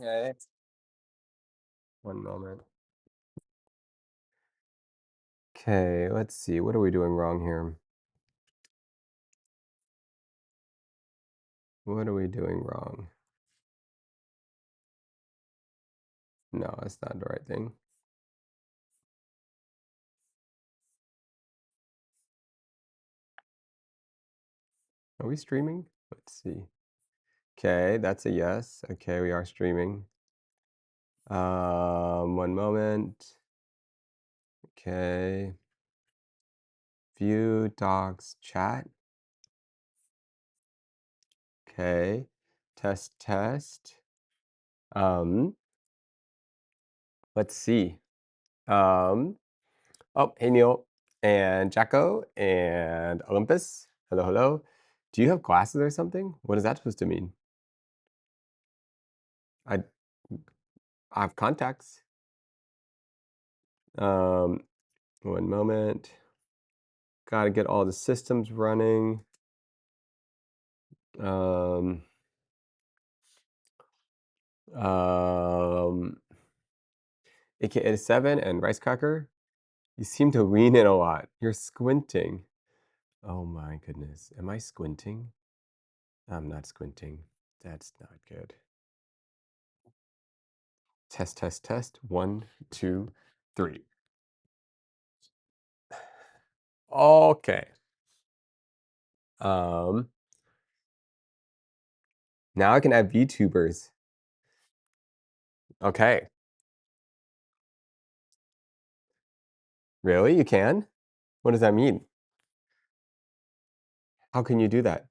Okay. One moment. Okay, let's see. What are we doing wrong here? What are we doing wrong? No, that's not the right thing. Are we streaming? Let's see. Okay, that's a yes. Okay, we are streaming. One moment. Okay. View docs chat. Okay. Test test. Let's see. Um, oh, hey Neil and Jacko and Olympus. Hello, hello. Do you have glasses or something? What is that supposed to mean? I I have contacts. Um, One moment. Gotta get all the systems running. Um, um, AK-87 and Rice Cracker. You seem to lean in a lot. You're squinting. Oh my goodness. Am I squinting? I'm not squinting. That's not good. Test, test, test. 1, 2, 3. Okay. Um, Now I can add VTubers. Okay. Really? You can? What does that mean? How can you do that?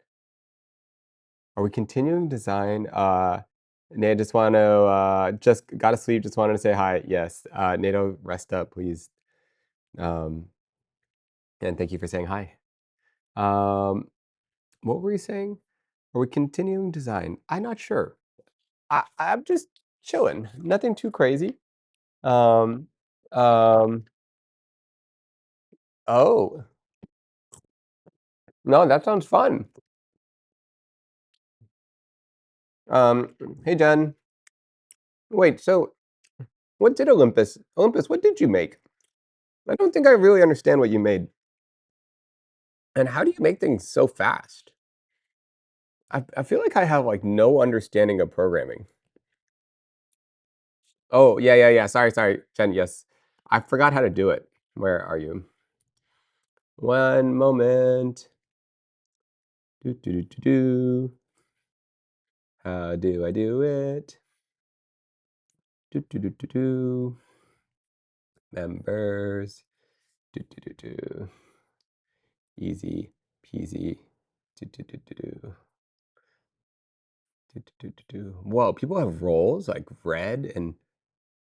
Are we continuing design? Nate, just want to just got to sleep. Just wanted to say hi. Yes. Nato, rest up, please. Um, and thank you for saying hi. What were you saying? Are we continuing design? I'm not sure. I'm just chilling. Nothing too crazy. Um, um, oh, no, that sounds fun. Um, hey, Jen. Wait, so what did Olympus? Olympus, what did you make? I don't think I really understand what you made. And how do you make things so fast? I feel like I have like no understanding of programming. Oh, yeah, yeah, yeah. Sorry, sorry, Jen. Yes, I forgot how to do it. Where are you? One moment. Do do do do do. How do I do it? Do do do do do. Members. Do do do do. Easy peasy. Do do do do do. Do, do, do, do. Whoa, people have roles like red and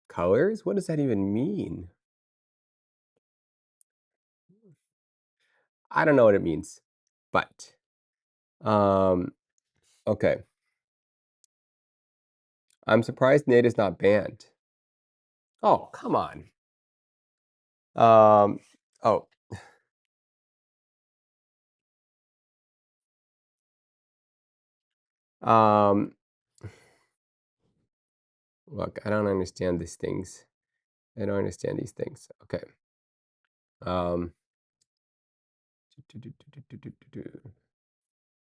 colors? What does that even mean? I don't know what it means, but okay. I'm surprised Nate is not banned. Oh, come on. Um, oh, um, look, I don't understand these things. I don't understand these things. Okay. Um, do, do, do, do, do, do, do, do.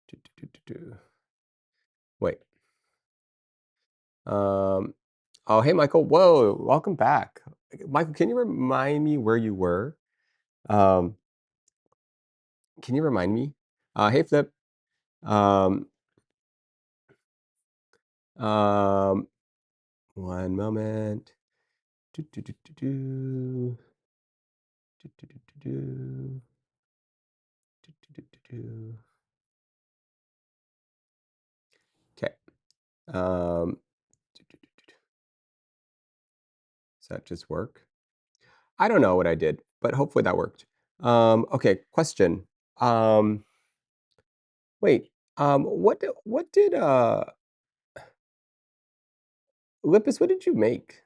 Do, do, do, do, do. Wait. Oh, hey, Michael. Whoa, welcome back. Michael, can you remind me where you were? Um, can you remind me? Hey, Flip. Um, um, One moment. Do, do, do, do, do. Do, do, do, do, do. Do, do, do, do, do. Okay. Do, do, do, do, do. Does that just work? I don't know what I did, but hopefully that worked. Okay, question. Um, Wait. What did Lippus, what did you make?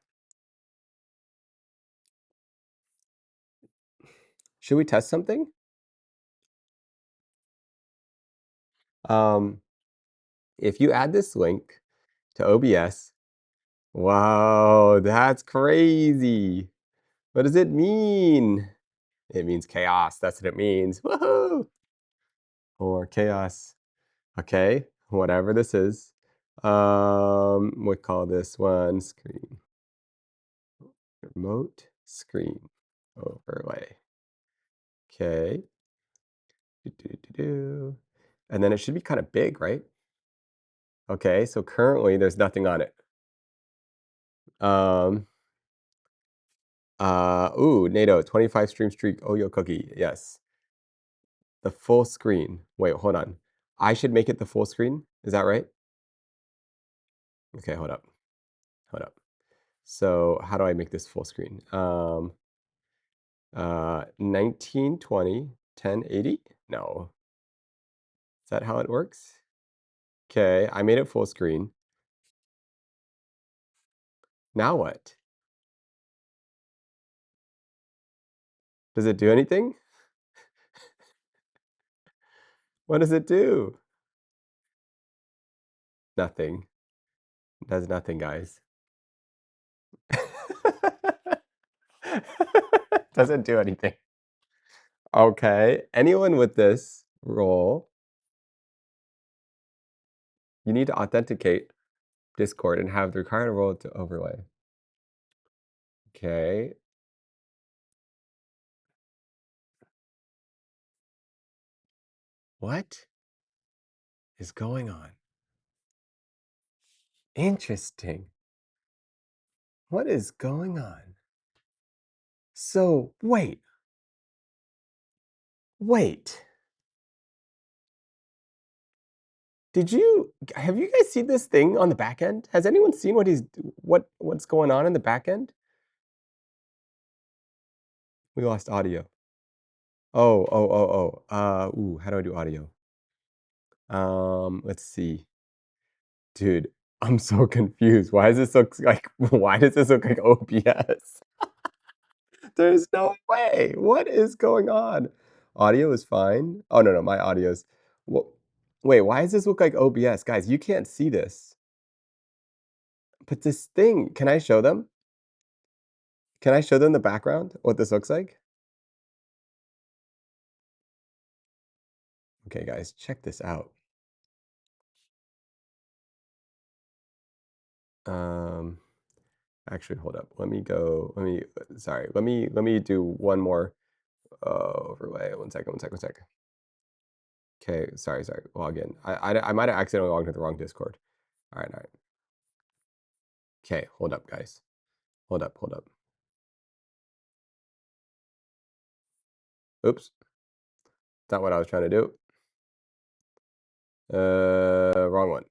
Should we test something? Um, if you add this link to OBS Wow, that's crazy. What does it mean? It means chaos. That's what it means. Woohoo! Or chaos. Okay, whatever this is. We call this one screen. Remote screen overlay. Okay. And then it should be kind of big, right? Okay, so currently there's nothing on it. Um, ooh, NATO, 25 stream streak, Oyo cookie. Yes. The full screen. Wait, hold on. I should make it the full screen? Is that right? Okay, hold up. Hold up. So how do I make this full screen? 1920, 1080? No. Is that how it works? Okay, I made it full screen. Now what? Does it do anything? What does it do? Nothing. It does nothing, guys. Doesn't do anything. Okay, anyone with this role, you need to authenticate Discord and have the required role to overlay. Okay. What is going on? Interesting. What is going on? So, wait. Wait. Have you guys seen this thing on the back end? Has anyone seen what's going on in the back end? We lost audio. Ooh, how do I do audio? Let's see. Dude, I'm so confused. Why does this look like why does this look like OBS? There's no way. What is going on? Audio is fine. Oh no, no, my audio's well, wait, why does this look like OBS? Guys, you can't see this. But this thing, can I show them? Can I show them the background? What this looks like? Okay, guys, check this out. Um, actually, hold up. Sorry. Let me do one more overlay. One second, one second, one second. Okay, sorry. Log in. I might have accidentally logged into the wrong Discord. All right. Okay, hold up, guys. Hold up. Oops, that's not what I was trying to do. Wrong one.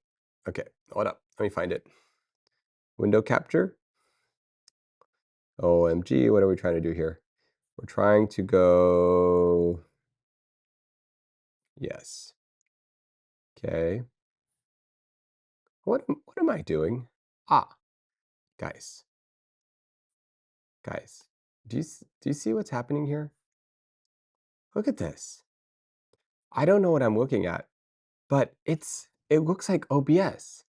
Okay, hold up. Let me find it. Window capture. OMG, what are we trying to do here? We're trying to go. Yes. Okay. What am I doing? Ah, guys. Guys, do you see what's happening here? Look at this. I don't know what I'm looking at, but it looks like OBS.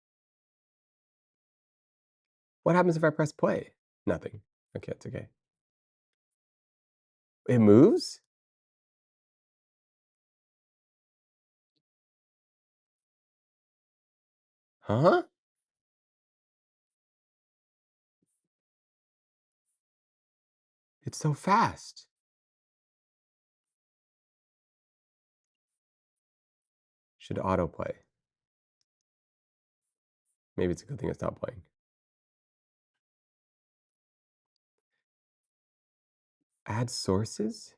What happens if I press play? Nothing. Okay, it's okay. It moves? Huh? It's so fast. Should autoplay. Maybe it's a good thing it's not playing. Add sources?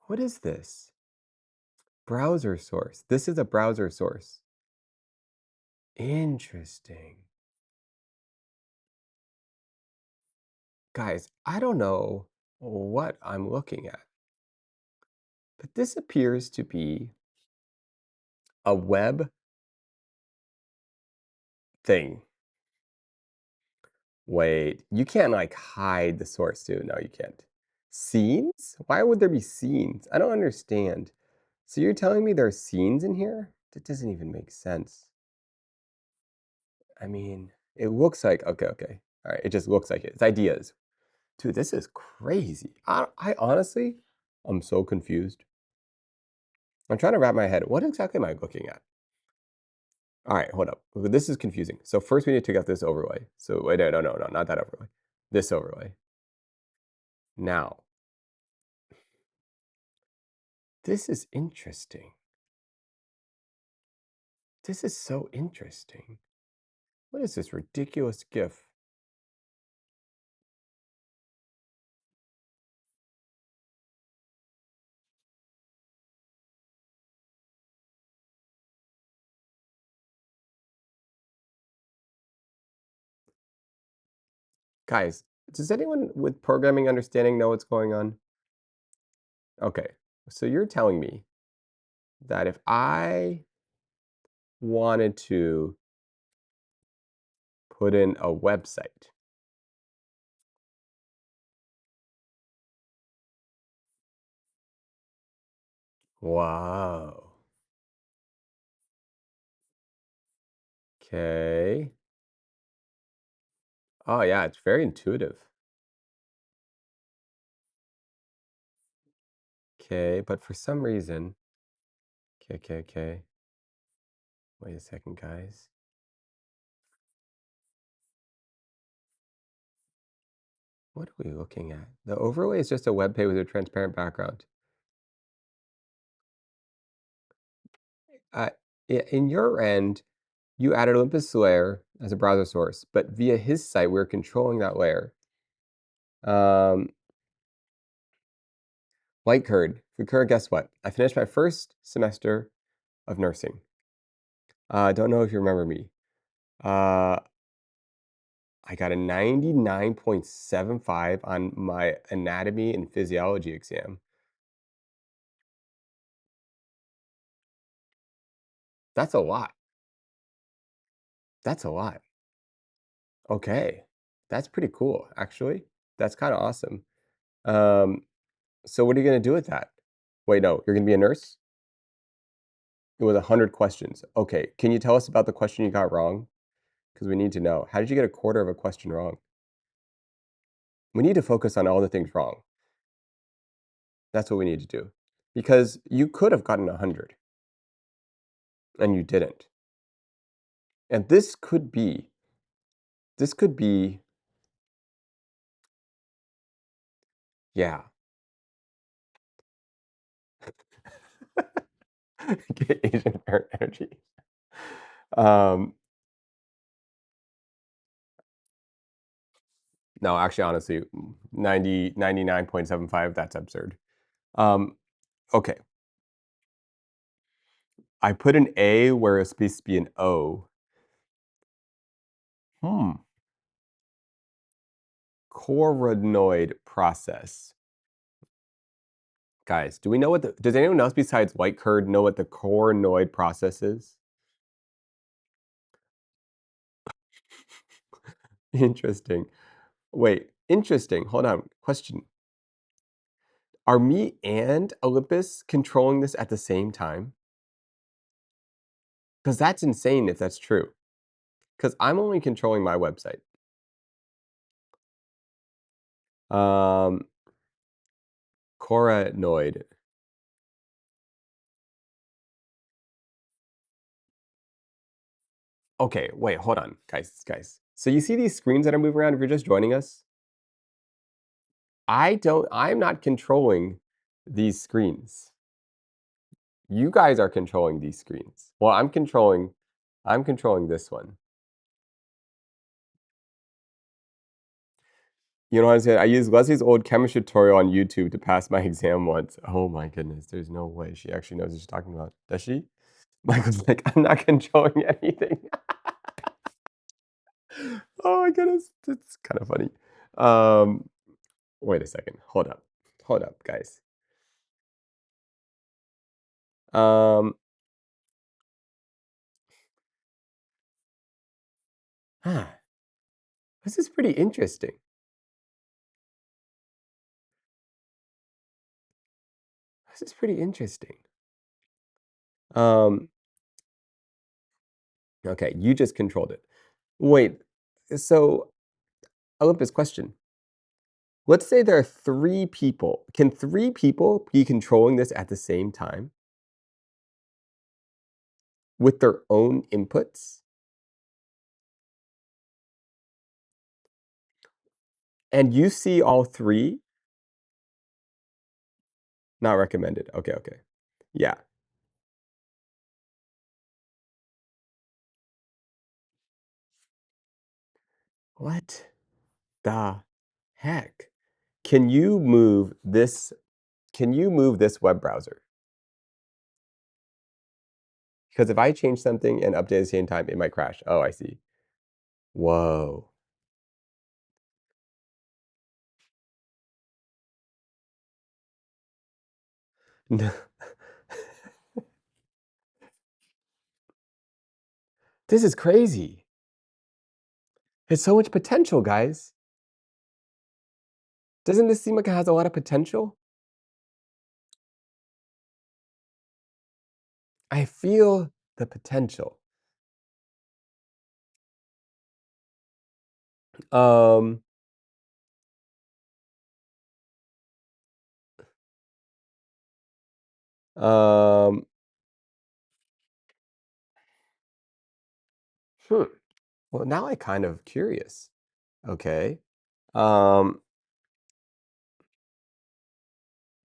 What is this? Browser source. This is a browser source. Interesting. Guys, I don't know what I'm looking at, but this appears to be a web thing. Wait, you can't like hide the source too. No, you can't. Scenes? Why would there be scenes? I don't understand. So you're telling me there are scenes in here? That doesn't even make sense. I mean, It looks like okay. All right, it just looks like it. It's ideas. Dude, this is crazy. I honestly, I'm so confused. I'm trying to wrap my head. What exactly am I looking at? All right, hold up. This is confusing. So first we need to get this overlay. So wait, no, not that overlay. This overlay. Now, this is interesting. This is so interesting. What is this ridiculous GIF? Guys, does anyone with programming understanding know what's going on? Okay, so you're telling me that if I wanted to put in a website, wow. Okay. Oh yeah, it's very intuitive. Okay, but for some reason, okay. Wait a second, guys. What are we looking at? The overlay is just a web page with a transparent background. Uh, in your end, you added Olympus layer as a browser source, but via his site, we're controlling that layer. Light curd. Fukur, guess what? I finished my first semester of nursing. I don't know if you remember me. Uh, I got a 99.75 on my anatomy and physiology exam. That's a lot. That's a lot. Okay. That's pretty cool, actually. That's kind of awesome. Um, so what are you going to do with that? Wait, no, you're going to be a nurse with 100 questions. Okay. Can you tell us about the question you got wrong? Because we need to know. How did you get a quarter of a question wrong? We need to focus on all the things wrong. That's what we need to do. Because you could have gotten 100 and you didn't. And this could be, yeah. Get Asian parent energy. Um, no, actually, honestly, 99.75, that's absurd. Um, okay. I put an A where it's supposed to be an O. Hmm. Coronoid process. Guys, do we know does anyone else besides White Curd know what the coronoid process is? Interesting. Wait, interesting. Hold on. Question. Are me and Olympus controlling this at the same time? Because that's insane if that's true. Because I'm only controlling my website. Um, Coronoid. Okay, wait, hold on, guys. So you see these screens that are moving around if you're just joining us? I'm not controlling these screens. You guys are controlling these screens. Well, I'm controlling this one. You know what I'm saying? I used Leslie's old chemistry tutorial on YouTube to pass my exam once. Oh my goodness, there's no way she actually knows what she's talking about. Does she? Michael's like, I'm not controlling anything. Oh my goodness, that's kind of funny. Um, wait a second. Hold up, guys. Um, this is pretty interesting. This is pretty interesting. Um, okay, you just controlled it. Wait, So, Olympus, question. Let's say there are 3 people. Can 3 people be controlling this at the same time with their own inputs? And you see all 3? Not recommended. Okay, okay. Yeah. What the heck? Can you move this web browser? Because if I change something and update at the same time, it might crash. Oh, I see. Whoa. No. This is crazy. It's so much potential, guys. Doesn't this seem like it has a lot of potential? I feel the potential. Um, um, hmm. Well, now I kind of curious. Okay. Um,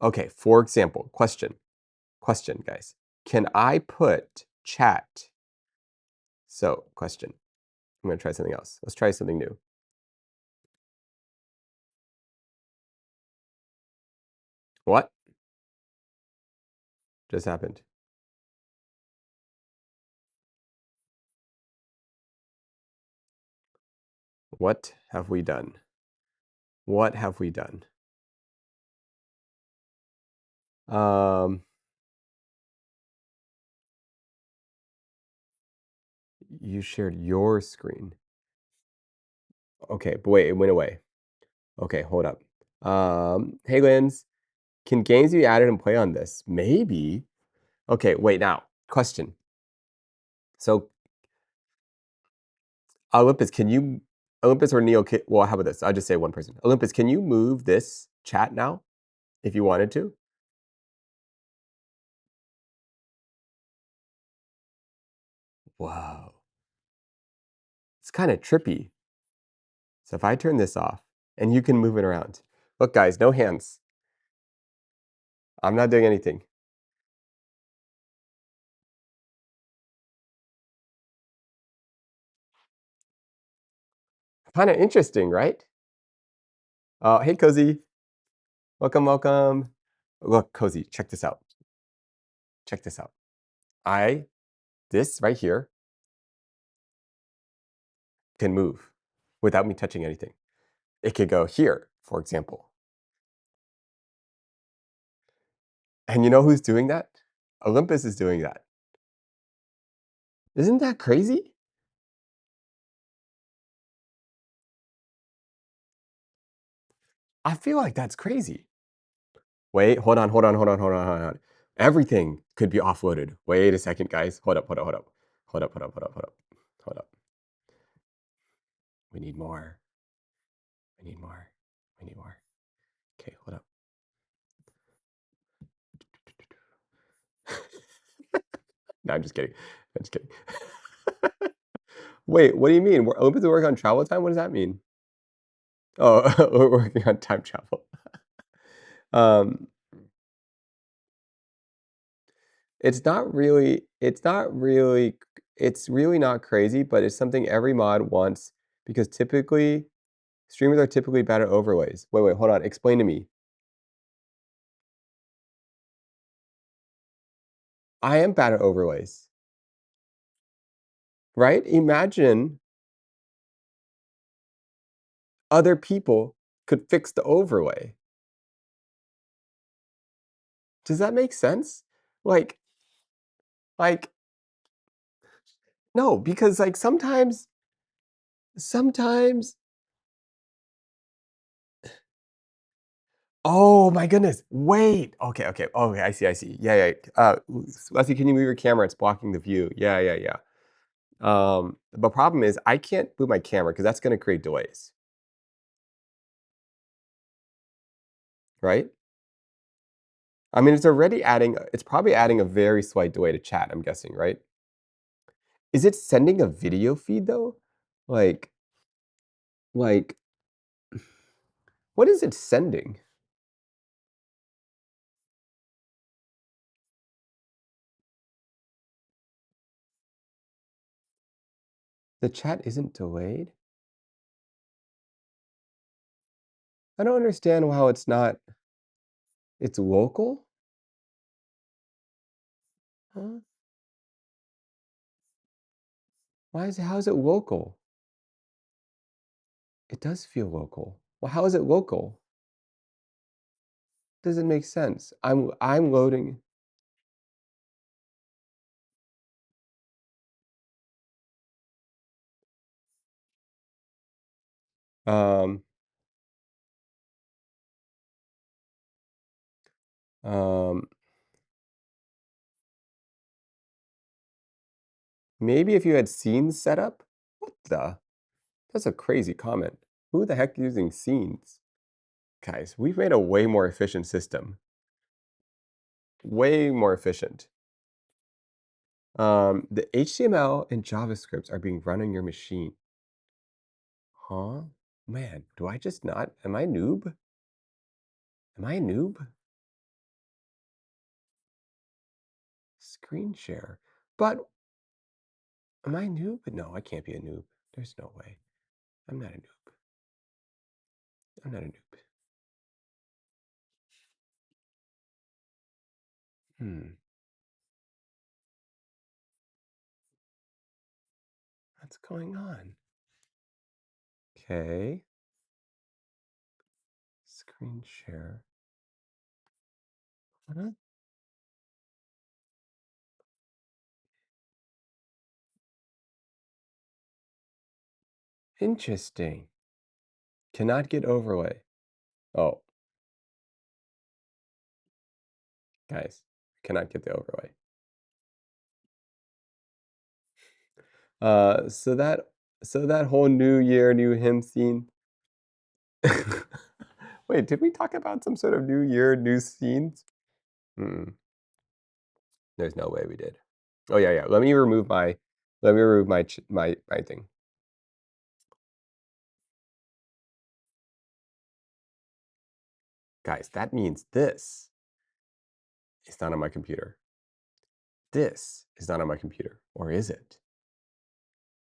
okay, for example, question, guys. Can I put chat? So, question. I'm gonna try something else. Let's try something new. What just happened? What have we done? What have we done? Um, you shared your screen. Okay, but wait, it went away. Okay, hold up. Hey, Lens, can games be added and play on this? Maybe. Okay, wait now. Question. So, Olympus, can you, Olympus or Neil, well, how about this? I'll just say one person. Olympus, can you move this chat now if you wanted to? Wow. It's kind of trippy. So if I turn this off and you can move it around. Look, guys, no hands. I'm not doing anything. Kind of interesting, right? Hey, Cozy. Welcome, welcome. Look, Cozy, check this out. Check this out. This right here can move without me touching anything. It could go here, for example. And you know who's doing that? Olympus is doing that. Isn't that crazy? I feel like that's crazy. Wait, hold on, hold on, hold on, hold on, hold on. Everything could be offloaded. Wait a second, guys. Hold up, hold up, hold up. Hold up, hold up, hold up, hold up. Hold up. We need more. We need more. We need more. Okay, hold up. No, I'm just kidding. I'm just kidding. Wait, what do you mean? We're open to work on travel time? What does that mean? Oh, we're working on time travel. Um, it's really not crazy, but it's something every mod wants because typically streamers are typically bad at overlays. Wait, hold on. Explain to me. I am bad at overlays, right? Imagine other people could fix the overlay. Does that make sense? Like, like, no, because like sometimes, oh my goodness, wait. Okay, okay, okay, I see, I see. Yeah, yeah. Leslie, can you move your camera? It's blocking the view. Yeah, yeah, yeah. The problem is I can't move my camera because that's gonna create delays, right? I mean, it's probably adding a very slight delay to chat, I'm guessing, right? Is it sending a video feed though? Like like, what is it sending? The chat isn't delayed? I don't understand how it's local? Huh? How is it local? It does feel local. Well, how is it local? Doesn't make sense. I'm loading. Um, um, maybe if you had scenes set up? What the? That's a crazy comment. Who the heck using scenes? Guys, we've made a way more efficient system. Way more efficient. The HTML and JavaScripts are being run on your machine. Huh? Man, do I just not? Am I noob? Am I a noob? Screen share. But am I a noob? No, I can't be a noob. There's no way. I'm not a noob. I'm not a noob. Hmm. What's going on? Okay. Screen share. What? Interesting. Cannot get overlay. Oh, guys, cannot get the overlay. So that whole New Year, New Him scene. Wait, did we talk about some sort of New Year, new scenes? Mm, there's no way we did. Oh yeah, yeah. Let me remove my thing. Guys, that means this is not on my computer. This is not on my computer, or is it?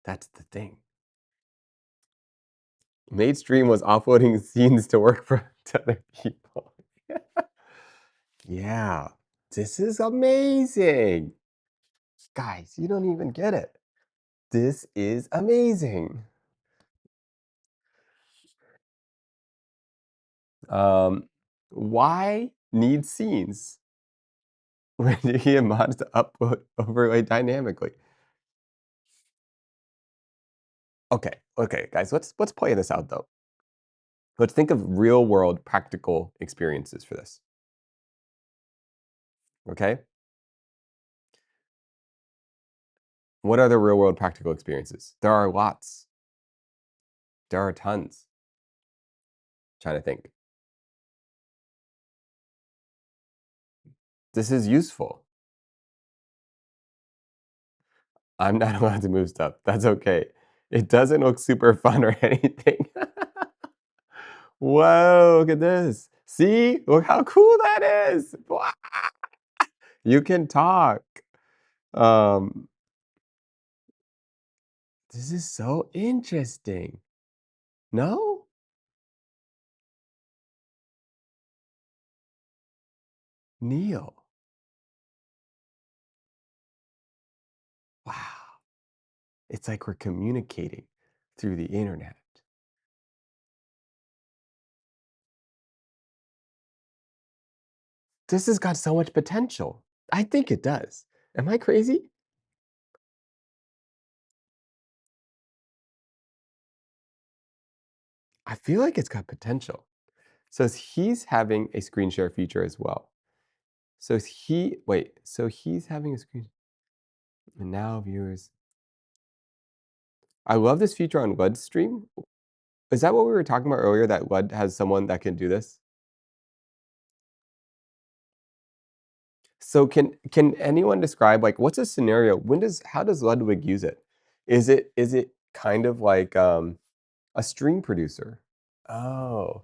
That's the thing. Mainstream was offloading scenes to work for other people. Yeah, this is amazing. Guys, you don't even get it. This is amazing. Um, why need scenes when you get mods to upload overlay dynamically? Okay, okay, guys, let's play this out though. Let's think of real world practical experiences for this. Okay? What are the real world practical experiences? There are lots. There are tons. Trying to think. This is useful. I'm not allowed to move stuff. That's okay. It doesn't look super fun or anything. Whoa, look at this. See? Look how cool that is. Wow. You can talk. Um, this is so interesting. No? Neil. Wow. It's like we're communicating through the internet. This has got so much potential. I think it does. Am I crazy? I feel like it's got potential. So he's having a screen share feature as well. So he's having a screen, and now viewers. I love this feature on LUD Stream. Is that what we were talking about earlier, that LUD has someone that can do this? So can anyone describe, like, what's a scenario? How does Ludwig use it? Is it kind of like, a stream producer? Oh.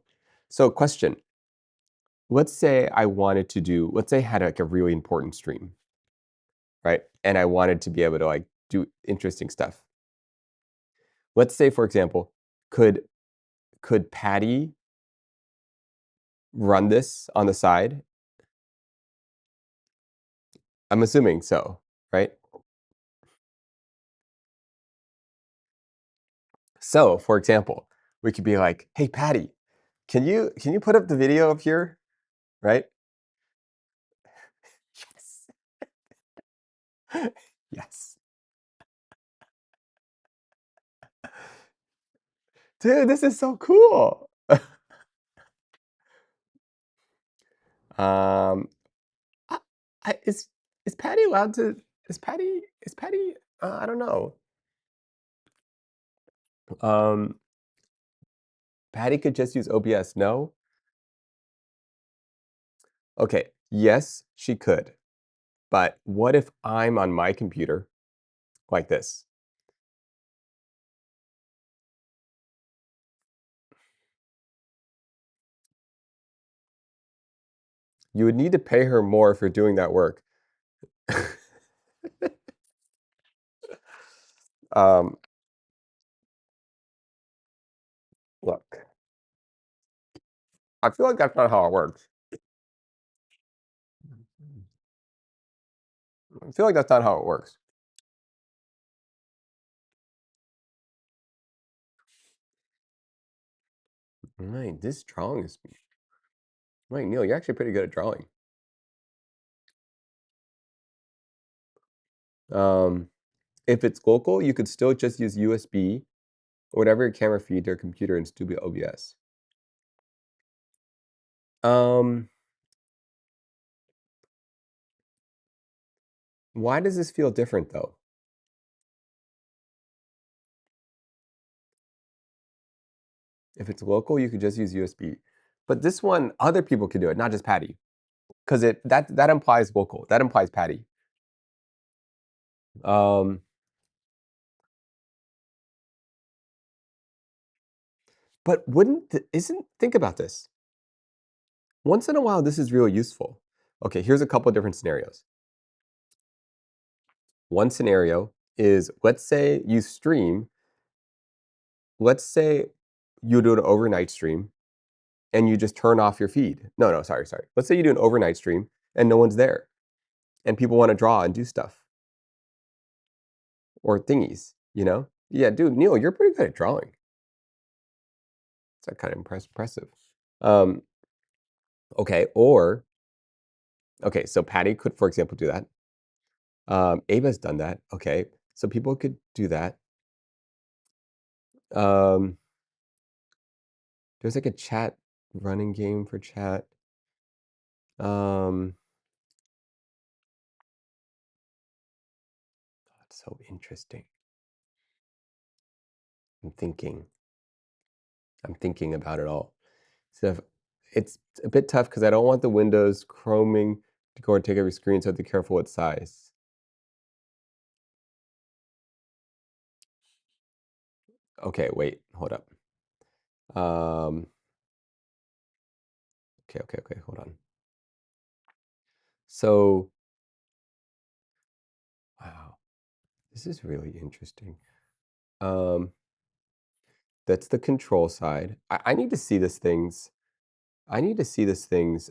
So question, let's say I had, like, a really important stream, right? And I wanted to be able to, like, do interesting stuff. Let's say, for example, could could Patty run this on the side? I'm assuming so, right? So, for example, we could be like, "Hey, Patty, can you put up the video up here?" Right? Yes. Yes. Dude, this is so cool. Um, I is Patty allowed to is Patty I don't know. Um, Patty could just use OBS, no? Okay, yes, she could. But what if I'm on my computer like this? You would need to pay her more for doing that work. Um, look, I feel like that's not how it works. I feel like that's not how it works. Right, this drawing is right, Neil, you're actually pretty good at drawing. Um, if it's local, you could still just use USB or whatever your camera feed to your computer and still be OBS. Um, why does this feel different though? If it's local, you could just use USB. But this one, other people could do it, not just Patty, because that implies local. That implies Patty. Um, but isn't think about this. Once in a while, this is really useful. Okay, here's a couple different scenarios. One scenario is, let's say you stream. Let's say you do an overnight stream and you just turn off your feed. No, no, sorry, sorry. Let's say you do an overnight stream and no one's there and people want to draw and do stuff or thingies, you know? Yeah, dude, Neil, you're pretty good at drawing. It's kind of impressive. Um, okay, okay, so Patty could, for example, do that. Ava's done that. Okay, so people could do that. Um, there's like a chat running game for chat. Um, that's so interesting. I'm thinking. I'm thinking about it all. So it's a bit tough because I don't want the windows chroming to go and take every screen, so I have to be careful what size. Okay, wait, hold up. Okay, hold on. So, wow, this is really interesting. Um, that's the control side. I need to see this thing's, I need to see this thing's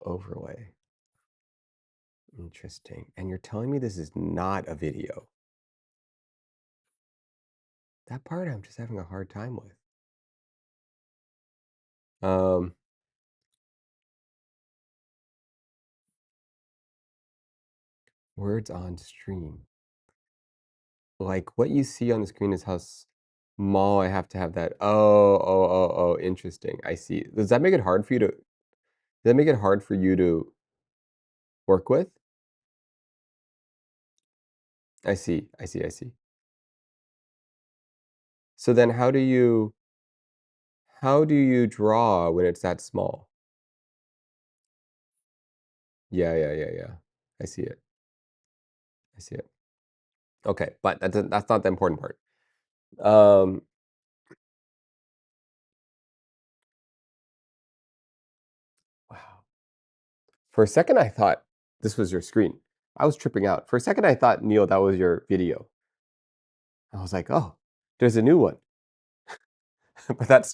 overlay. Interesting. And you're telling me this is not a video. That part I'm just having a hard time with. Um, words on stream. Like, what you see on the screen is how small I have to have that. Oh, interesting. I see. Does that make it hard for you to does that make it hard for you to work with? I see, I see, I see. So then how do you draw when it's that small? Yeah, yeah, yeah, yeah. I see it. I see it. Okay, but that's not the important part. Um, wow. For a second, I thought this was your screen. I was tripping out. For a second, I thought, Neil, that was your video. I was like, "Oh, there's a new one." But that's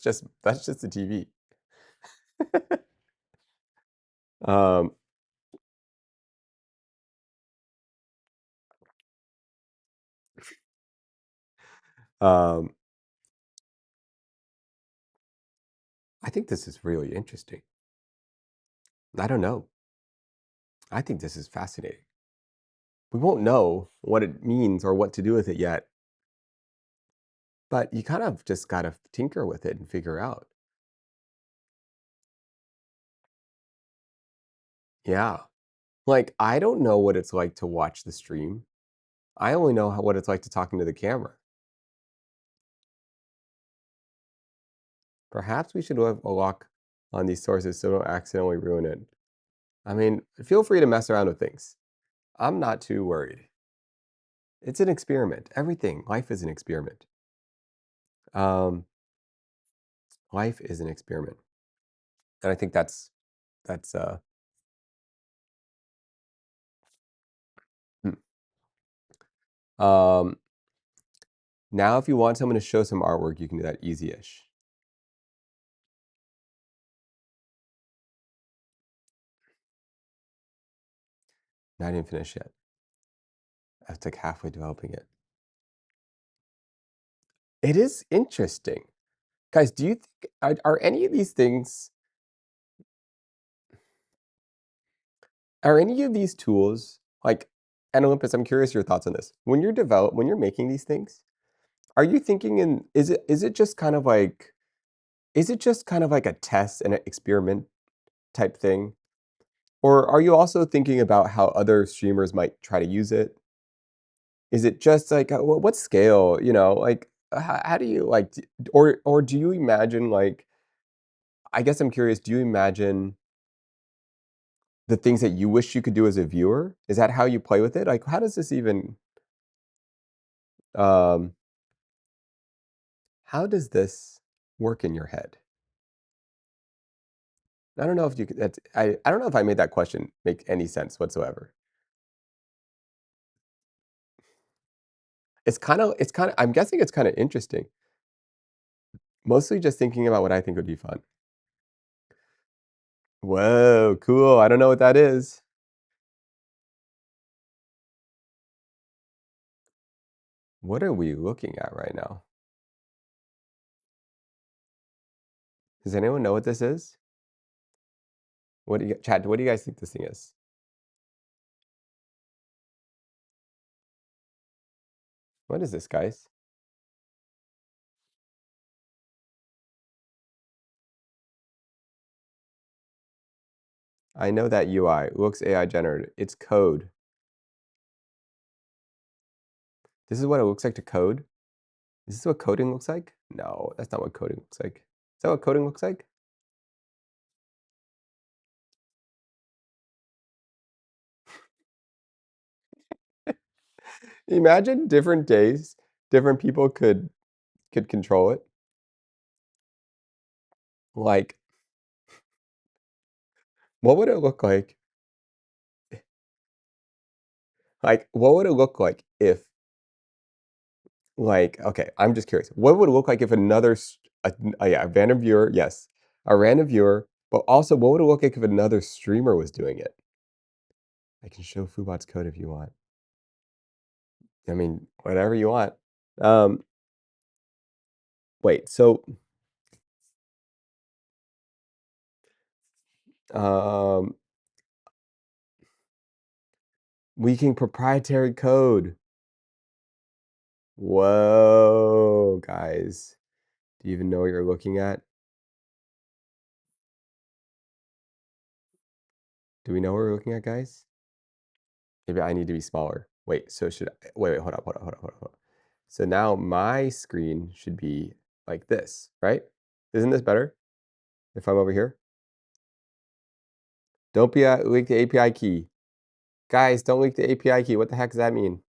just the TV. Um, um, I think this is really interesting. I don't know. I think this is fascinating. We won't know what it means or what to do with it yet, but you kind of just gotta tinker with it and figure out. Yeah. Like, I don't know what it's like to watch the stream. I only know what it's like to talk into the camera. Perhaps we should have a lock on these sources so we don't accidentally ruin it. I mean, feel free to mess around with things. I'm not too worried. It's an experiment. Everything, life is an experiment. Um, life is an experiment. And I think that's hmm. um now if you want someone to show some artwork, you can do that easy-ish. Not even finished yet. I was like halfway developing it. It is interesting. Guys, do you think are any of these things are any of these tools like and Olympus, I'm curious your thoughts on this. When you're making these things, are you thinking in is it just kind of like is it just kind of like a test and an experiment type thing? Or are you also thinking about how other streamers might try to use it? Is it just like what scale, like how do you like or do you imagine like I guess I'm curious, do you imagine the things that you wish you could do as a viewer? Is that how you play with it? Like how does this even um how does this work in your head? I don't know if you could that's I don't know if I made that question make any sense whatsoever. It's kind of I'm guessing it's kind of interesting. Mostly just thinking about what I think would be fun. Whoa, cool. I don't know what that is. What are we looking at right now? Does anyone know what this is? What do you guys think this thing is? What is this, guys? I know that UI looks AI generated. It's code. This is what it looks like to code. Is this what coding looks like? No, that's not what coding looks like. Is that what coding looks like? Imagine different days, different people could control it. Like, what would it look like? Like, what would it look like if, like, okay, I'm just curious. What would it look like if yeah, a random viewer, yes, a random viewer, but also what would it look like if another streamer was doing it? I can show Fubot's code if you want. I mean, whatever you want. Um, wait, so um, we can proprietary code. Whoa, guys. Do you even know what you're looking at? Do we know what we're looking at, guys? Maybe I need to be smaller. Wait, so should I wait, hold up, hold up, hold up, hold up, hold up. So now my screen should be like this, right? Isn't this better if I'm over here? Don't be leak the API key. Guys, don't leak the API key. What the heck does that mean?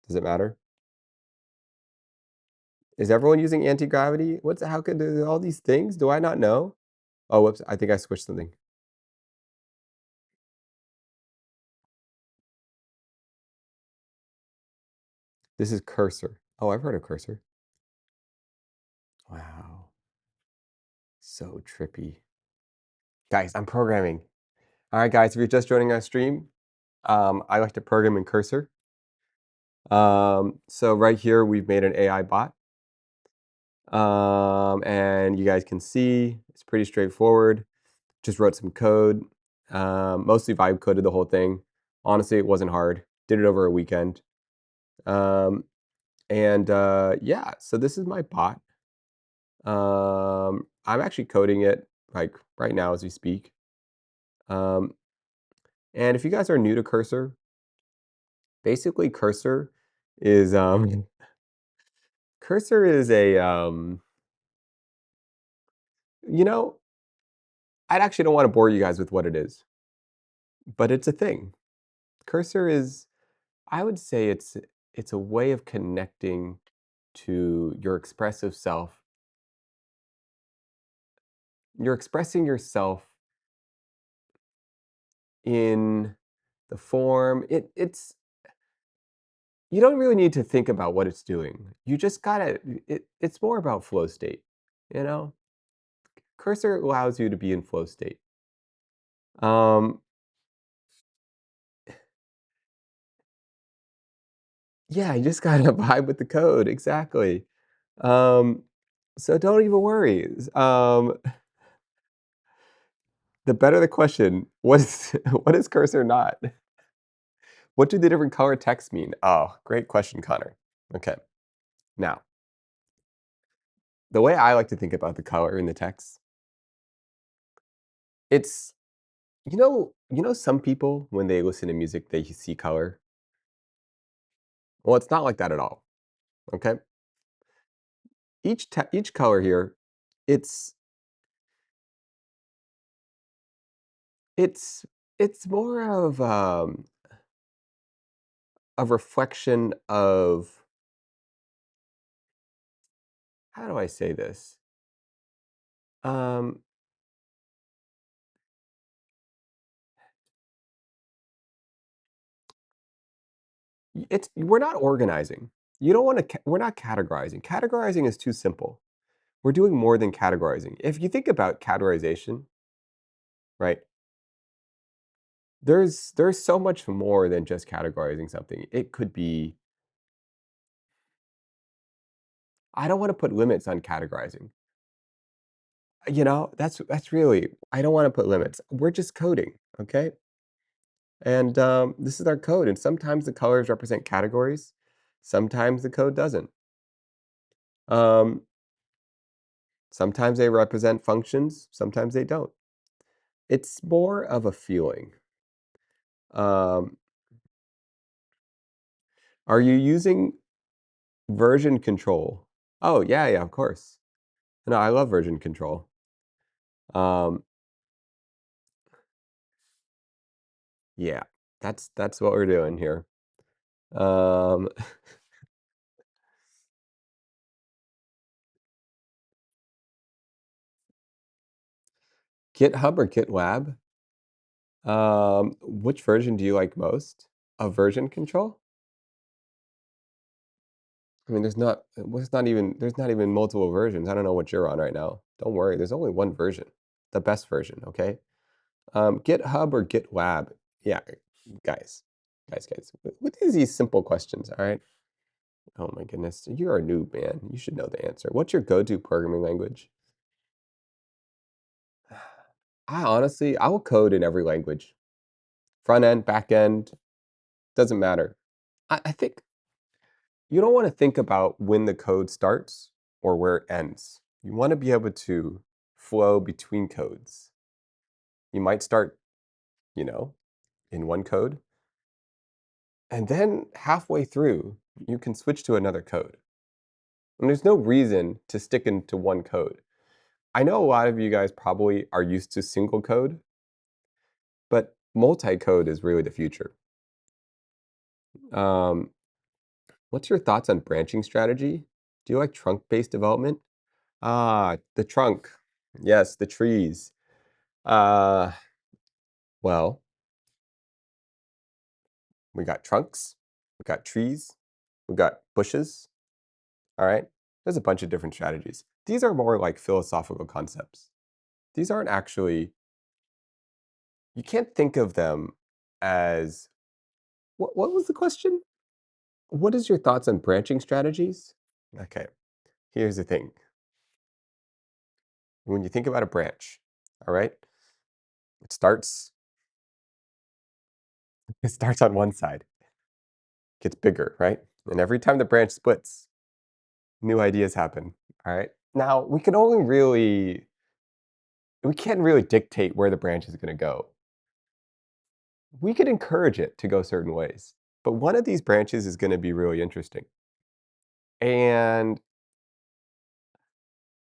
Does it matter? Is everyone using anti-gravity? What's how could do all these things? Do I not know? Oh, whoops, I think I switched something. This is Cursor. Oh, I've heard of Cursor. Wow. So trippy. Guys, I'm programming. All right, guys, if you're just joining our stream, I like to program in Cursor. So right here, we've made an AI bot. And you guys can see it's pretty straightforward. Just wrote some code, mostly vibe coded the whole thing. Honestly, it wasn't hard. Did it over a weekend. Yeah, so this is my bot. I'm actually coding it like right now as we speak. And if you guys are new to Cursor, basically Cursor is Cursor is a you know, I actually don't want to bore you guys with what it is, but it's a thing. Cursor is, I would say it's a way of connecting to your expressive self. You're expressing yourself in the form. It's you don't really need to think about what it's doing. You just gotta. It's more about flow state. You know, Cursor allows you to be in flow state. Um, yeah, you just gotta vibe with the code. Exactly. Um, so don't even worry. The better the question, what is what is Cursor not? What do the different color texts mean? Oh, great question, Connor. Okay. Now, the way I like to think about the color in the text, it's some people when they listen to music, they see color. Well, it's not like that at all. Okay? Each color here, it's it's it's more of a reflection of how do I say this? Um, it's we're not organizing. You don't want to. We're not categorizing. Categorizing is too simple. We're doing more than categorizing. If you think about categorization, right? There's so much more than just categorizing something. It could be I don't want to put limits on categorizing. That's really I don't want to put limits. We're just coding, okay? And this is our code. And sometimes the colors represent categories. Sometimes the code doesn't. Um, Sometimes they represent functions. Sometimes they don't. It's more of a feeling. Um, are you using version control? Oh, yeah, yeah, of course. No, I love version control. Um, yeah, that's what we're doing here. Um, GitHub or GitLab? Which version do you like most? Of version control? I mean, there's not even multiple versions. I don't know what you're on right now. Don't worry, there's only one version, the best version, okay? GitHub or GitLab? Yeah, guys, guys, what is these simple questions, all right? Oh my goodness, you're a noob, man. You should know the answer. What's your go-to programming language? I will code in every language. Front end, back end, doesn't matter. I think you don't want to think about when the code starts or where it ends. You want to be able to flow between codes. You might start, you know, in one code, And then halfway through, you can switch to another code. And there's no reason to stick into one code. I know a lot of you guys probably are used to single code, but multi-code is really the future. Um, what's your thoughts on branching strategy? Do you like trunk-based development? Ah, the trunk. Yes, the trees. Uh, well, we got trunks, we got trees, we got bushes, all right? There's a bunch of different strategies. These are more like philosophical concepts. These aren't actually, you can't think of them as, what was the question? What is your thoughts on branching strategies? Okay, here's the thing. When you think about a branch, all right, it starts, it starts on one side, gets bigger, right? And every time the branch splits, new ideas happen, all right? Now, we can't really dictate where the branch is going to go. We could encourage it to go certain ways, but one of these branches is going to be really interesting. And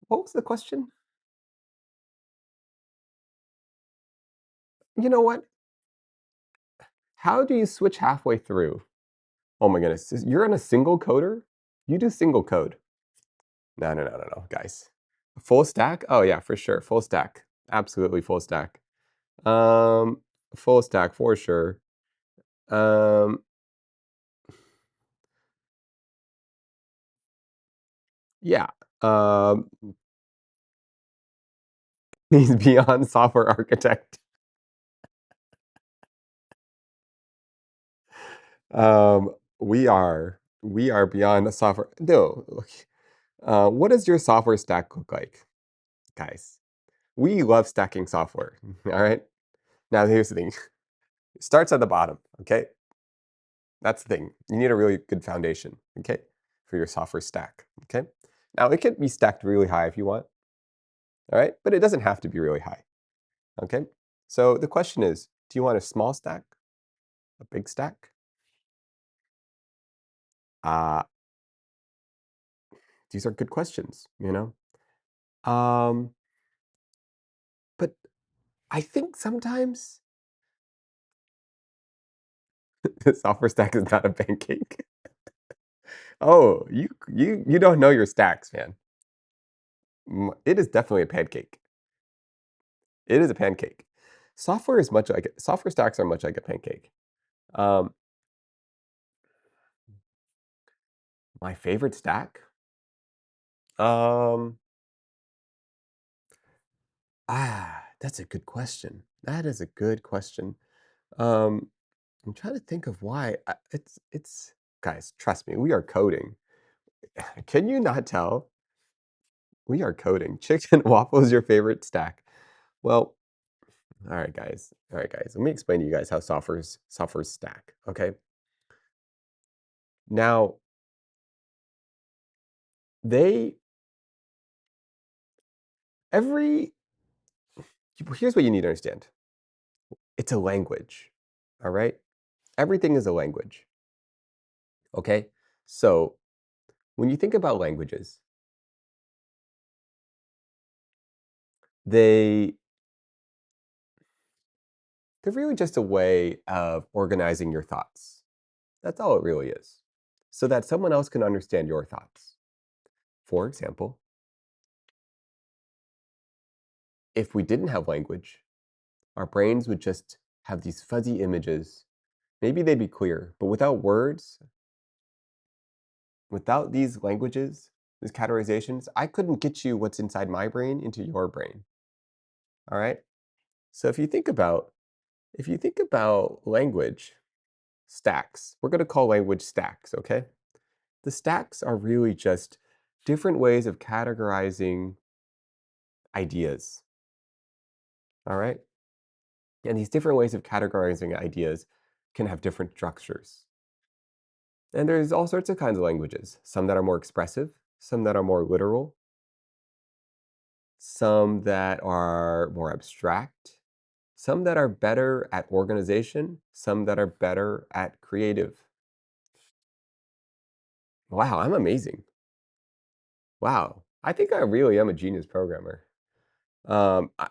what was the question? You know what? How do you switch halfway through? Oh my goodness, you're on a single coder? You do single code. No, no, no, no, no, guys. Full stack? Oh yeah, for sure. Full stack. Absolutely full stack. Um, full stack for sure. Um, yeah. Um, he's beyond software architect. We are beyond a software. No, look, what does your software stack look like, guys? We love stacking software. All right. Now here's the thing. It starts at the bottom. Okay, that's the thing. You need a really good foundation. Okay, for your software stack. Okay. Now it can be stacked really high if you want. All right, but it doesn't have to be really high. Okay. So the question is, do you want a small stack, a big stack? Uh, these are good questions. Um, but I think sometimes the software stack is not a pancake. Oh, you don't know your stacks, man. It is definitely a pancake. It is a pancake. Software stacks are much like a pancake. Um, my favorite stack? Um, that's a good question. That is a good question. Um, I'm trying to think of why. It's guys, trust me, we are coding. Can you not tell? We are coding. Chicken waffle is your favorite stack. Well, all right, guys. All right, guys. Let me explain to you guys how software's stack. Okay. Now, they every here's what you need to understand. It's a language. All right. Everything is a language. Okay. So when you think about languages, they they're really just a way of organizing your thoughts. That's all it really is. So that someone else can understand your thoughts. For example, if we didn't have language, our brains would just have these fuzzy images. Maybe they'd be clear, but without words, without these languages, these categorizations, I couldn't get you what's inside my brain into your brain. All right? So if you think about language stacks, we're going to call language stacks, okay? The stacks are really just different ways of categorizing ideas. All right? And these different ways of categorizing ideas can have different structures. And there's all sorts of kinds of languages, some that are more expressive, some that are more literal, some that are more abstract, some that are better at organization, some that are better at creative. Wow, I'm amazing. Wow. I think I really am a genius programmer. I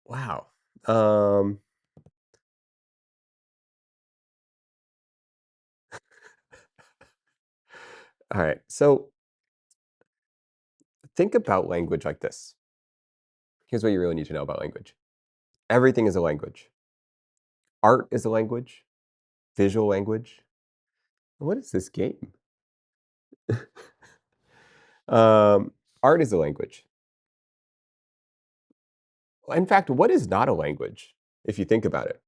wow. Um, alright, so think about language like this. Here's what you really need to know about language. Everything is a language. Art is a language, visual language. What is this game? Art is a language. In fact, what is not a language, if you think about it?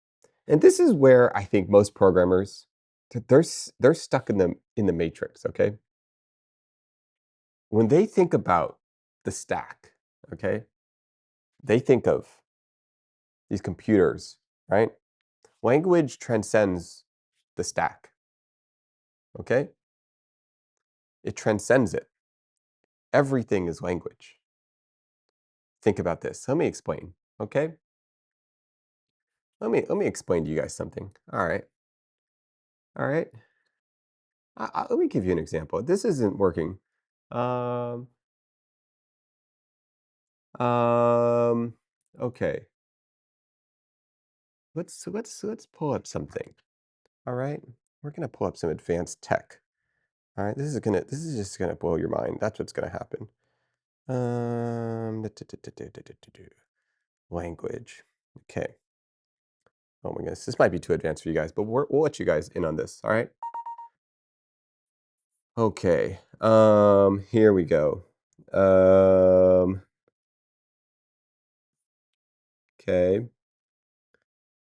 And this is where I think most programmers, they're stuck in the matrix, okay? When they think about the stack, okay, they think of these computers, right? Language transcends the stack, okay? It transcends it. Everything is language. Think about this. Let me explain, okay? Let me explain to you guys something. All right. All right. Let me give you an example. This isn't working. Um, um, okay. Let's pull up something. All right. We're gonna pull up some advanced tech. All right. This is just gonna blow your mind. That's what's gonna happen. Language. Okay. Oh my goodness, this might be too advanced for you guys, but we'll let you guys in on this. All right. Okay. Here we go. Um, okay.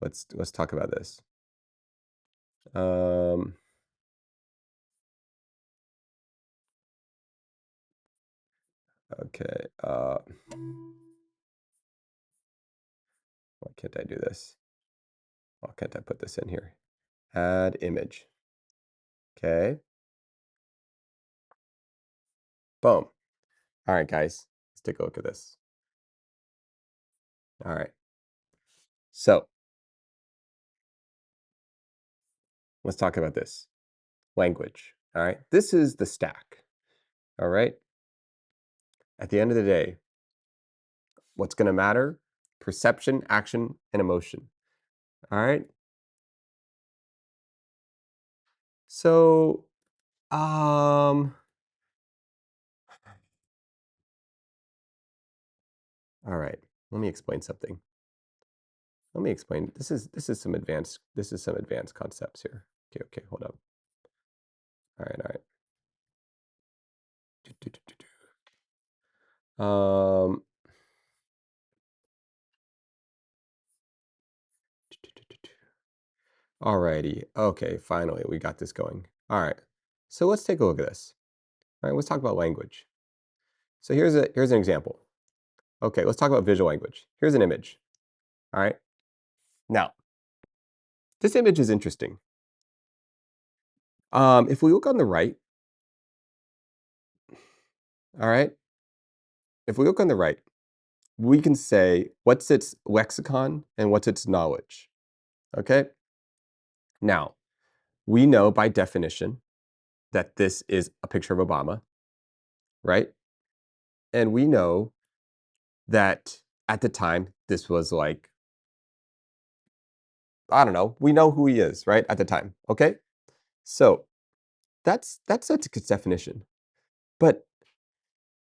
Let's talk about this. Um, okay. Why can't I do this? Why can't I put this in here? Add image. Okay. Boom. All right, guys. Let's take a look at this. All right. So let's talk about this. Language. All right. This is the stack. All right. At the end of the day, what's going to matter? Perception, action, and emotion. All right. So, um, all right. Let me explain something. Let me explain. This is some advanced concepts here. Okay, okay, hold up. All right, all right. Um, Alrighty. Okay, finally we got this going. All right. So let's take a look at this. All right, let's talk about language. So here's an example. Okay, let's talk about visual language. Here's an image. All right. Now, this image is interesting. If we look on the right, all right, if we look on the right, we can say what's its lexicon and what's its knowledge. Okay. Now, we know by definition that this is a picture of Obama, right? And we know that at the time, this was like, I don't know, we know who he is, right? At the time. Okay. So that's its definition. But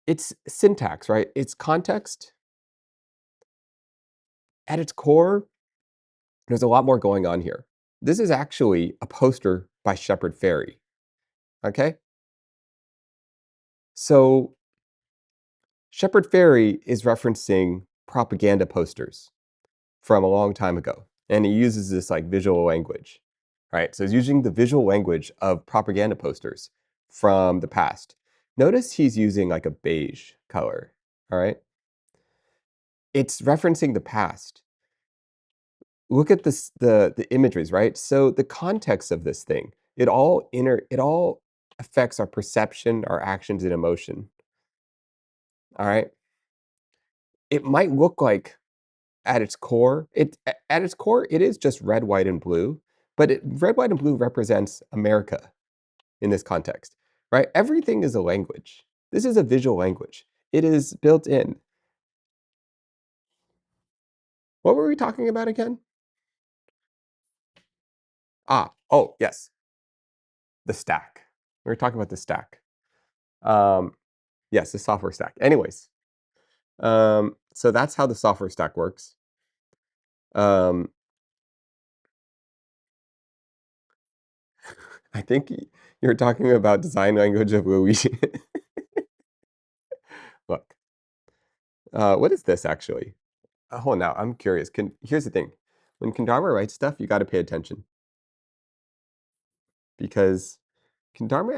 it's syntax, right? It's context. At its core, there's a lot more going on here. This is actually a poster by Shepard Fairey. Okay. So Shepard Fairey is referencing propaganda posters from a long time ago. And he uses this like visual language, right? So he's using the visual language of propaganda posters from the past. Notice he's using like a beige color, all right? It's referencing the past. Look at this, the imageries, right? So the context of this thing, it all affects our perception, our actions, and emotion. All right. It might look like at its core, it is just red, white, and blue, but red, white, and blue represents America in this context, right? Everything is a language. This is a visual language. It is built in. What were we talking about again? Oh, yes, the stack. We were talking about the stack. Yes, the software stack. Anyways, so that's how the software stack works. Um, I think you're talking about design language of Luigi. Look, what is this actually? Hold on now, I'm curious. Here's the thing. When Kendama writes stuff, you got to pay attention because Kendama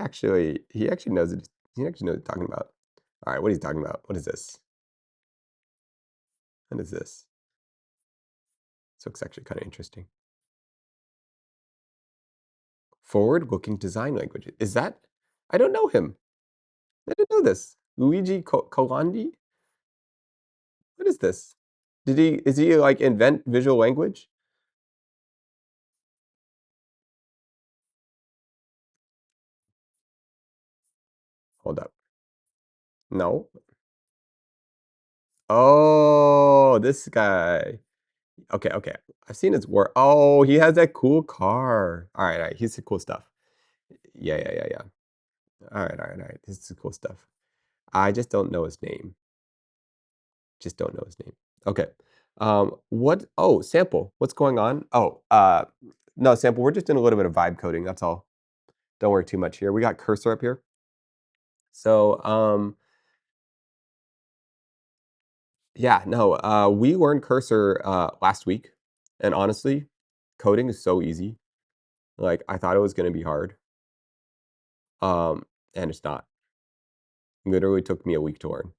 he actually knows it. He actually knows what he's talking about. All right, what he's talking about. What is this? What is this? This looks actually kind of interesting. Forward-looking design language. Is that? I don't know him. I didn't know this. Luigi Colandi? What is this? Is he like invent visual language? Hold up. No. Oh, this guy. Okay. I've seen his work. Oh, he has that cool car. All right. He's the cool stuff. Yeah. All right. This is the cool stuff. I just don't know his name. Just don't know his name. Okay. What? Oh, Sample. What's going on? Oh, no, Sample. We're just doing a little bit of vibe coding. That's all. Don't worry too much here. We got Cursor up here. So, yeah, no, we learned Cursor last week, and honestly, coding is so easy. Like I thought it was going to be hard, and it's not. Literally took me a week to learn.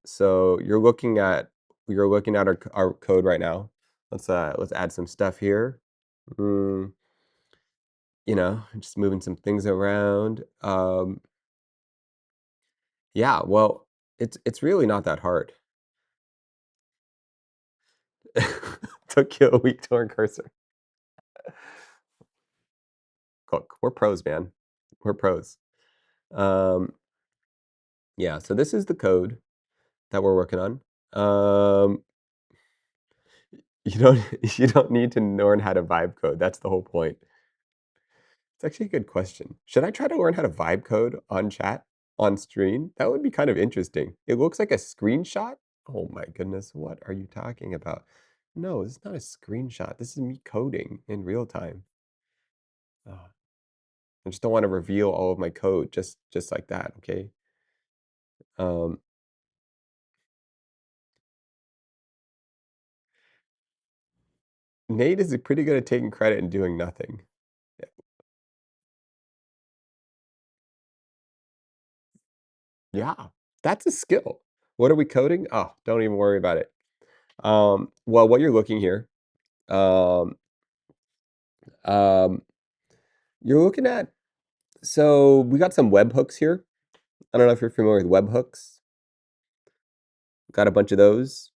So you're looking at our code right now. Let's add some stuff here. Mm, just moving some things around. Yeah, well, it's really not that hard. Took you a week to learn Cursor. Look, we're pros, man. We're pros. Um, yeah, so this is the code that we're working on. Um, you don't you don't need to learn how to vibe code. That's the whole point. It's actually a good question. Should I try to learn how to vibe code on chat on screen? That would be kind of interesting. It looks like a screenshot. Oh my goodness, what are you talking about? No, this is not a screenshot. This is me coding in real time. Oh, I just don't want to reveal all of my code just like that, okay? Um, Nate is pretty good at taking credit and doing nothing. Yeah, that's a skill. What are we coding? Oh, don't even worry about it. Well, what you're looking here, um, um, you're looking at, so we got some webhooks here. I don't know if you're familiar with webhooks. Got a bunch of those.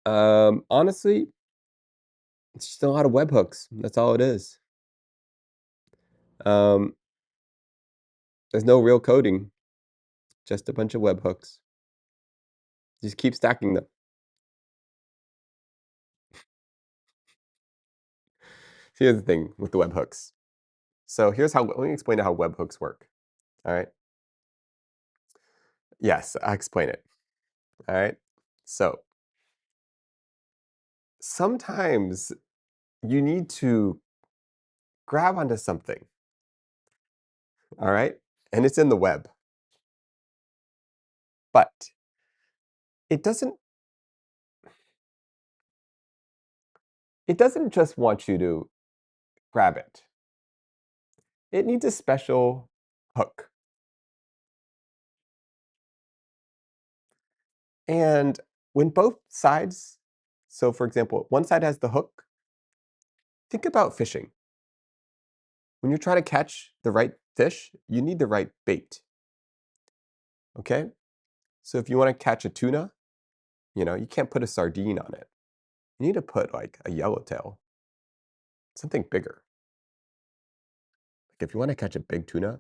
Honestly, it's just a lot of webhooks. That's all it is. Um, there's no real coding, just a bunch of webhooks. Just keep stacking them. Here's the thing with the webhooks. So let me explain how webhooks work. All right. Yes, I'll explain it. All right. So sometimes you need to grab onto something. All right. And it's in the web. But it doesn't it doesn't just want you to grab it. It needs a special hook. And when both sides, so for example, one side has the hook, think about fishing. When you're trying to catch the right fish, you need the right bait. Okay? So if you want to catch a tuna, you can't put a sardine on it. You need to put like a yellowtail, something bigger. Like if you want to catch a big tuna,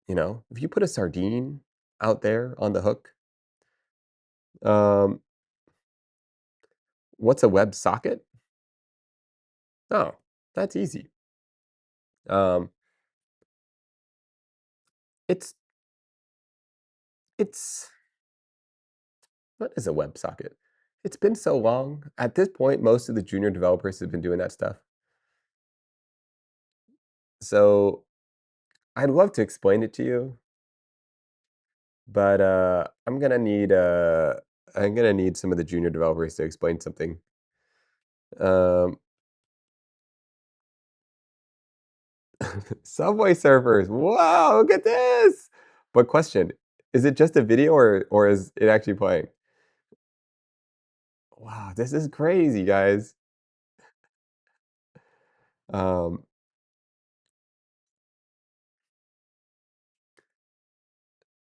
You know, if you put a sardine out there on the hook, um, what's a web socket? Oh, that's easy. Um, it's it's what is a web socket? It's been so long. At this point, most of the junior developers have been doing that stuff. So I'd love to explain it to you, but I'm gonna need some of the junior developers to explain something. Um, Subway Surfers. Wow, look at this. But question, is it just a video or is it actually playing? Wow, this is crazy, guys. Um,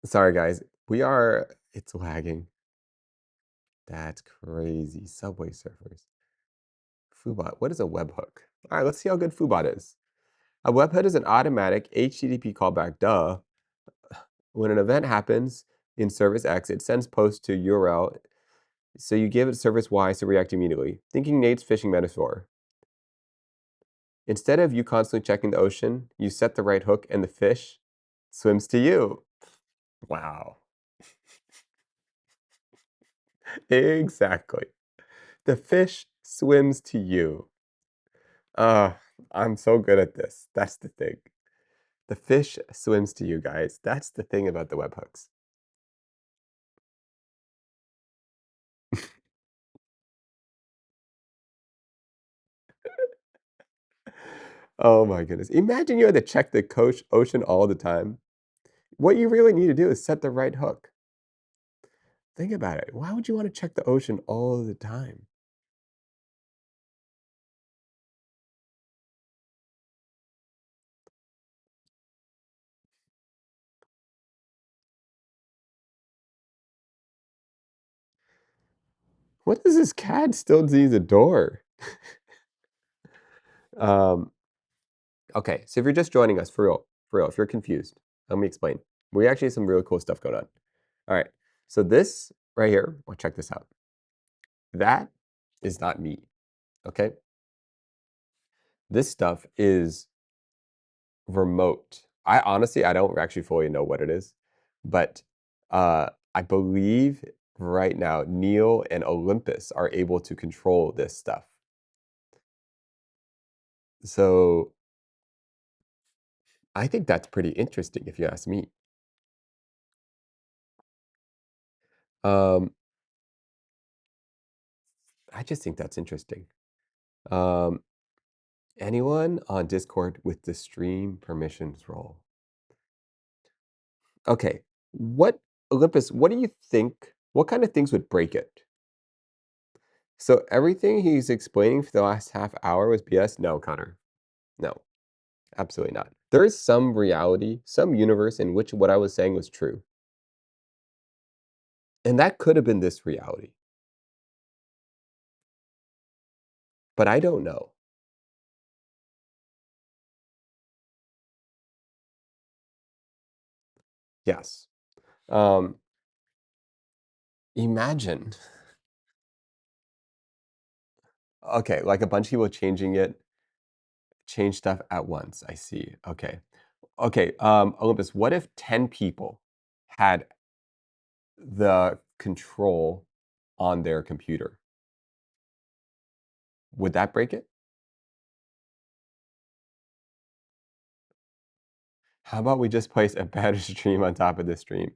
Sorry, guys. It's lagging. That's crazy. Subway Surfers. Foobot. What is a webhook? All right, let's see how good Foobot is. A webhook is an automatic HTTP callback. Duh. When an event happens in service X, it sends post to URL. So you give it service Y to react immediately. Thinking Nate's fishing metaphor. Instead of you constantly checking the ocean, you set the right hook and the fish swims to you. Wow. Exactly. The fish swims to you. Uh, I'm so good at this. That's the thing. The fish swims to you, guys. That's the thing about the webhooks. Oh my goodness. Imagine you had to check the ocean all the time. What you really need to do is set the right hook. Think about it. Why would you want to check the ocean all the time? What does this cat still needs a door? Um, okay, so if you're just joining us, for real, if you're confused, let me explain. We actually have some really cool stuff going on. All right, so this right here, well, check this out. That is not me, okay? This stuff is remote. I don't actually fully know what it is, but I believe right now Neil and Olympus are able to control this stuff. So I think that's pretty interesting if you ask me. Um, I just think that's interesting. Um, Anyone on Discord with the stream permissions role? Okay, what Olympus, what do you think? What kind of things would break it? So everything he's explaining for the last half hour was BS? No, Connor. No, absolutely not. There is some reality, some universe in which what I was saying was true. And that could have been this reality. But I don't know. Yes. Um, Imagine. Okay, like a bunch of people changing it, change stuff at once. I see. Okay. Okay, Olympus, what if 10 people had the control on their computer? Would that break it? How about we just place a better stream on top of this stream?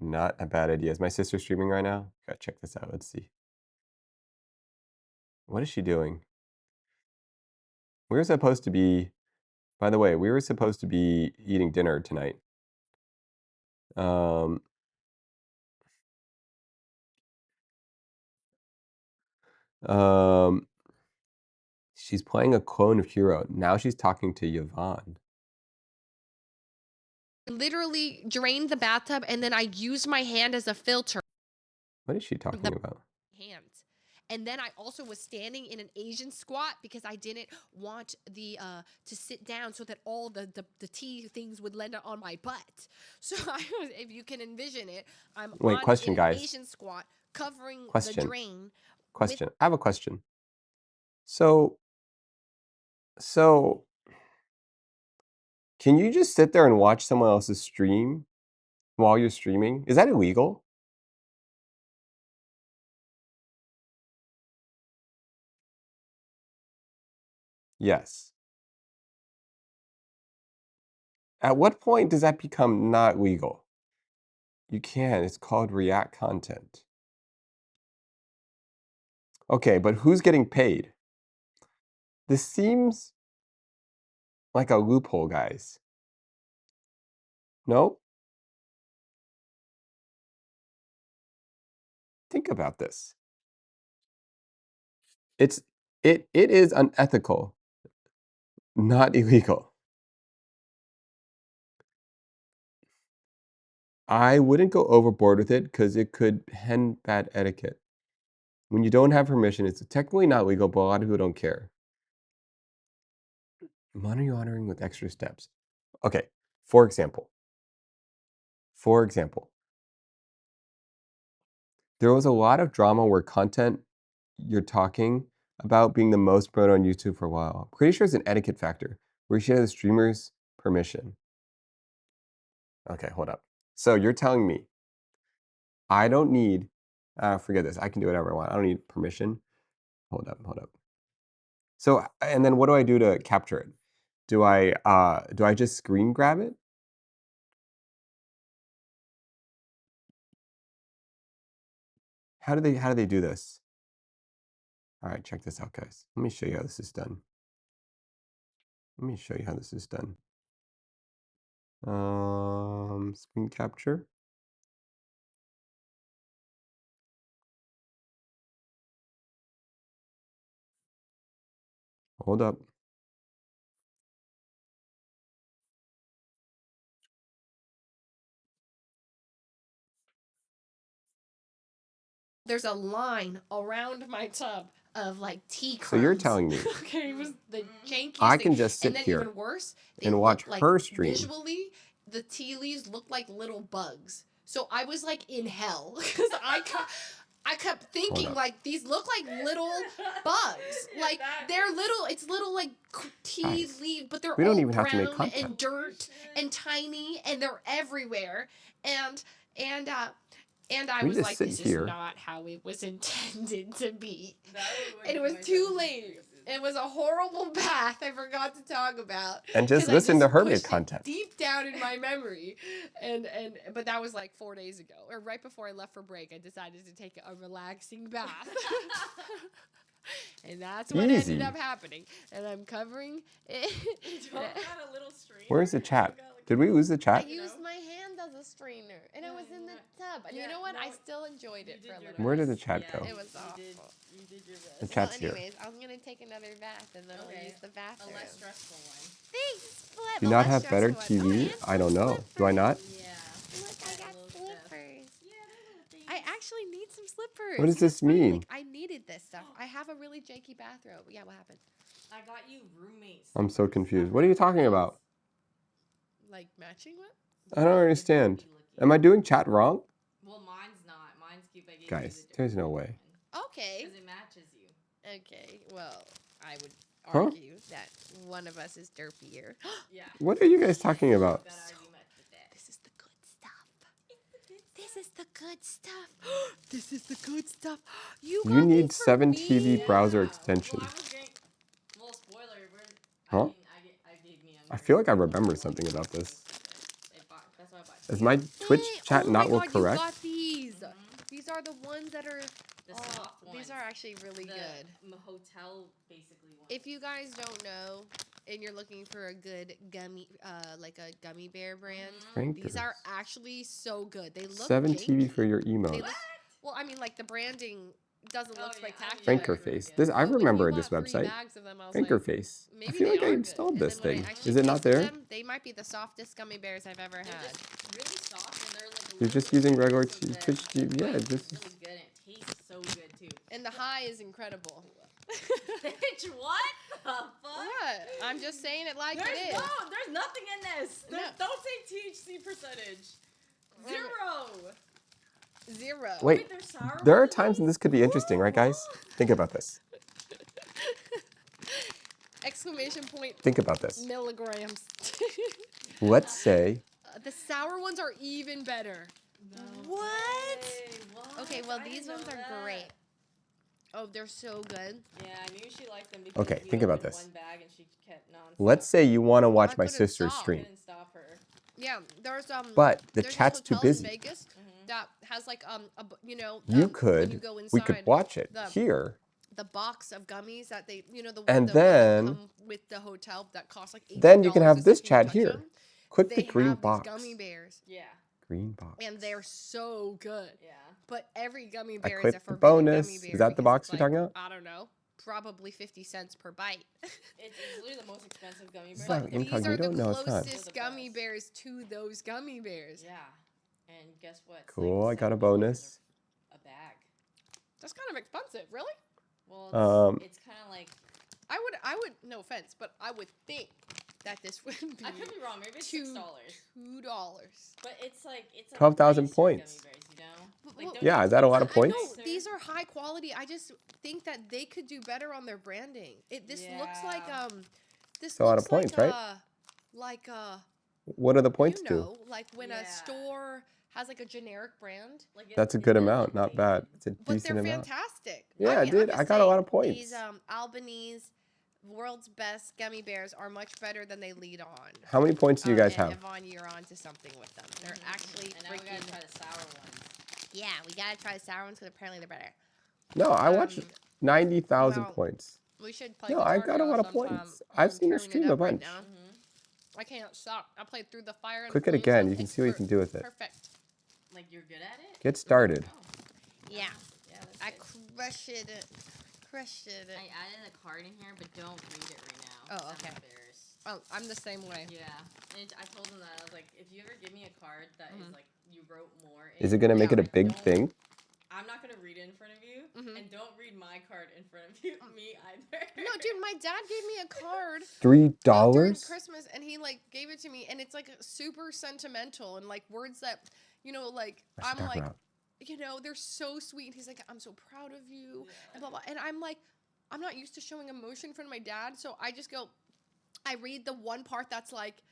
Not a bad idea. Is my sister streaming right now? Gotta check this out. Let's see. What is she doing? We were supposed to be, by the way, we were supposed to be eating dinner tonight. Um, um, she's playing a clone of Hero. Now she's talking to Yvonne. Literally drained the bathtub and then I used my hand as a filter. What is she talking about? Hands. And then I also was standing in an Asian squat because I didn't want the to sit down so that all the tea things would land on my butt. So if you can envision it, I'm Wait, question, in an guys. Asian squat covering the Question. drain. Question. I have a question. So, can you just sit there and watch someone else's stream while you're streaming? Is that illegal? Yes. At what point does that become not legal? You can. It's called React content. Okay, but who's getting paid? This seems like a loophole, guys. No? Think about this. It is unethical, not illegal. I wouldn't go overboard with it because it could end bad etiquette. When you don't have permission, it's technically not legal, but a lot of people don't care. Money laundering with extra steps. Okay, for example, there was a lot of drama where content you're talking about being the most promoted on YouTube for a while. I'm pretty sure it's an etiquette factor where you should have the streamer's permission. Okay, hold up. So you're telling me I don't need, forget this, I can do whatever I want. I don't need permission. Hold up. So, and then what do I do to capture it? Do I just screen grab it? How do they do this? All right, check this out, guys. Let me show you how this is done. Screen capture. Hold up. There's a line around my tub of like tea crumbs. So you're telling me okay, it was the jankiest I thing. can just sit and then here even worse, they and watch look like her stream. visually, the tea leaves look like little bugs. So I was like in hell because I kept thinking like these look like little bugs. Like they're little. It's little like tea Guys, leaves, but they're we all don't even have to make brown content. and dirt and tiny, and they're everywhere. And I We was just like, sit this here. is not how it was intended to be. And it was too late. It was a horrible bath I forgot to talk about. And just 'cause I listen to her make pushed it content. deep down in my memory. But that was like 4 days ago. Or right before I left for break, I decided to take a relaxing bath. And that's what Easy. ended up happening. And I'm covering it. Where's the chat? Did we lose the I chat? used my hand as a strainer, and I was in the tub. And you know what? I still enjoyed it for a little bit. Where did the chat go? It was awful. You did your best. The chat's Well, here. anyways, I'm gonna take another bath, and then I'll use the bathroom. A less stressful one. Thanks, Flip. Do you not have better TV? I don't know. Do I not? Yeah. Look, I got slippers. Yeah, they're little things. I actually need some slippers. What does You know, this it's funny, mean? Like, I needed this stuff. I have a really janky bathrobe. Yeah, what happened? I got you roommates. I'm so confused. What are you talking about? Like matching what? I don't understand. Am I doing chat wrong? Well, mine's not. Mine's cute. I gave Guys, you the there's no dirty way. one. Okay. Because it matches you. Okay. Well, I would Huh? argue that one of us is derpier. Yeah. What are you guys talking about? Gotta argue much with that. This is the good stuff. This is the good stuff. This is the good stuff. You got You need these for 7 me? TV browser Well, extension. I was getting... Well, spoiler. Huh? I gave me I feel like I remember something about this. That's why I bought Does my Twitch chat oh not my look God, correct? You got these. These are the ones that are. the soft ones. These are actually really good. The hotel, basically, one. If you guys don't know, and you're looking for a good gummy, like a gummy bear brand, these are actually so good. They look 7 TV janky. for your They emotes. look, well, I mean, like the branding doesn't look spectacular. Franker face. This I But when we remember bought this 3 website. bags of them, I was Franker like, face. I maybe feel they like I are installed good. this And then when thing. I actually Is it not tasted there? them, they might be the softest gummy bears I've ever They're had. just really soft, and they're like. You're just using regular Twitch TV. Yeah, this is. really good. And it tastes so good too. And the high pie is incredible. Bitch, what the fuck? What? I'm just saying it like it is. There's nothing in this. No. Don't say THC percentage. 0. Zero. Wait, there's sour there are ones in times when these? this could be interesting, right, guys? Think about this. Exclamation point. Think about this. Milligrams. Let's say The sour ones are even better. No What? way. What? Okay, well I these didn't ones know are that. great. Oh, they're so good. Yeah, I knew she liked them because Okay, we think about opened this. one bag and she kept nonstop. let's say you want to watch I my couldn't sister's stop. stream, Couldn't stop her. Yeah, there's but the there's this chat's too hotel in busy. Vegas that has like You when you could, go we could inside, watch it the- here, the box of gummies that they the and the then- come with the hotel that cost like $18 then you can a have this second to chat touch here. 'em. Click They the green have box. these gummy bears, Yeah. Green box. and they're so good. Yeah. But every gummy I bear is a clicked the forbidden bonus. gummy Is bear. that the because box it's you're talking about? I don't know. Probably 50 cents per bite. It's literally the most expensive gummy It's bear. not These are incognito? the No, it's not. closest The gummy best. bears to those gummy bears. Yeah. And guess what? It's Cool, like I got a $7 bonus. A bag. That's kind of expensive, really. Well, it's kind of like I would, no offense, but I would think that this would be I could be wrong. Maybe it's Two- $6. $2. But it's like 12,000 nicer points. Gummy bears, you know? Well, Like, don't Yeah, you is that a think lot of it's points? No, nicer? these are high quality. I just think that they could do better on their branding. This looks like Yeah. this It's a lot looks of points, like right? like What are the points you to? know, like when a Yeah. store has like a generic brand, Like it- That's a it good doesn't amount, not look bad. It's a but decent they're amount. fantastic. Yeah, I'm dude, just I got a lot of saying, points. These Albanese world's best gummy bears are much better than they lead on. How many points do you guys and have? Yvonne, you're on to something with them. They're actually And now we gotta freaking. try the sour ones. Yeah, we gotta try the sour ones because apparently they're better. No, I watched 90,000 well, points. We should play. No, I got a Guitar lot of Hero sometime. points. I've I'm seen her tearing it stream a up right bunch. now. I can't stop. I played Through the Fire. And Click it again. You can see what you can do with it. Perfect. Like you're good at it? Get started. Oh. Yeah, Yeah, that's I good. crushed it. Crushed it. I added a card in here, but don't read it right now. Oh, 'cause okay. I'm embarrassed. Oh, I'm the same way. Yeah. And I told him that. I was like, if you ever give me a card that is like, you wrote more. Is it going to make it a big thing? I'm not going to read it in front of you. Mhm. And don't read my card in front of you, me either. No, dude, my dad gave me a card $3? during Christmas, and he like gave it to me, and it's like super sentimental and like words that, you know, like What's she I'm talking like, about? you know, they're so sweet. And he's like, I'm so proud of you, and blah blah. And I'm like, I'm not used to showing emotion in front of my dad, so I just go, I read the one part that's like,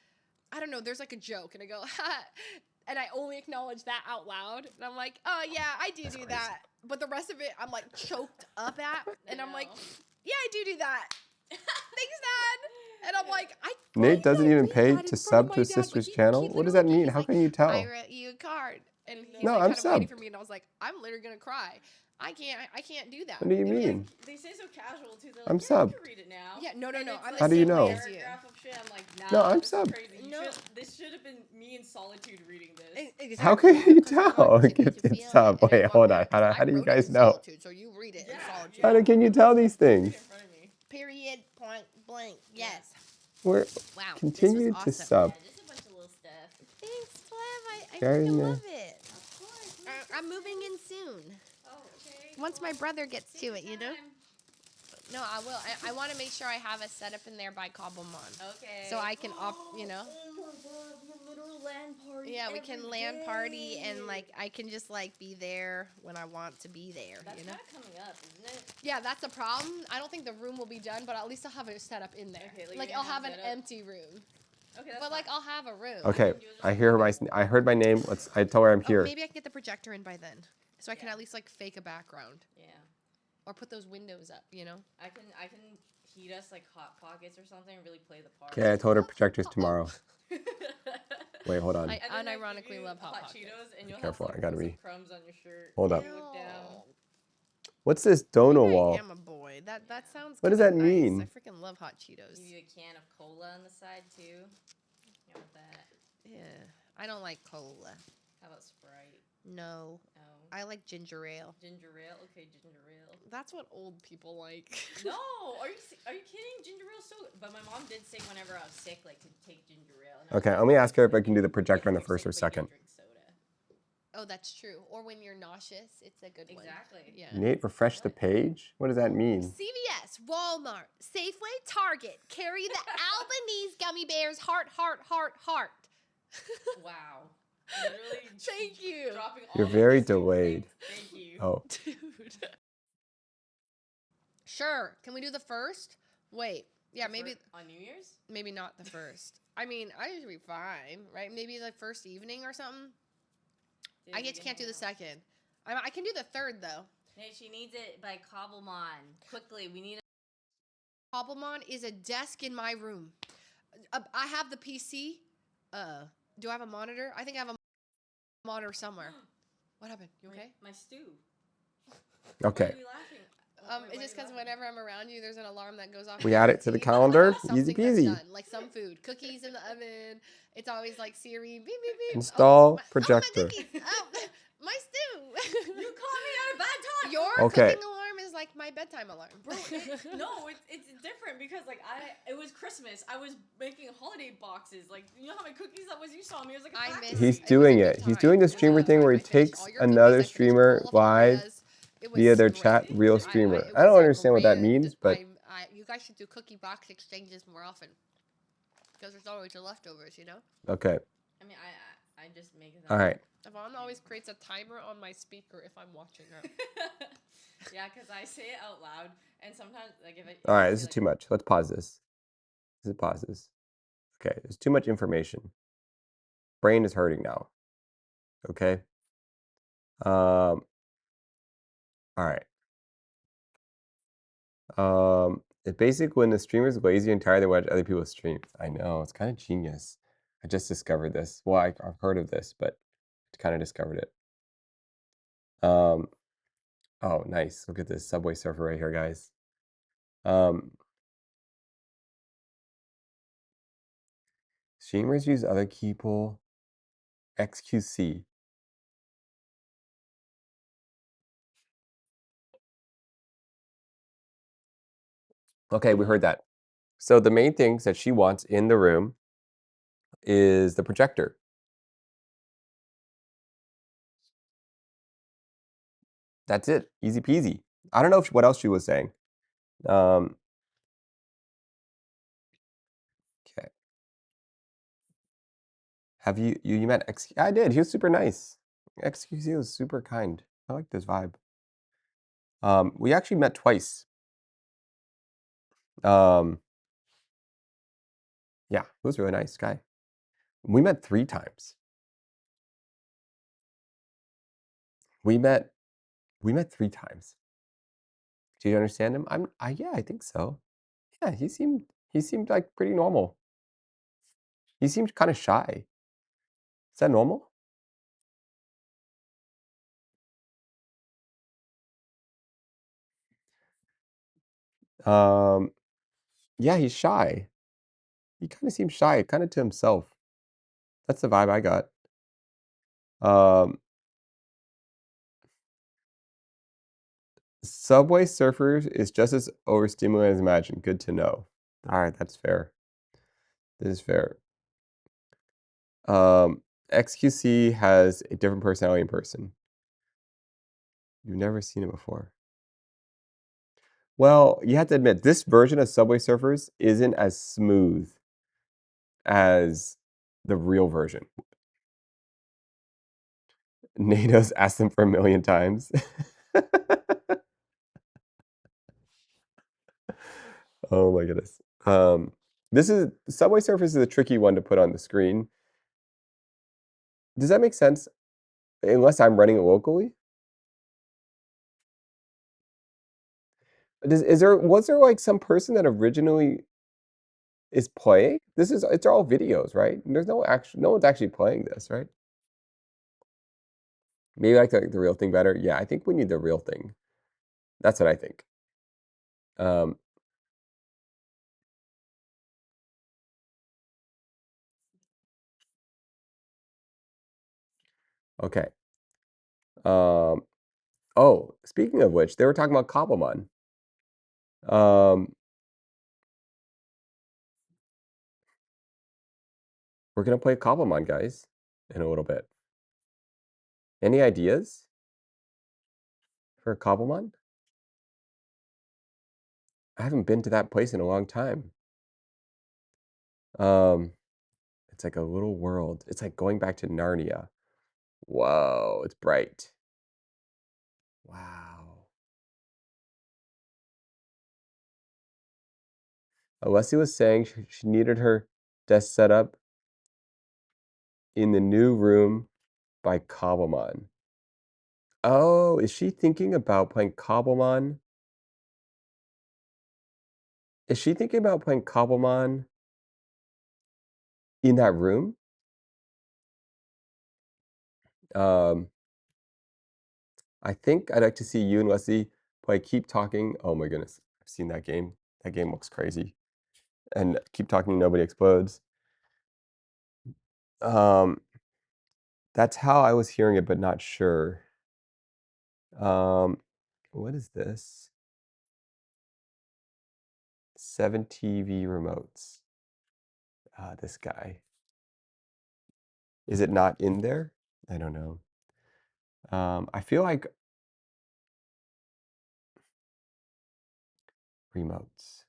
I don't know, there's like a joke, and I go, ha, and I only acknowledge that out loud, and I'm like, oh yeah, I do crazy. that, but the rest of it I'm like choked up at, and I'm like, No. yeah, I do that. Thanks, Dad. And I'm like, Nate doesn't even read pay that in to front of sub my to his dad, but sister's he channel? What does that literally- mean? he's How like, can you tell? I wrote you a card, and he's No, like I'm kind of waiting sub. for me, and I was like, I'm literally gonna cry. I can't do that. What do you They were mean? Like, they say so casual too. They're like, I'm yeah, sub. You can read it now. Yeah, no, And no. it's I'm like How do you the same know? way as you. paragraph of shit. I'm like, nah, No, I'm this is sub. crazy. No. This should have been me in solitude reading this. Exactly. How can you Because I tell? want you to Gifted feel it, sub. and Wait, it's hold on on. there, How do I you wrote it guys in know? solitude, so you read it in solitude. How can you tell these Read it in things? front of me. Period. Point blank. Yes. We're Wow. continue this to was awesome. sub. Yeah, just a bunch of little stuff. Thanks, Clem. I Very freaking nice. love it. Of course. I'm moving in soon. Oh, okay. Once my brother gets Take to your it, you know. time. No, I will. I want to make sure I have a setup in there by Cobblemon. Okay. So I can you know. Oh my god, we have literal LAN party. Yeah, we every can LAN party and day. like I can just like be there when I want to be there, That's you know? kind of coming up, isn't it? Yeah, that's a problem. I don't think the room will be done, but at least I'll have it set up in there. Okay, like, like you're I'll gonna have have an it up? empty room. Okay, that's But like fine. I'll have a room. Okay, do is I just hear look I heard my name. I tell her I'm Oh, here. maybe I can get the projector in by then. So I can Yeah. at least like fake a background Yeah. or put those windows up, you know? I can heat us like hot pockets or something and really play the part. Okay, I told her projectors tomorrow. Wait, hold on. I And then I give unironically you love Hot Pockets. Cheetos and you'll Careful, have I gotta some be- crumbs on your shirt. Hold up. You look down. What's this donut Maybe wall? I am a boy. That sounds. What does kinda that nice. mean? I freaking love hot Cheetos. Give you a can of cola on the side too. You want that? Yeah, I don't like cola. How about Sprite? No, No. I like ginger ale. Ginger ale? Okay, ginger ale. That's what old people like. No, are you kidding? Ginger ale's so good. But my mom did say whenever I was sick, like to take ginger ale. And I was Okay, like, let me ask her if I can do the projector on the "You're first sick, or but you second. don't drink soda." Oh, that's true. Or when you're nauseous, it's a good one. Exactly. Yeah. Nate, refresh the page? What does that mean? CVS, Walmart, Safeway, Target carry the Albanese gummy bears. Heart, heart, heart, heart. Wow. Literally. Thank you. Dropping all You're the very listening delayed. things. Thank you. Oh. Dude. Sure. Can we do the first? Wait. Yeah, maybe On New Year's? maybe not the first. I mean, I should be fine, right? Maybe the first evening or something. Dude, I we just can can't do hang the out. second. I can do the third though. Hey, she needs it by Cobblemon. Quickly, we need Cobblemon is a desk in my room. I have the PC. Do I have a monitor? I think I have a monitor somewhere. What happened? You okay? my stew. Okay. Why are you laughing? It's just because whenever I'm around you, there's an alarm that goes off. We on add my it to the TV calendar. about something Easy peasy. That's done, like some food, cookies in the oven. It's always like Siri, beep beep beep. Install my projector. cookies. Oh, my stew. You caught me at a bad time. Your Okay. cooking alarm is like my bedtime alarm, Bro, it's different because like it was Christmas. I was making holiday boxes. Like you know how my cookies that was you saw me. It was like a I factory. missed. He's It was a doing good it. He's time. doing the It was a streamer good thing where time. he I finished takes all your another cookies. I finished a streamer bowl of live Oreos. It was via their great. chat real I- streamer. it I don't was a understand what that grand- means, but you guys should do cookie box exchanges more often because there's always the leftovers, you know. okay. I mean, I just make it. All right. Yvonne always creates a timer on my speaker if I'm watching her. Yeah, because I say it out loud, and sometimes like if I. All right, this is too much. Let's pause this. Let's pause this. Okay, there's too much information. Brain is hurting now. Okay. All right. It's basically when the streamers go lazy and tired, they watch other people's streams. I know, it's kind of genius. I just discovered this. Well, I've heard of this, but kind of discovered it. Oh, nice. Look at this Subway Surfer right here, guys. Streamers use other people. XQC. Okay, we heard that. So the main things that she wants in the room is the projector. That's it. Easy peasy. I don't know what else she was saying. Okay. Have you met X? I did. He was super nice. XQC was super kind. I like this vibe. We actually met twice. Yeah, he was a really nice guy. We met 3 times. We met 3 times. Do you understand him? Yeah, I think so. Yeah, he seemed like pretty normal. He seemed kind of shy. Is that normal? Yeah, he's shy. He kind of seems shy, kind of to himself. That's the vibe I got. Subway Surfers is just as overstimulating as imagined. Good to know. All right, that's fair. This is fair. XQC has a different personality in person. You've never seen it before. Well, you have to admit, this version of Subway Surfers isn't as smooth as the real version. Natos asked them for 1,000,000 times. Oh my goodness. Subway Surfers is a tricky one to put on the screen. Does that make sense? Unless I'm running it locally? Was there like some person that originally is playing? It's all videos, right? There's no one's actually playing this, right? Maybe I like the real thing better. Yeah, I think we need the real thing. That's what I think. Okay. Oh, speaking of which, they were talking about Cobblemon. We're gonna play Cobblemon, guys, in a little bit. Any ideas for Cobblemon? I haven't been to that place in a long time. It's like a little world. It's like going back to Narnia. Whoa, it's bright. Wow. Alessia was saying she needed her desk set up in the new room by Cobblemon. Oh, is she thinking about playing Cobblemon? Is she thinking about playing Cobblemon in that room? Um, I think I'd like to see you and Leslie play Keep Talking. Oh my goodness, I've seen that game. That game looks crazy. And Keep Talking, Nobody Explodes. That's how I was hearing it, but not sure. What is this? 7 TV remotes. This guy. Is it not in there? I don't know. I feel like remotes.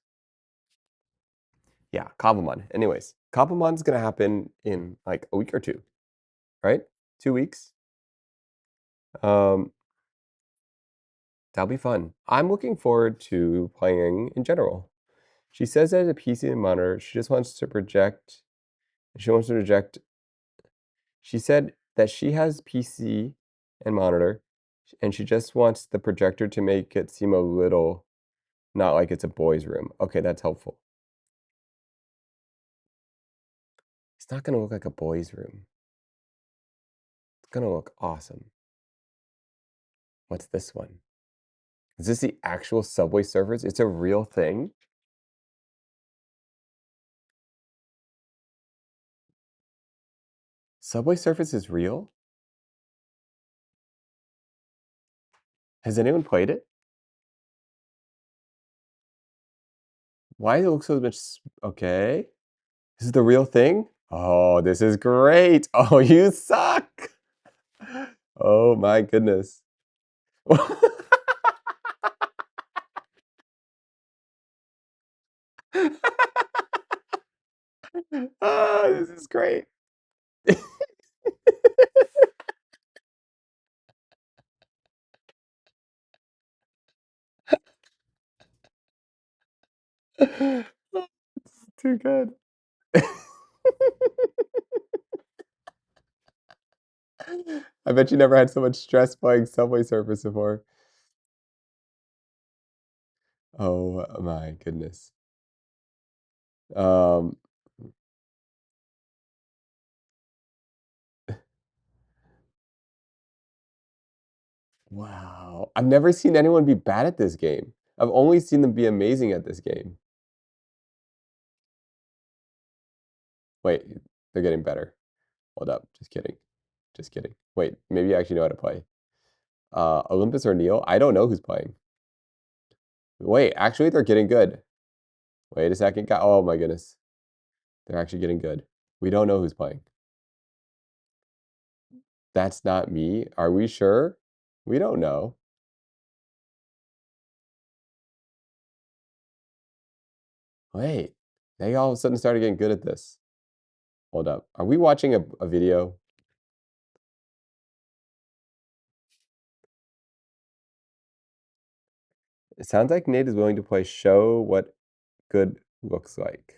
Yeah, Cobblemon. Anyways, Cobblemon's gonna happen in like a week or two, right? 2 weeks. That'll be fun. I'm looking forward to playing in general. She says that a PC and monitor, she just wants to project. She wants to project. She said that she has PC and monitor, and she just wants the projector to make it seem a little not like it's a boys' room. Okay, that's helpful. It's not gonna look like a boys' room. It's gonna look awesome. What's this one? Is this the actual Subway Surfers? It's a real thing? Subway Surfers is real? Has anyone played it? Why does it look so much? Okay. This is the real thing? Oh, this is great. Oh, you suck. Oh my goodness. Oh, this is great. Oh, it's too good. I bet you never had so much stress playing Subway Surfers before. Oh my goodness. Um, wow. I've never seen anyone be bad at this game. I've only seen them be amazing at this game. Wait, they're getting better. Hold up. Just kidding. Just kidding. Wait, maybe you actually know how to play. Olympus or Neil? I don't know who's playing. Wait, actually, they're getting good. Wait a second. Oh my goodness. They're actually getting good. We don't know who's playing. That's not me. Are we sure? We don't know. Wait, they all of a sudden started getting good at this. Hold up. Are we watching a video? It sounds like Nate is willing to play show what good looks like.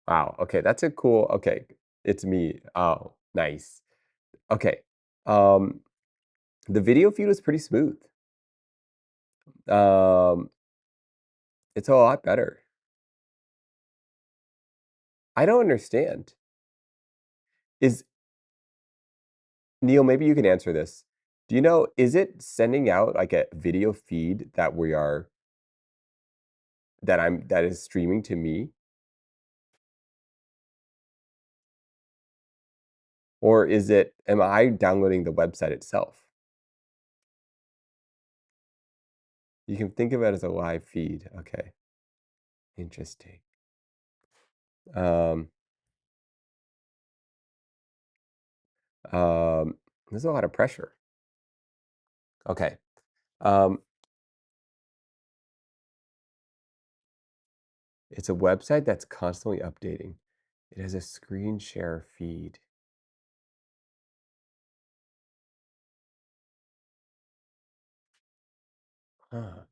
Wow. Okay, that's a cool. Okay, it's me. Oh, nice. Okay. Um, the video feed was pretty smooth. Um, it's a lot better. I don't understand. Is Neil, maybe you can answer this. Do you know, is it sending out like a video feed that that is streaming to me? Or am I downloading the website itself? You can think of it as a live feed. Okay. Interesting. Um, um, There's a lot of pressure. Okay. It's a website that's constantly updating. It has a screen share feed. Huh.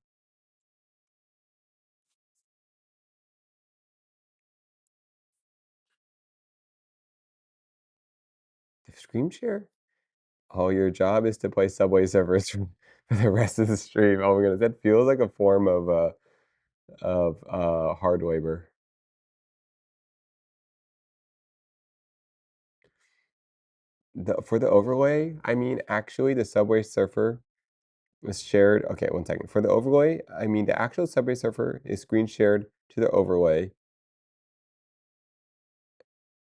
The screen share? Oh, your job is to play Subway Surfers for the rest of the stream. Oh my goodness, that feels like a form of hard labor. For the overlay, I mean, actually, the Subway Surfer is shared. Okay, one second. For the overlay, I mean, the actual Subway Surfer is screen shared to the overlay,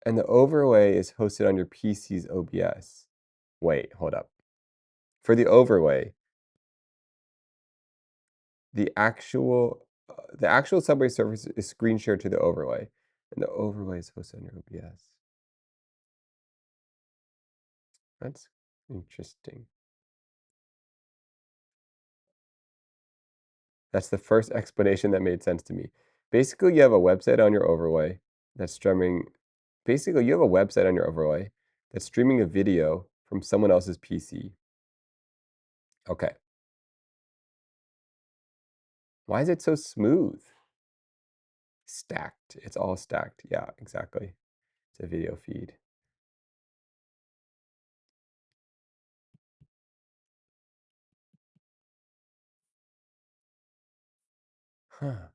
and the overlay is hosted on your PC's OBS. Wait, hold up. For the overlay, the actual Subway Surfer is screen shared to the overlay, and the overlay is hosted on your OBS. That's interesting. That's the first explanation that made sense to me. Basically, you have a website on your overlay that's streaming. Basically, you have a website on your overlay that's streaming a video from someone else's PC. Okay. Why is it so smooth? Stacked. It's all stacked. Yeah, exactly. It's a video feed. Huh.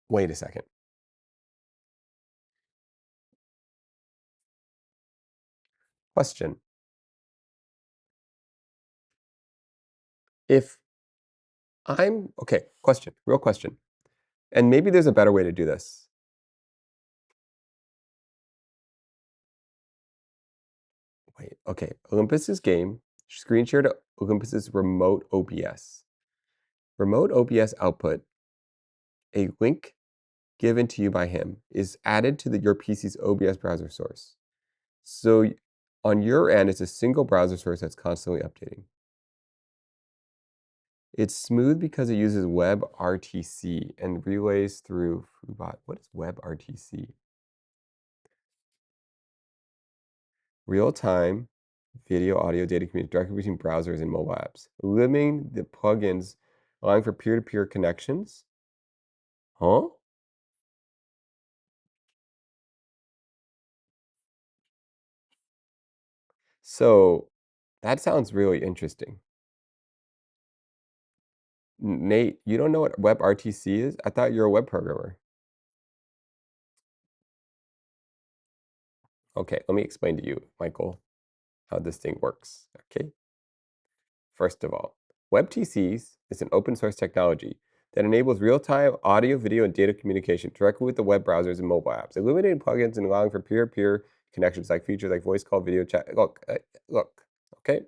Wait a second. Question. If okay, question, real question. And maybe there's a better way to do this. Wait, okay. Olympus's game screen shared to Olympus's remote OBS. Remote OBS output, a link given to you by him, is added to your PC's OBS browser source. So on your end, it's a single browser source that's constantly updating. It's smooth because it uses WebRTC and relays through Fluebot. What is WebRTC? Real-time video, audio, data communication directly between browsers and mobile apps, limiting the plugins, allowing for peer-to-peer connections. Huh? So that sounds really interesting. Nate, you don't know what WebRTC is? I thought you're a web programmer. Okay, let me explain to you, Michael, how this thing works. Okay. First of all, WebTCs is an open source technology that enables real-time audio, video, and data communication directly with the web browsers and mobile apps, eliminating plugins and allowing for peer-to-peer connections like features like voice call, video chat. Look, okay?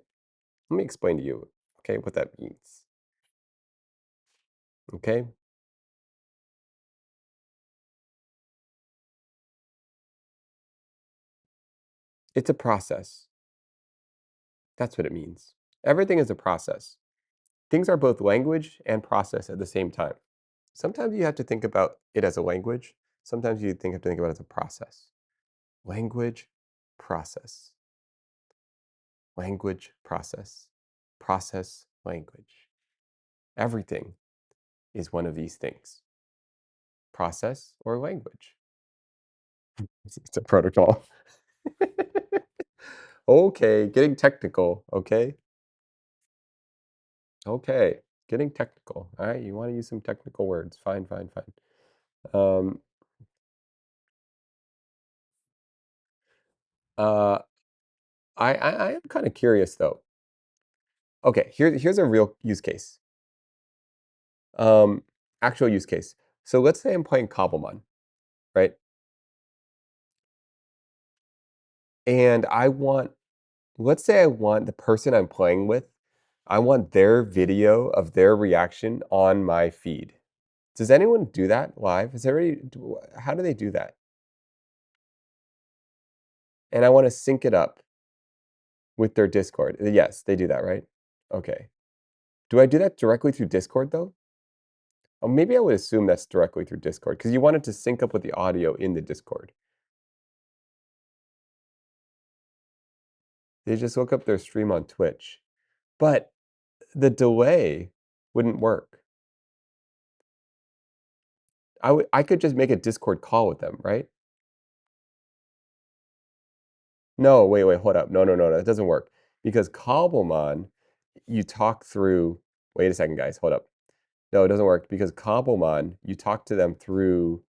Let me explain to you, okay, what that means. Okay? It's a process. That's what it means. Everything is a process. Things are both language and process at the same time. Sometimes you have to think about it as a language. Sometimes you have to think about it as a process. Language, process. Language, process. Process, language. Everything is one of these things. Process or language. It's a protocol. Okay, getting technical, okay? Okay, getting technical. All right, you want to use some technical words. Fine, fine, fine. Uh, I am kind of curious though. Okay, here's a real use case. Actual use case. So let's say I'm playing Cobblemon, right? And let's say I want the person I'm playing with, I want their video of their reaction on my feed. Does anyone do that live? How do they do that? and I wanna sync it up with their Discord. Yes, they do that, right? Okay. Do I do that directly through Discord, though? Oh, maybe I would assume that's directly through Discord because you want it to sync up with the audio in the Discord. They just look up their stream on Twitch. But the delay wouldn't work. I could just make a Discord call with them, right? No, wait, hold up. No, that doesn't work. Because Cobblemon, you talk through. Wait a second, guys. Hold up. No, it doesn't work because Cobblemon, you talk to them through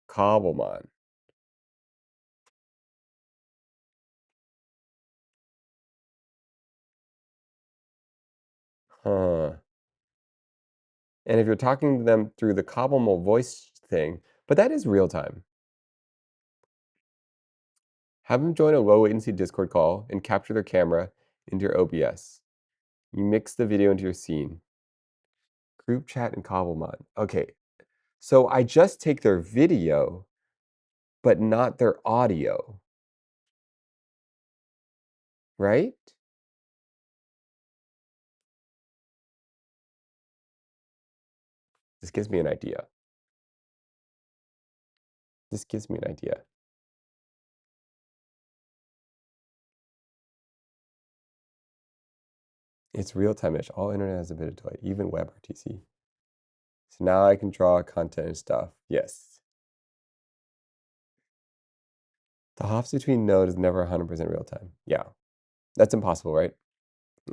Cobblemon. Huh. And if you're talking to them through the Cobblemon voice thing, but that is real time. Have them join a low latency Discord call and capture their camera into your OBS. You mix the video into your scene. Group chat and Cobblemon. Okay, so I just take their video, but not their audio, right? This gives me an idea. This gives me an idea. It's real-time-ish. All internet has a bit of delay, even WebRTC. So now I can draw content and stuff. Yes. The hops between nodes is never 100% real time. Yeah, that's impossible, right?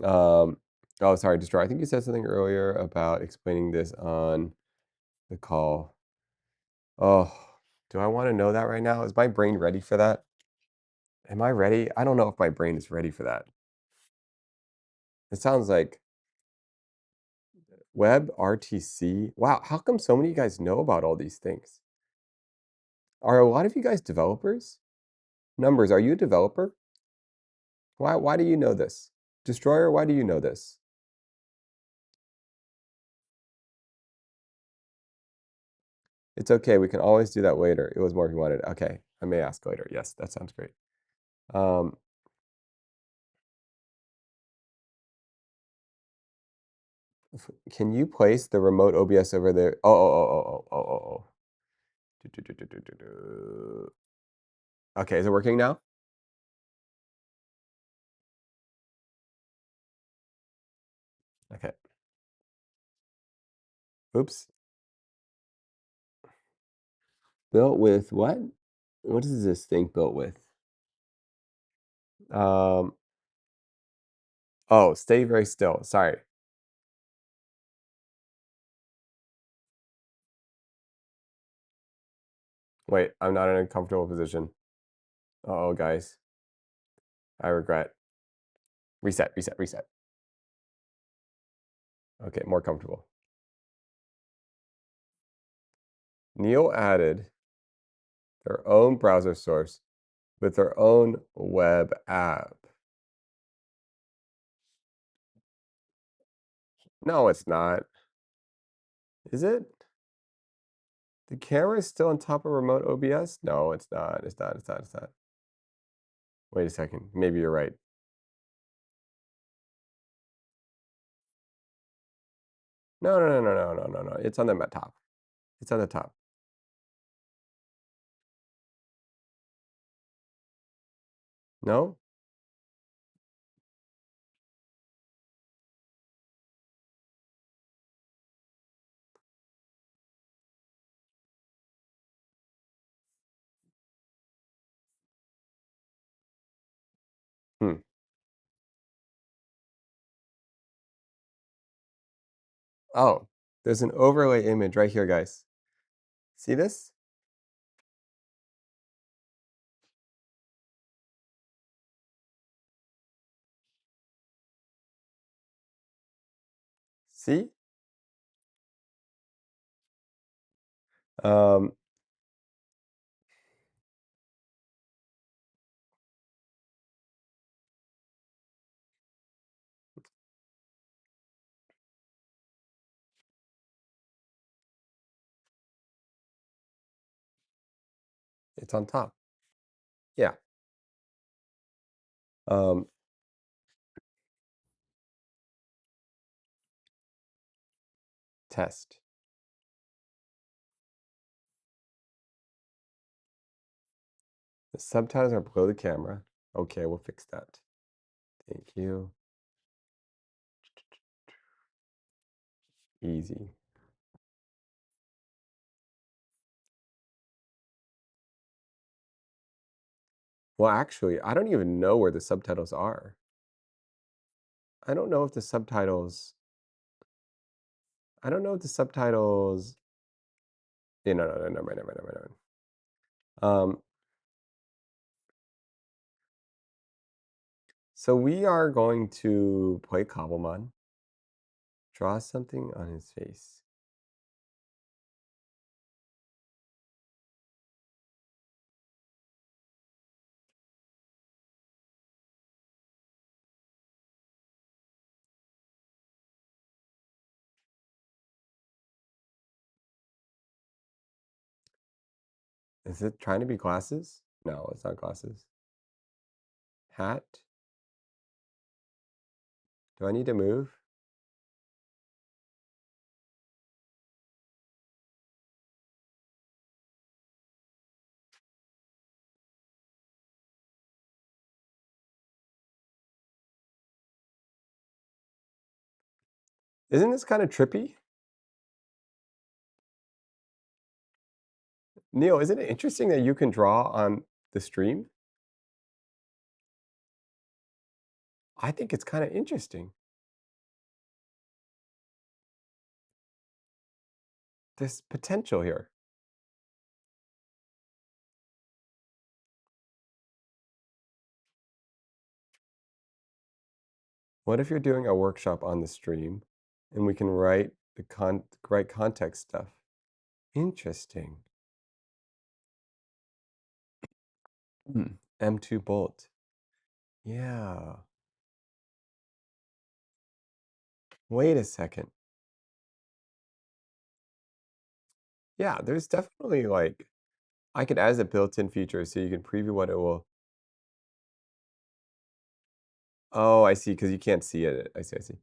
Oh, sorry, Destroy. I think you said something earlier about explaining this on the call. Oh, do I want to know that right now? Is my brain ready for that? Am I ready? I don't know if my brain is ready for that. It sounds like WebRTC. Wow, how come so many of you guys know about all these things? Are a lot of you guys developers? Numbers, are you a developer? Why do you know this? Destroyer, why do you know this? It's okay, we can always do that later. It was more if you wanted. Okay, I may ask later. Yes, that sounds great. Can you place the remote OBS over there? Oh. Okay, is it working now? Okay. Oops. Built with what? What is this thing built with? Oh, stay very still. Sorry. Wait, I'm not in a comfortable position. Uh-oh, guys. I regret. Reset. Okay, more comfortable. Neil added their own browser source with their own web app. No, it's not. Is it? The camera is still on top of remote OBS? No, it's not. It's not. Wait a second. Maybe you're right. No. It's on the top. It's on the top. No? Hmm. Oh, there's an overlay image right here, guys. See this? See? Um, it's on top. Yeah. Um, test. The subtitles are below the camera. Okay, we'll fix that. Thank you. Easy. Well, actually, I don't even know where the subtitles are. I don't know if the subtitles. I don't know if the subtitles. Yeah, no, never mind, never mind, never mind. So we are going to play Cobblemon. Draw something on his face. Is it trying to be glasses? No, it's not glasses. Hat? Do I need to move? Isn't this kind of trippy? Neil, isn't it interesting that you can draw on the stream? I think it's kind of interesting. There's potential here. What if you're doing a workshop on the stream and we can write the right context stuff? Interesting. M2 bolt. Yeah. Wait a second. Yeah, there's definitely like, I could add as a built-in feature so you can preview what it will. Oh, I see, because you can't see it. I see, I see.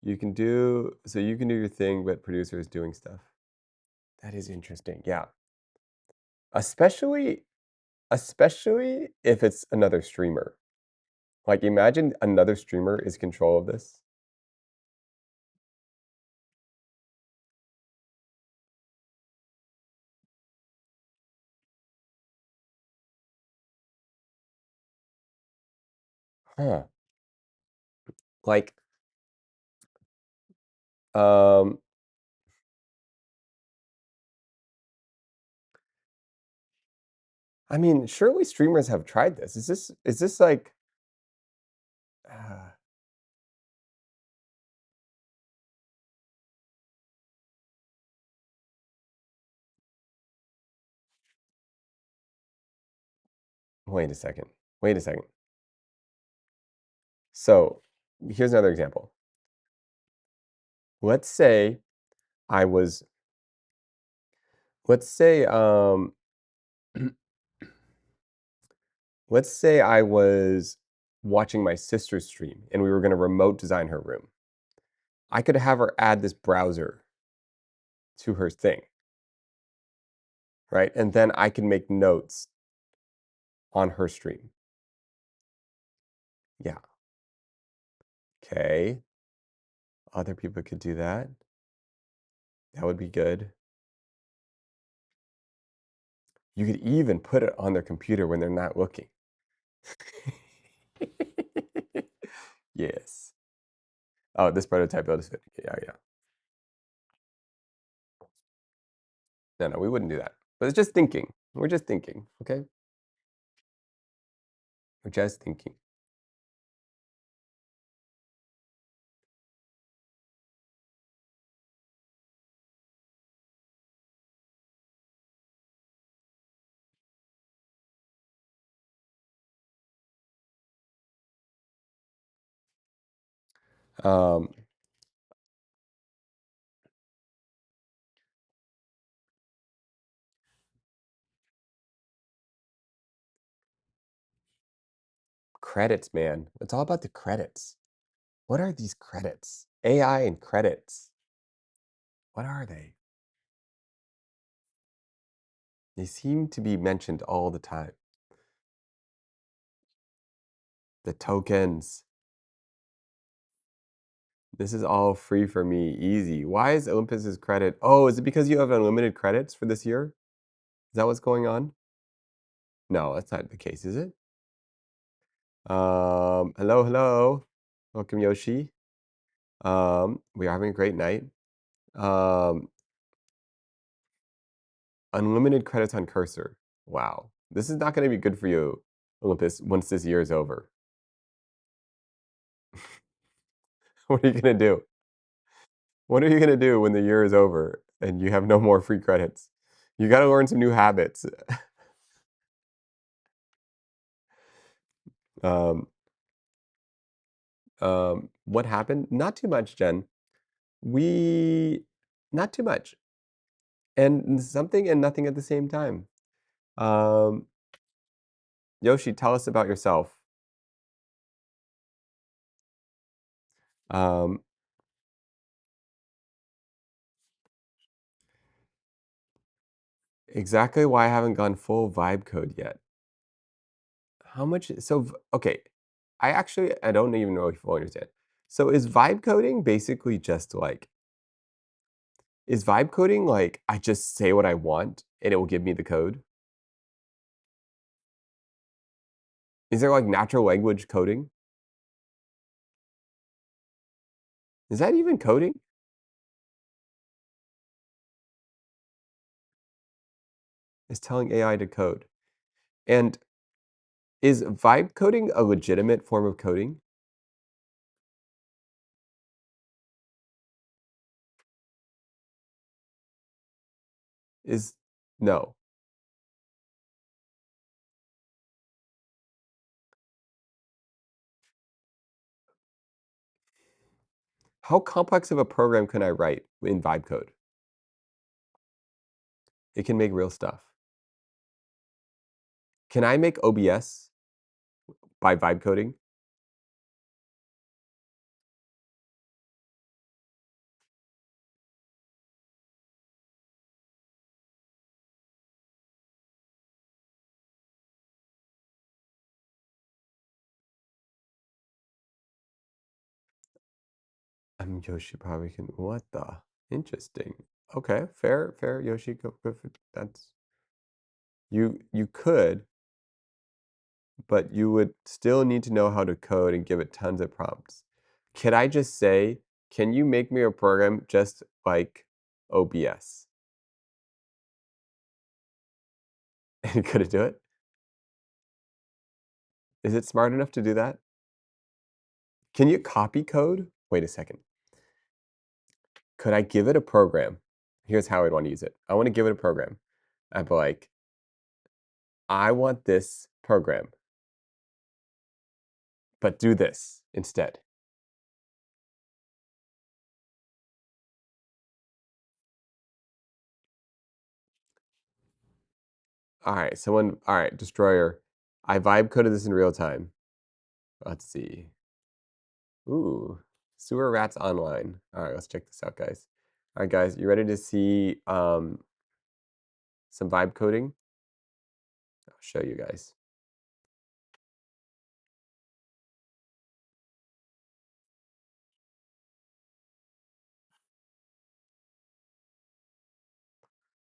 You can do, so you can do your thing, but producer is doing stuff. That is interesting. Yeah. Especially if it's another streamer. Like imagine another streamer is control of this. Huh. Like, um, I mean, surely streamers have tried this. Is this like, uh, wait a second. Wait a second. So here's another example. Let's say I was, let's say, let's say I was watching my sister's stream and we were going to remote design her room. I could have her add this browser to her thing, right? And then I can make notes on her stream. Yeah. Okay. Other people could do that. That would be good. You could even put it on their computer when they're not looking. Yes. Oh, this prototype build is fit. Yeah, yeah. No, we wouldn't do that. But it's just thinking. We're just thinking, okay? We're just thinking. Um, Credits, man. It's all about the credits. What are these credits? AI and credits. What are they? They seem to be mentioned all the time. The tokens. This is all free for me, easy. Why is Olympus's credit? Oh, is it because you have unlimited credits for this year? Is that what's going on? No, that's not the case, is it? Hello, hello. Welcome, Yoshi. We are having a great night. Unlimited credits on Cursor. Wow. This is not going to be good for you, Olympus, once this year is over. What are you going to do? What are you going to do when the year is over and you have no more free credits? You got to learn some new habits. Um, what happened? Not too much, Jen. Not too much. And something and nothing at the same time. Yoshi, tell us about yourself. Exactly why I haven't gone full vibe code yet. How much? So, okay. I don't even know if you understand. So is vibe coding basically just like, is vibe coding like I just say what I want and it will give me the code? Is there like natural language coding? Is that even coding? It's telling AI to code. And is vibe coding a legitimate form of coding? No. How complex of a program can I write in vibe code? It can make real stuff. Can I make OBS by vibe coding? Yoshi probably can. What the? Interesting. Okay, fair, Yoshi. Go for that's you could, but you would still need to know how to code and give it tons of prompts. Could I just say, can you make me a program just like OBS? And could it do it? Is it smart enough to do that? Can you copy code? Wait a second. Could I give it a program? Here's how I'd want to use it. I want to give it a program. I'd be like, I want this program, but do this instead. All right, all right, Destroyer. I vibe coded this in real time. Let's see. Ooh, Sewer Rats Online. All right, let's check this out, guys. All right, guys, you ready to see some vibe coding? I'll show you guys.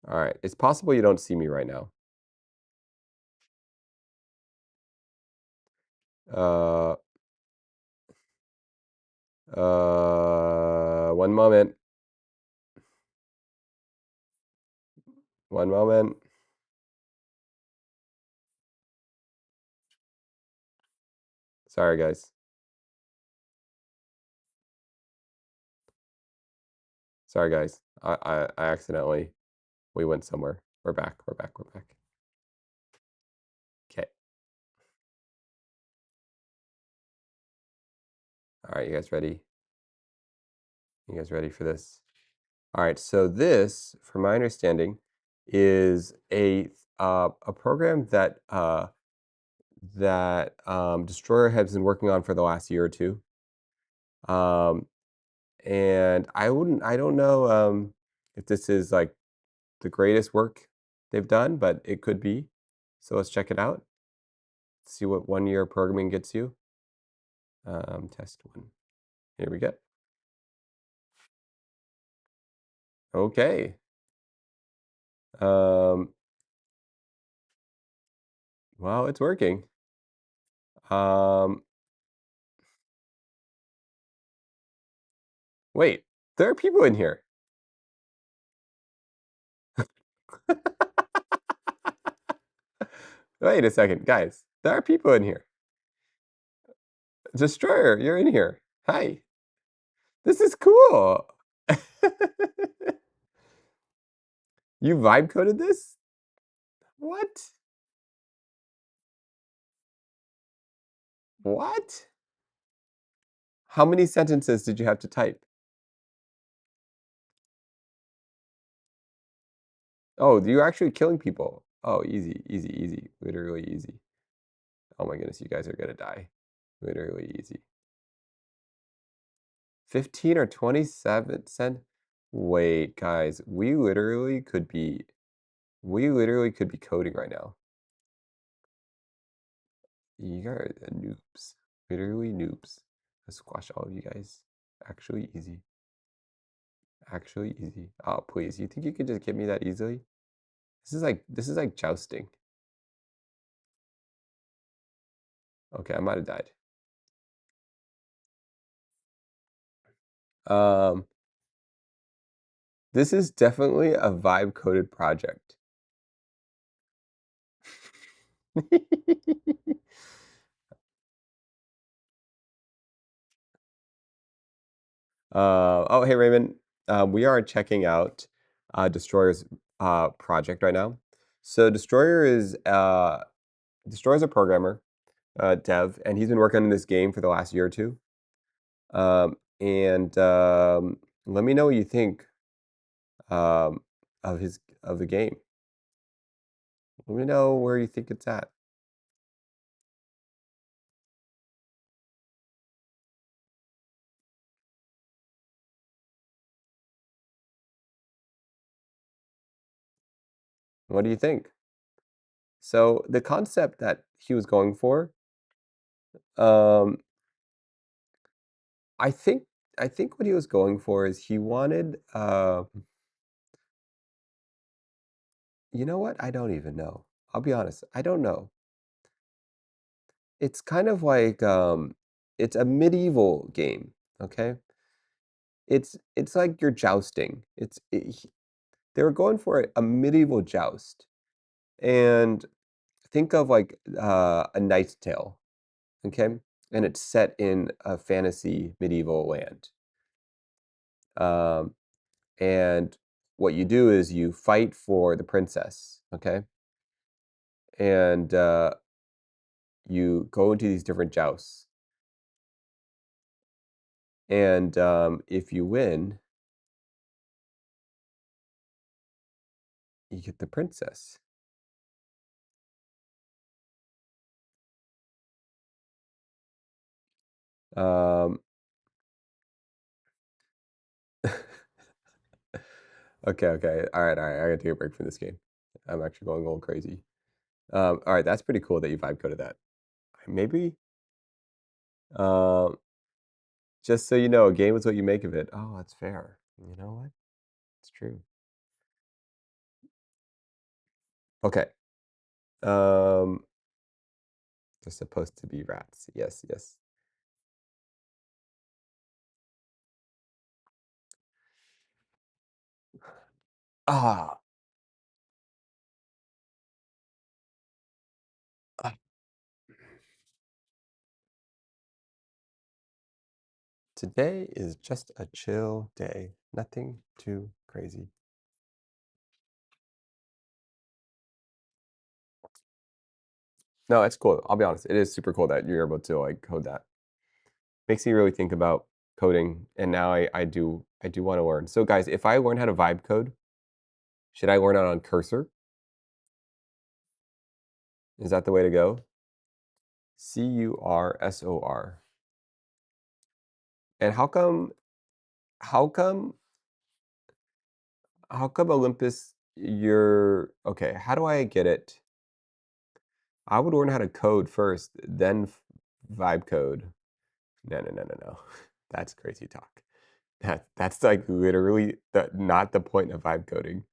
All right, it's possible you don't see me right now. One moment. One moment. Sorry, guys. Sorry, guys. I accidentally, we went somewhere. We're back. We're back. We're back. Okay. All right, you guys ready? You guys ready for this? All right, so this, from my understanding, is a program that that Destroyer has been working on for the last year or two. And I don't know if this is like the greatest work they've done, but it could be. So let's check it out. See what 1 year programming gets you. Test one. Here we go. Okay. Well, it's working. Wait, there are people in here. Wait a second, guys. There are people in here. Destroyer, you're in here. Hi. This is cool. You vibe coded this? What? What? How many sentences did you have to type? Oh, you're actually killing people. Oh, easy, easy, easy. Literally easy. Oh my goodness, you guys are gonna die. Literally easy. 15 or 27 cent? Wait, guys, we literally could be coding right now. You are noobs. Literally noobs. Let's squash all of you guys. Actually easy. Actually easy. Oh, please. You think you could just get me that easily? This is like jousting. Okay, I might have died. This is definitely a vibe coded project. Oh, hey Raymond. We are checking out Destroyer's project right now. So Destroyer's a programmer, dev, and he's been working on this game for the last year or two. And let me know what you think of the game. Let me know where you think it's at. What do you think? So the concept that he was going for, um, I think what he was going for is he wanted, you know what? I don't even know. I'll be honest. I don't know. It's kind of like it's a medieval game. Okay, it's like you're jousting. They were going for a medieval joust, and think of like a Knight's Tale. Okay, and it's set in a fantasy medieval land. And what you do is you fight for the princess, okay? And you go into these different jousts. And if you win, you get the princess. Um, okay, okay. All right, all right. I gotta take a break from this game. I'm actually going a little crazy. All right, that's pretty cool that you vibe coded that. Maybe, um, just so you know, a game is what you make of it. Oh, that's fair. You know what? It's true. Okay. Um, they're supposed to be rats. Yes, yes. Ah, ah. Today is just a chill day. Nothing too crazy. No, it's cool. I'll be honest. It is super cool that you're able to like code that. Makes me really think about coding, and now I do want to learn. So guys, if I learn how to vibe code, should I learn it on Cursor? Is that the way to go? Cursor. And how come Olympus you're okay, how do I get it? I would learn how to code first, then vibe code. No, no, no, no, no. That's crazy talk. That's like literally not the point of vibe coding.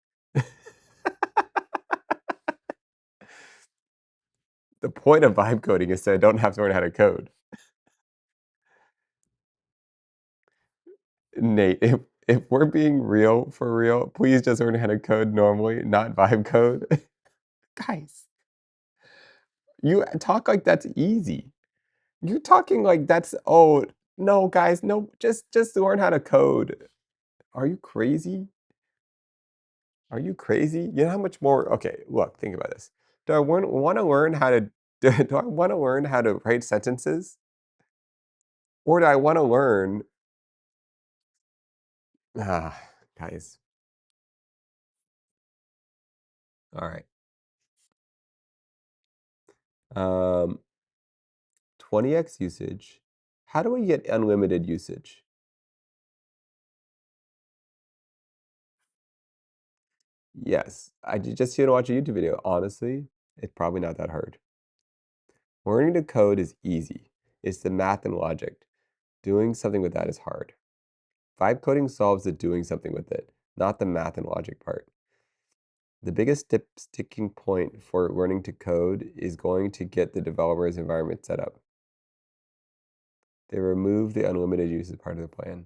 The point of vibe coding is so I don't have to learn how to code. Nate, if we're being real for real, please just learn how to code normally, not vibe code. Guys, you talk like that's easy. You're talking like that's oh no, guys, no, just learn how to code. Are you crazy? Are you crazy? You know how much more? Okay, look, think about this. Do I want to learn how to do I want to learn how to write sentences, or do I want to learn? Ah, guys. All right. 20x usage. How do we get unlimited usage? Yes, I just here to watch a YouTube video. Honestly, it's probably not that hard. Learning to code is easy. It's the math and logic. Doing something with that is hard. Vibe coding solves the doing something with it, not the math and logic part. The biggest sticking point for learning to code is going to get the developer's environment set up. They remove the unlimited use as part of the plan.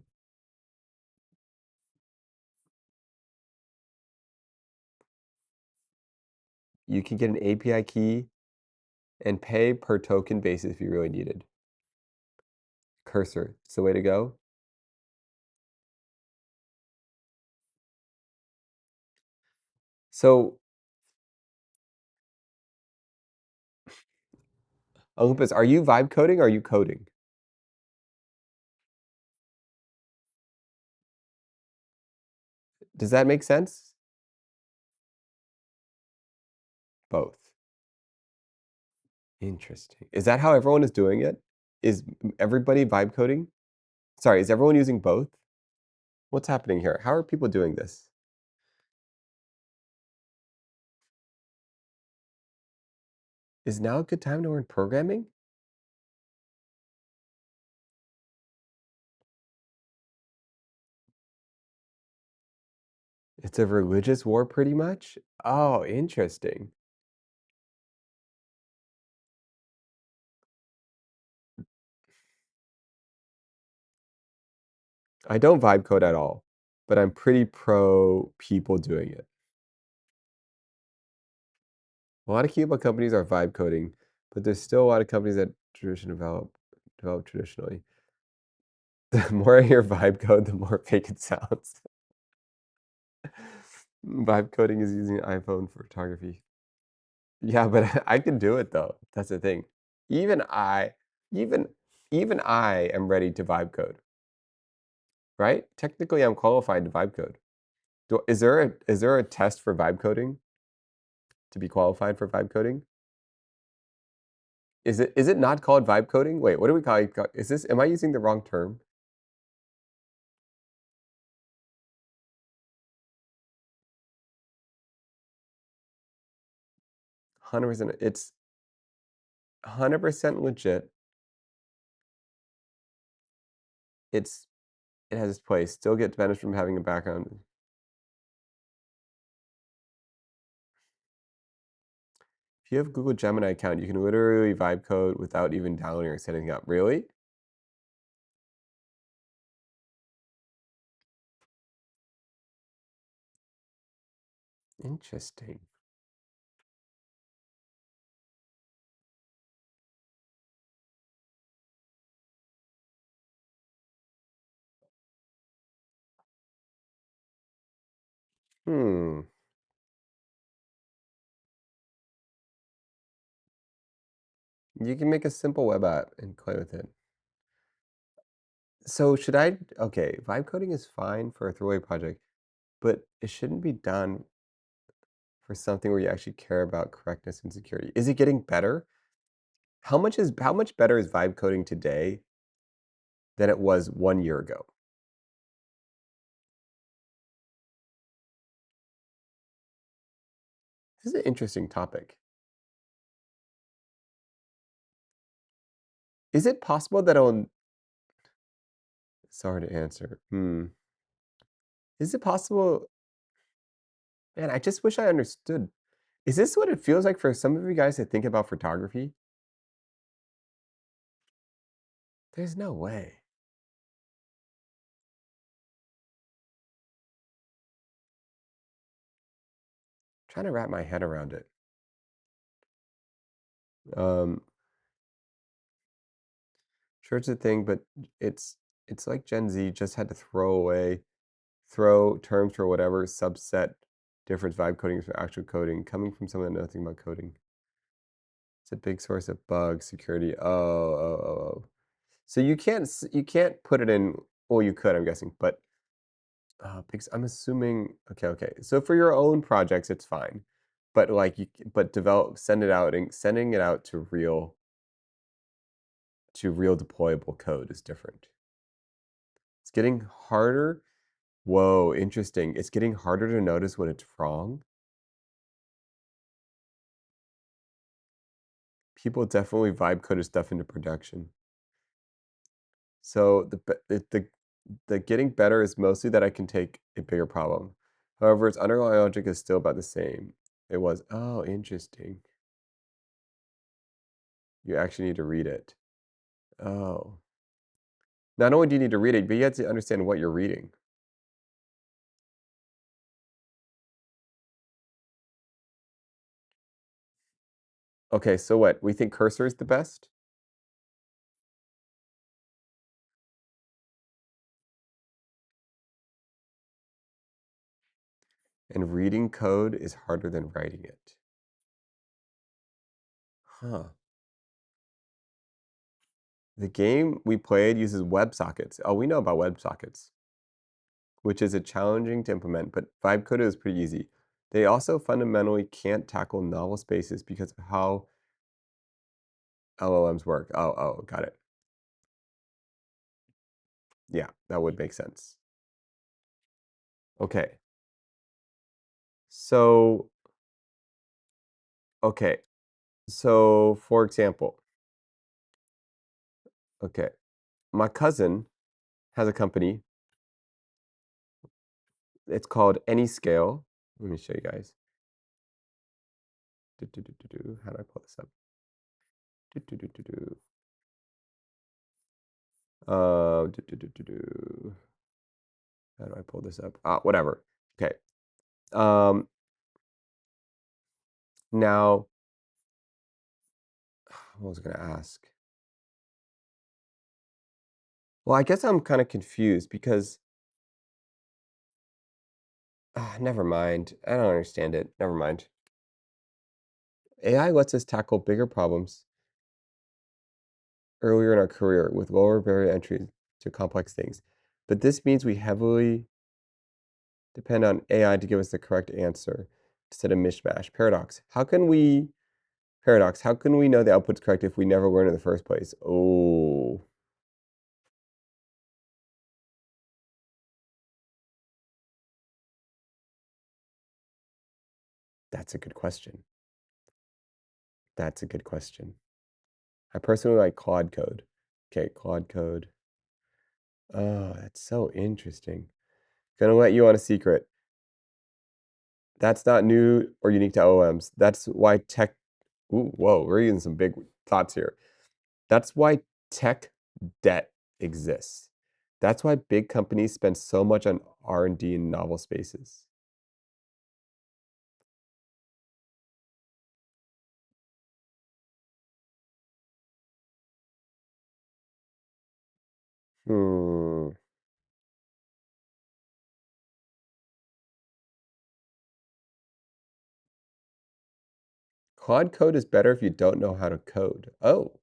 You can get an API key and pay per token basis if you really needed. Cursor, it's the way to go. So, Olympus, are you vibe coding or are you coding? Does that make sense? Both. Interesting. Is that how everyone is doing it? Is everybody vibe coding? Sorry, is everyone using both? What's happening here? How are people doing this? Is now a good time to learn programming? It's a religious war pretty much? Oh, interesting. I don't vibe code at all, but I'm pretty pro people doing it. A lot of Cuba companies are vibe coding, but there's still a lot of companies that develop traditionally. The more I hear vibe code, the more fake it sounds. Vibe coding is using an iPhone for photography. Yeah, but I can do it though. That's the thing. Even I, even even I am ready to vibe code, right? Technically, I'm qualified to vibe code. Is there a test for vibe coding to be qualified for vibe coding? Is it not called vibe coding? Wait, what do we call it? Is this am I using the wrong term? 100%. It's 100% legit. It has its place. Still get benefit from having a background. If you have Google Gemini account, you can literally vibe code without even downloading or setting it up. Really? Interesting. Hmm. You can make a simple web app and play with it. So should I, okay, vibe coding is fine for a throwaway project, but it shouldn't be done for something where you actually care about correctness and security. Is it getting better? how much better is vibe coding today than it was 1 year ago? This is an interesting topic. Is it possible that it'll It's hard to answer. Is it possible Man, I just wish I understood. Is this what it feels like for some of you guys to think about photography? There's no way. Trying to wrap my head around it. Um, sure it's a thing, but it's like Gen Z just had to throw terms for whatever subset difference vibe coding is from actual coding, coming from someone that knows nothing about coding. It's a big source of bug security. Oh. So you can't put it in. Well, you could, I'm guessing, but because I'm assuming. Okay. So for your own projects, it's fine, but like sending it out to real deployable code is different. It's getting harder. Whoa, interesting. It's getting harder to notice when it's wrong. People definitely vibe coded stuff into production. So the getting better is mostly that I can take a bigger problem. However, its underlying logic is still about the same. It was, oh, interesting. You actually need to read it. Oh. Not only do you need to read it, but you have to understand what you're reading. Okay, so what? We think cursor is the best? And reading code is harder than writing it. Huh. The game we played uses WebSockets. Oh, we know about WebSockets, which is a challenging to implement, but vibe code is pretty easy. They also fundamentally can't tackle novel spaces because of how LLMs work. Oh, got it. Yeah, that would make sense. Okay. So, okay. So, for example, okay, my cousin has a company. It's called Anyscale. Let me show you guys. How do I pull this up? How do I pull this up? Whatever. Okay. Now, what was I going to ask? Well, I guess I'm kind of confused because never mind. I don't understand it. Never mind. AI lets us tackle bigger problems earlier in our career with lower barrier entry to complex things. But this means we heavily depend on AI to give us the correct answer instead of mishmash. Paradox, how can we know the output's correct if we never learn in the first place? Oh. That's a good question. That's a good question. I personally like Claude Code. Okay, Claude Code. Oh, that's so interesting. Gonna let you on a secret. That's not new or unique to OMs. That's why whoa, we're using some big thoughts here. That's why tech debt exists. That's why big companies spend so much on R&D in novel spaces. Hmm. Claude Code is better if you don't know how to code. Oh.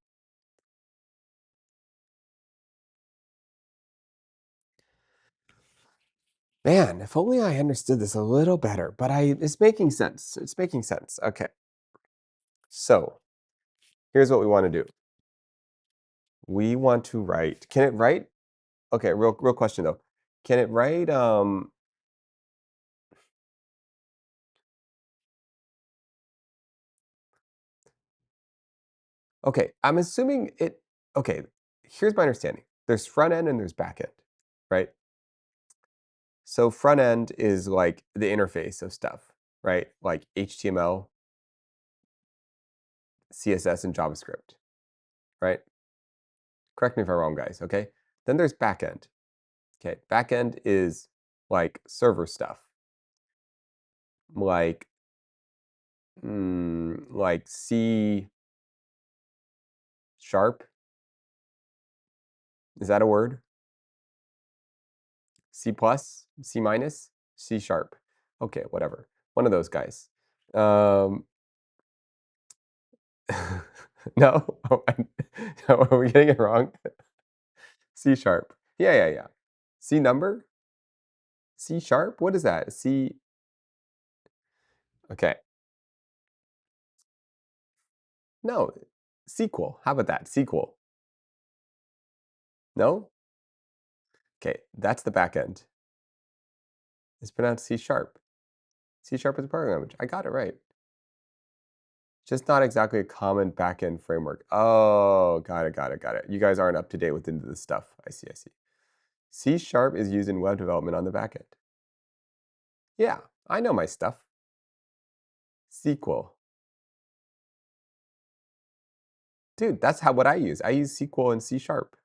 Man, if only I understood this a little better, but it's making sense. It's making sense. Okay. So, here's what we want to do. We want to write, can it write? Okay, real question though. Can it write, okay, I'm assuming it, okay, here's my understanding. There's front end and there's back end, right? So front end is like the interface of stuff, right? Like HTML, CSS, and JavaScript, right? Correct me if I'm wrong, guys, okay? Then there's back end. Okay, back end is like server stuff, like C sharp. Is that a word? C plus, C minus, C sharp. Okay, whatever. One of those guys. No? Oh, no, are we getting it wrong? C sharp. Yeah. C number? C sharp? What is that? C. Okay. No. SQL. How about that? SQL. No? Okay, that's the back end. It's pronounced C sharp. C sharp is a programming language. I got it right. Just not exactly a common backend framework. Oh, got it. You guys aren't up to date with into this stuff. I see. C sharp is used in web development on the backend. Yeah, I know my stuff. SQL. Dude, that's what I use. I use SQL and C sharp.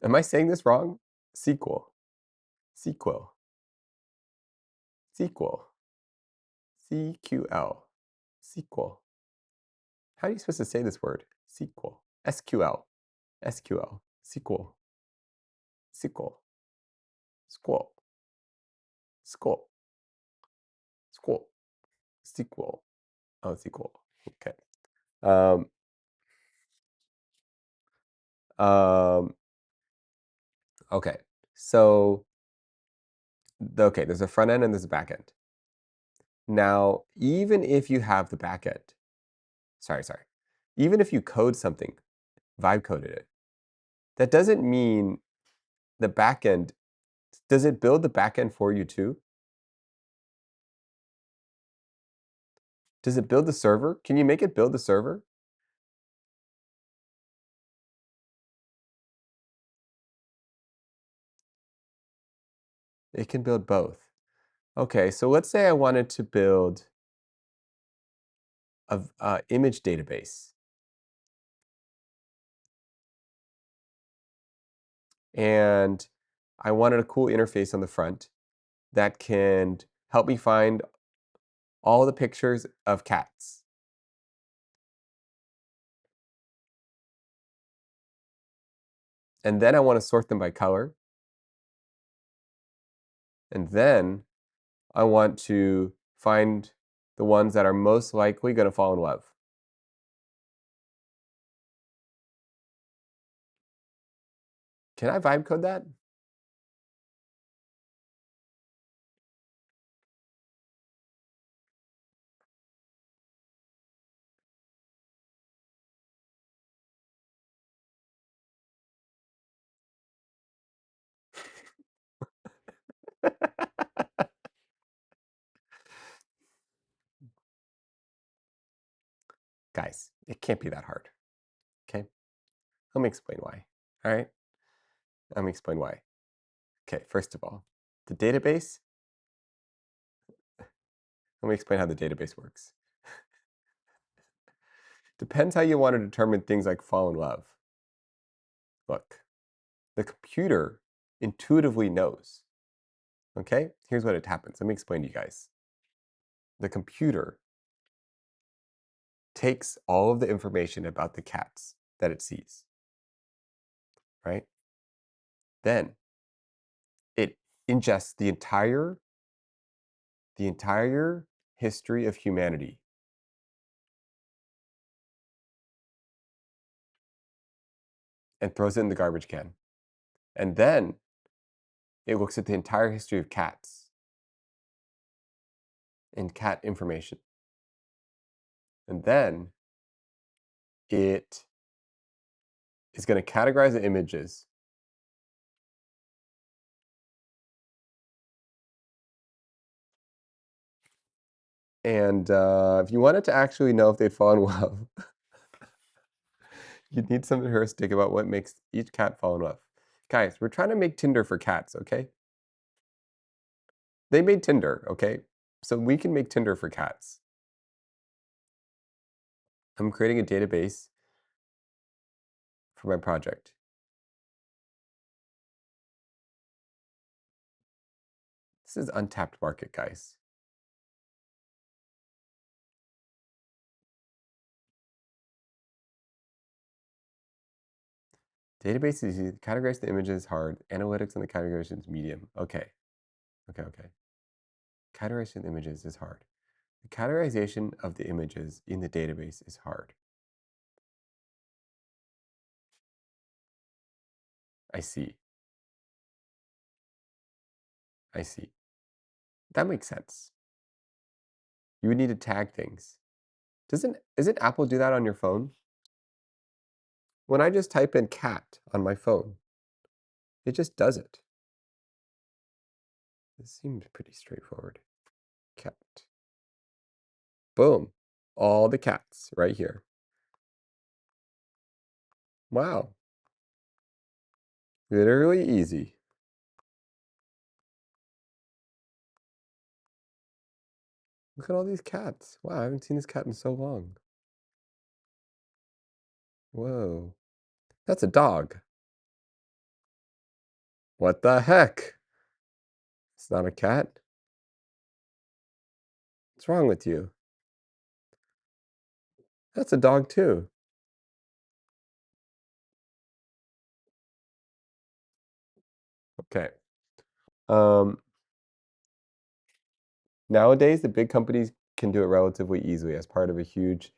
Am I saying this wrong? SQL. SQL. SQL. CQL. SQL. How are you supposed to say this word? SQL. SQL. SQL. SQL. SQL. SQL. SQL. SQL. SQL. Oh, SQL. Okay. Okay. So, okay, there's a front end and there's a back end. Now, even if you have the back end, sorry, even if you code something, vibe coded it, that doesn't mean the back end, does it build the back end for you too? Does it build the server? Can you make it build the server? It can build both. Okay, so let's say I wanted to build a image database. And I wanted a cool interface on the front that can help me find all the pictures of cats. And then I want to sort them by color. And then I want to find the ones that are most likely going to fall in love. Can I vibe code that? Guys, it can't be that hard. Okay? Let me explain why. All right? Let me explain why. Okay, first of all, the database, let me explain how the database works. Depends how you want to determine things like fall in love. Look, the computer intuitively knows. Okay? Here's what it happens. Let me explain to you guys. The computer takes all of the information about the cats that it sees, right? Then it ingests the entire history of humanity. And throws it in the garbage can. And then it looks at the entire history of cats and cat information. And then it is going to categorize the images. And if you wanted to actually know if they'd fall in love, you'd need some heuristic about what makes each cat fall in love. Guys, we're trying to make Tinder for cats, okay? They made Tinder, okay? So we can make Tinder for cats. I'm creating a database for my project. This is untapped market, guys. Database is easy. Categorize the images hard. Analytics on the categorization is medium. Okay. Categorization of the images is hard. The categorization of the images in the database is hard. I see. That makes sense. You would need to tag things. Isn't Apple do that on your phone? When I just type in cat on my phone, it just does it. This seems pretty straightforward. Cat. Boom. All the cats right here. Wow. Literally easy. Look at all these cats. Wow, I haven't seen this cat in so long. Whoa. That's a dog. What the heck? It's not a cat. What's wrong with you? That's a dog too. Okay. Nowadays, the big companies can do it relatively easily as part of a huge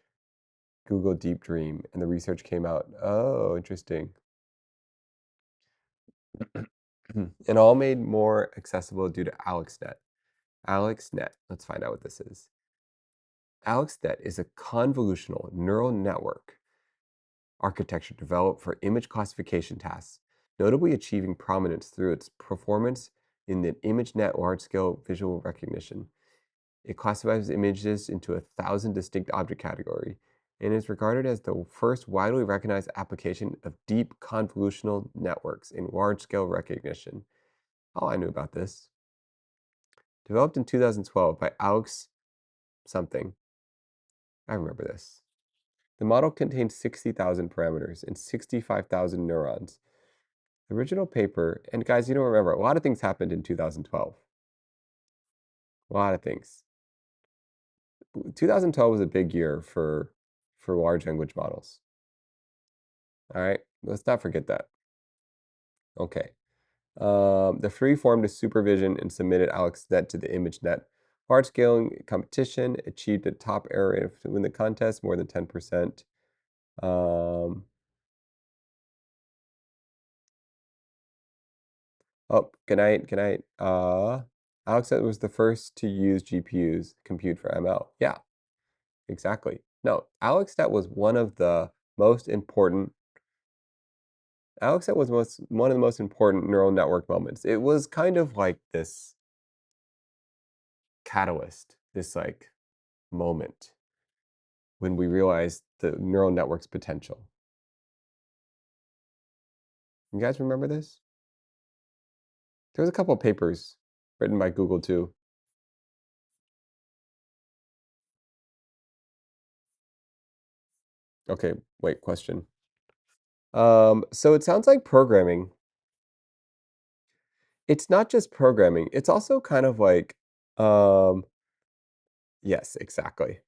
Google Deep Dream, and the research came out. Oh, interesting. And all made more accessible due to AlexNet. AlexNet, let's find out what this is. AlexNet is a convolutional neural network architecture developed for image classification tasks, notably achieving prominence through its performance in the ImageNet large-scale visual recognition. It classifies images into 1,000 distinct object categories and is regarded as the first widely recognized application of deep convolutional networks in large-scale recognition. Oh, I knew about this. Developed in 2012 by Alex something. I remember this. The model contains 60,000 parameters and 65,000 neurons. The original paper, and guys, you don't remember, a lot of things happened in 2012. A lot of things. 2012 was a big year for large language models. All right, let's not forget that. Okay. The three formed a supervision and submitted AlexNet to the ImageNet. Large-scale competition achieved a top error rate to win the contest, more than 10%. Oh, good night, good night. AlexNet was the first to use GPUs, compute for ML. Yeah, exactly. No, AlexNet was one of the most important AlexNet was one of the most important neural network moments. It was kind of like this catalyst, this like moment when we realized the neural network's potential. You guys remember this? There was a couple of papers written by Google too. Okay, wait, question. So it sounds like programming. It's not just programming, it's also kind of like, yes, exactly.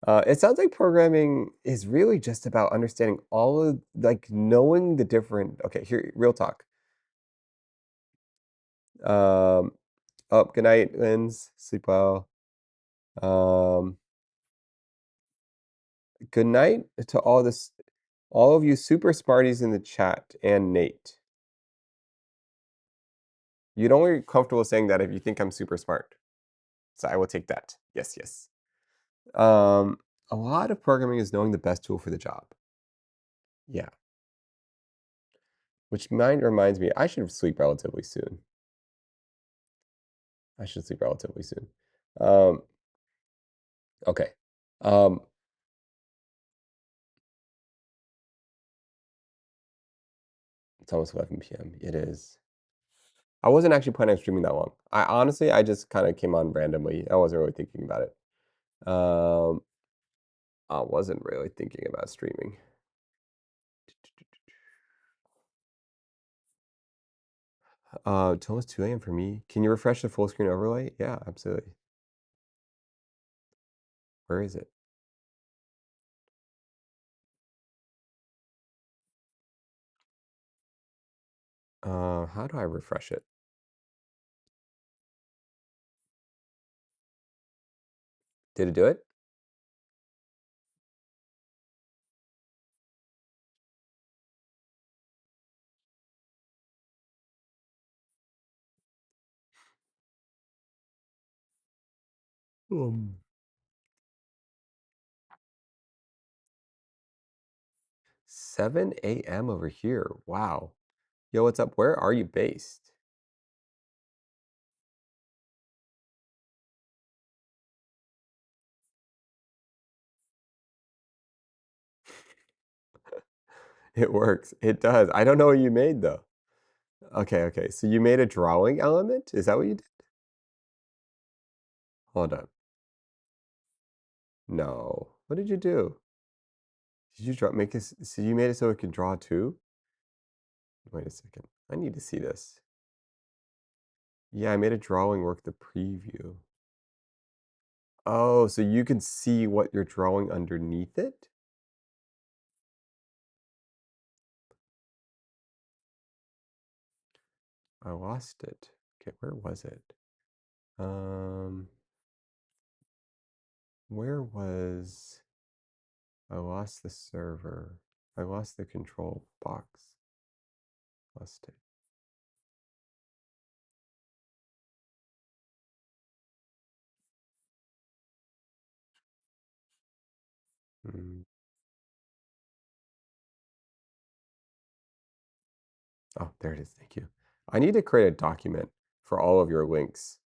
It sounds like programming is really just about understanding all of, like, knowing the different, okay, here, real talk. Oh, good night, Lens. Sleep well. Good night to all of you super smarties in the chat and Nate. You'd only be comfortable saying that if you think I'm super smart. So I will take that. Yes, yes. A lot of programming is knowing the best tool for the job. Yeah. Which mind reminds me, I should sleep relatively soon. I should sleep relatively soon. Um, okay. Um, it's almost 11 p.m. It is. I wasn't actually planning on streaming that long. I just kind of came on randomly. I wasn't really thinking about it. Um, I wasn't really thinking about streaming. It's almost 2 a.m. for me. Can you refresh the full screen overlay? Yeah, absolutely. Where is it? How do I refresh it? Did it do it? Um, 7 a.m. over here. Wow. Yo, what's up? Where are you based? It works. It does. I don't know what you made though. Okay, okay. So you made a drawing element? Is that what you did? Hold on. No. What did you do? Did you draw make this so you made it so it can draw too? Wait a second. I need to see this. Yeah, I made a drawing work the preview. Oh, so you can see what you're drawing underneath it? I lost it. Okay, where was it? Um, where was I lost the server. I lost the control box. Lost it. Hmm. Oh, there it is. Thank you. I need to create a document for all of your links.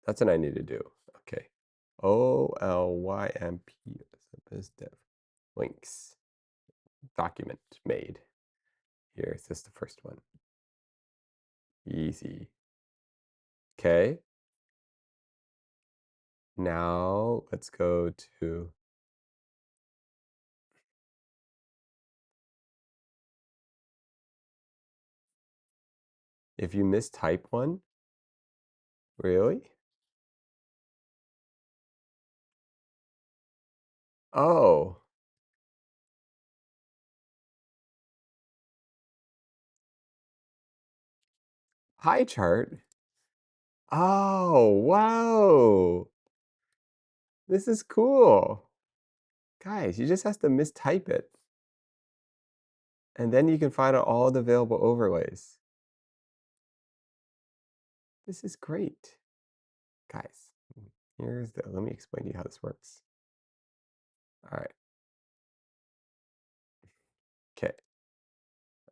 That's what I need to do. Okay. OLYMP biz dev links document made. Here, is this the first one? Easy. Okay. Now let's go to if you mistype one, really? Oh, pie chart. Oh, wow. This is cool. Guys, you just have to mistype it. And then you can find out all the available overlays. This is great. Guys, let me explain to you how this works. All right. Okay.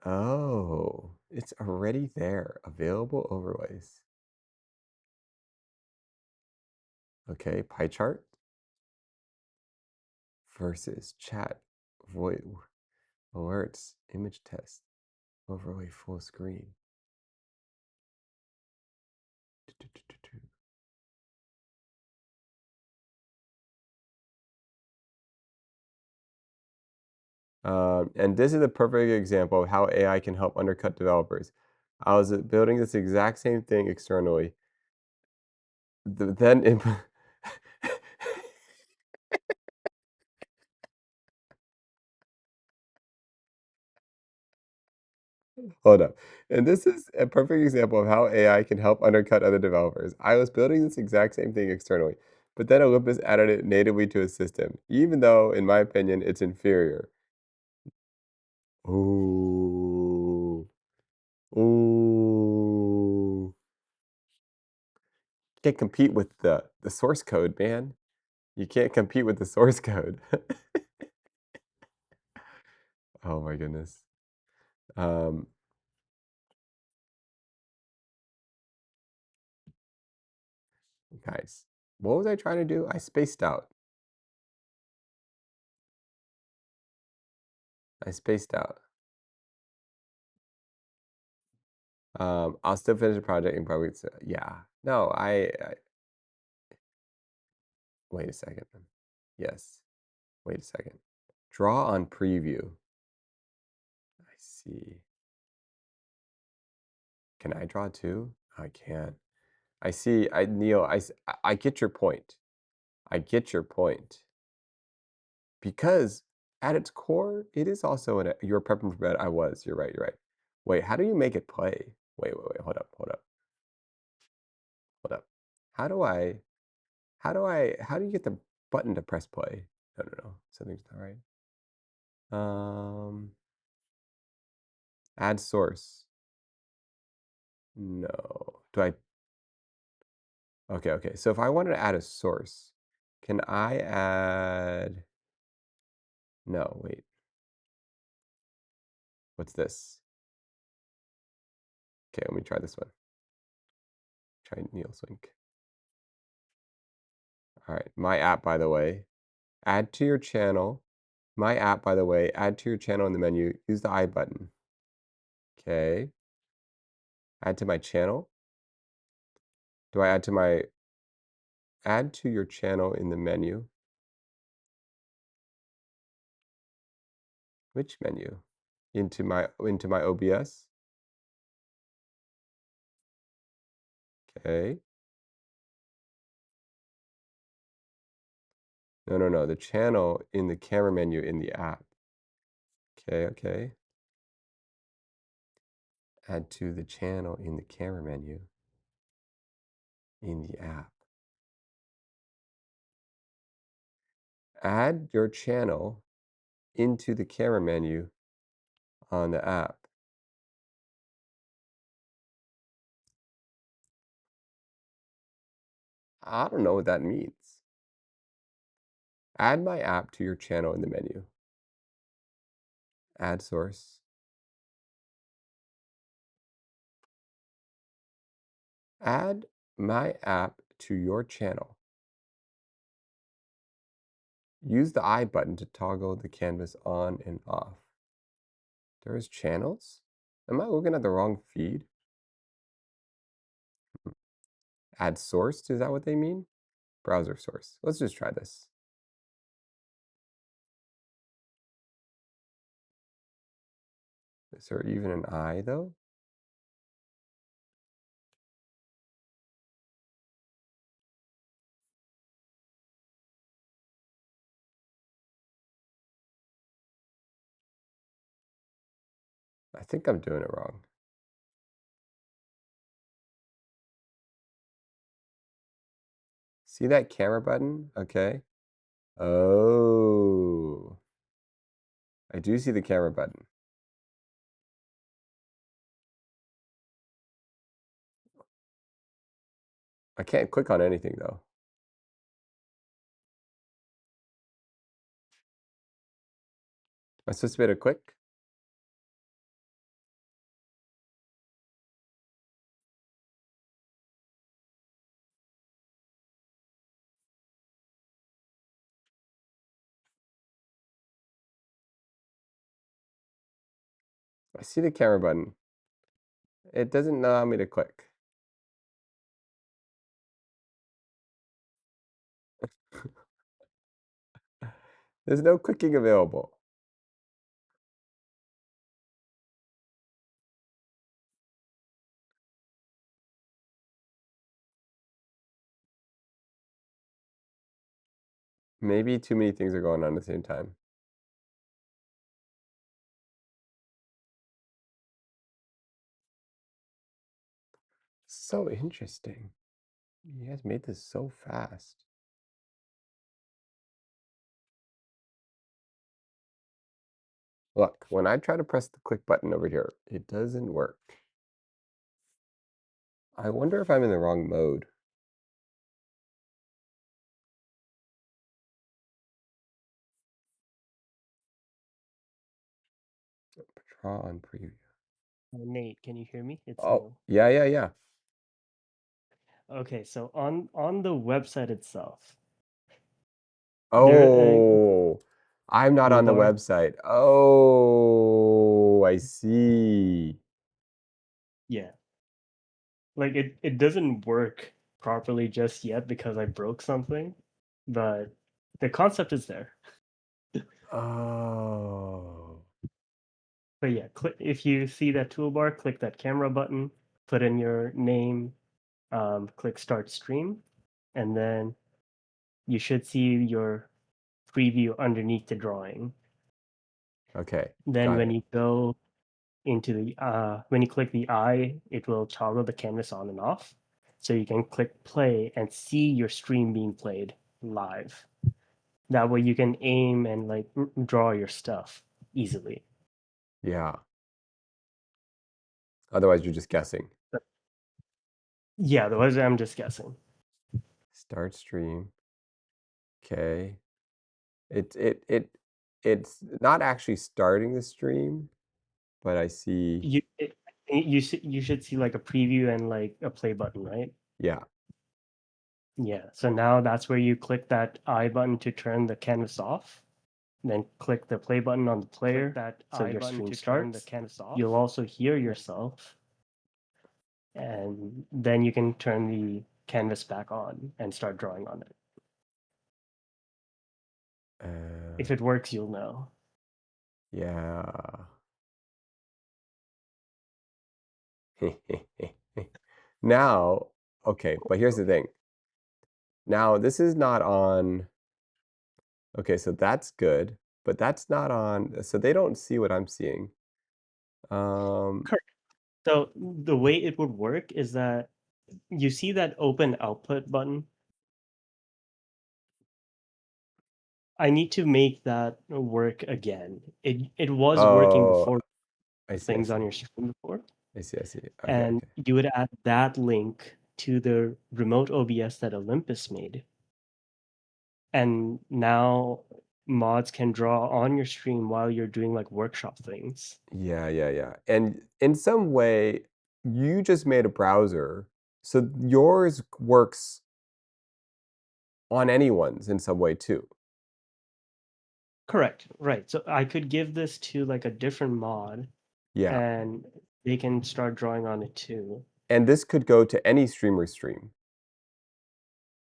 Oh, it's already there. Available overlays. Okay, pie chart versus chat, voice, alerts, image test, overlay full screen. And this is a perfect example of how AI can help undercut developers. I was building this exact same thing externally. Then hold up. And this is a perfect example of how AI can help undercut other developers. I was building this exact same thing externally, but then Olympus added it natively to his system, even though, in my opinion, it's inferior. Ooh. Ooh. Can't compete with the source code, man. You can't compete with the source code. Oh my goodness. Guys, what was I trying to do? I spaced out. I spaced out. I'll still finish the project and probably, yeah. No, wait a second. Yes. Wait a second. Draw on preview. I see. Can I draw too? I can't. I see. Neil, I get your point. I get your point. Because at its core, it is also you're prepping for bed. I was. You're right. You're right. Wait, how do you make it play? Wait. Hold up. Hold up. Hold up. How do you get the button to press play? No. Something's not right. Add source. No. Okay. So if I wanted to add a source, can I add, no, wait. What's this? Okay, let me try this one. Try Neil's link. All right, my app, by the way. Add to your channel. My app, by the way, add to your channel in the menu. Use the I button. Okay. Add to my channel. Do I add to your channel in the menu? Which menu? Into my OBS? Okay. No. The channel in the camera menu in the app. Okay. Add to the channel in the camera menu in the app. Add your channel into the camera menu on the app. I don't know what that means. Add my app to your channel in the menu. Add source. Add my app to your channel. Use the I button to toggle the canvas on and off. There's channels? Am I looking at the wrong feed? Add source, is that what they mean? Browser source. Let's just try this. Is there even an I though? I think I'm doing it wrong. See that camera button? Okay. Oh. I do see the camera button. I can't click on anything though. Am I supposed to be able to click? I see the camera button. It doesn't allow me to click. There's no clicking available. Maybe too many things are going on at the same time. So interesting. You guys made this so fast. Look, when I try to press the click button over here, it doesn't work. I wonder if I'm in the wrong mode. Draw on preview. Nate, can you hear me? It's Oh, Neil. yeah. Okay, so on the website itself, Oh, I'm not on the toolbar. website. Oh, I see. Yeah, like it doesn't work properly just yet because I broke something, but the concept is there. Oh, But yeah, if you see that toolbar, click that camera button, put in your name, click start stream, and then you should see your preview underneath the drawing. okay. Then Got when it. you go into the when you click the eye, it will toggle the canvas on and off. So you can click play and see your stream being played live. That way you can aim and like draw your stuff easily. Yeah. Otherwise, you're just guessing. Yeah, otherwise I'm just guessing. Start stream. Okay. It's not actually starting the stream, but I see. You should see like a preview and like a play button, right? Yeah. Yeah. So now that's where you click that I button to turn the canvas off. Then click the play button on the player. Click that so I your button stream to turn the starts. canvas off. You'll also hear yourself, and then you can turn the canvas back on and start drawing on it. If it works, you'll know. Yeah. Now, okay, but here's the thing. Now, this is not on. Okay, so that's good, but that's not on. So they don't see what I'm seeing. Correct. So the way it would work is that you see that open output button. I need to make that work again. It was working Oh, before I see, I things on see. your screen before, I see, I see. Okay, and okay. you would add that link to the remote OBS that Olympus made. And now mods can draw on your stream while you're doing like workshop things. Yeah. And in some way, you just made a browser, so yours works on anyone's in some way too. Correct. Right. So I could give this to like a different mod Yeah. and they can start drawing on it too. And this could go to any streamer's stream.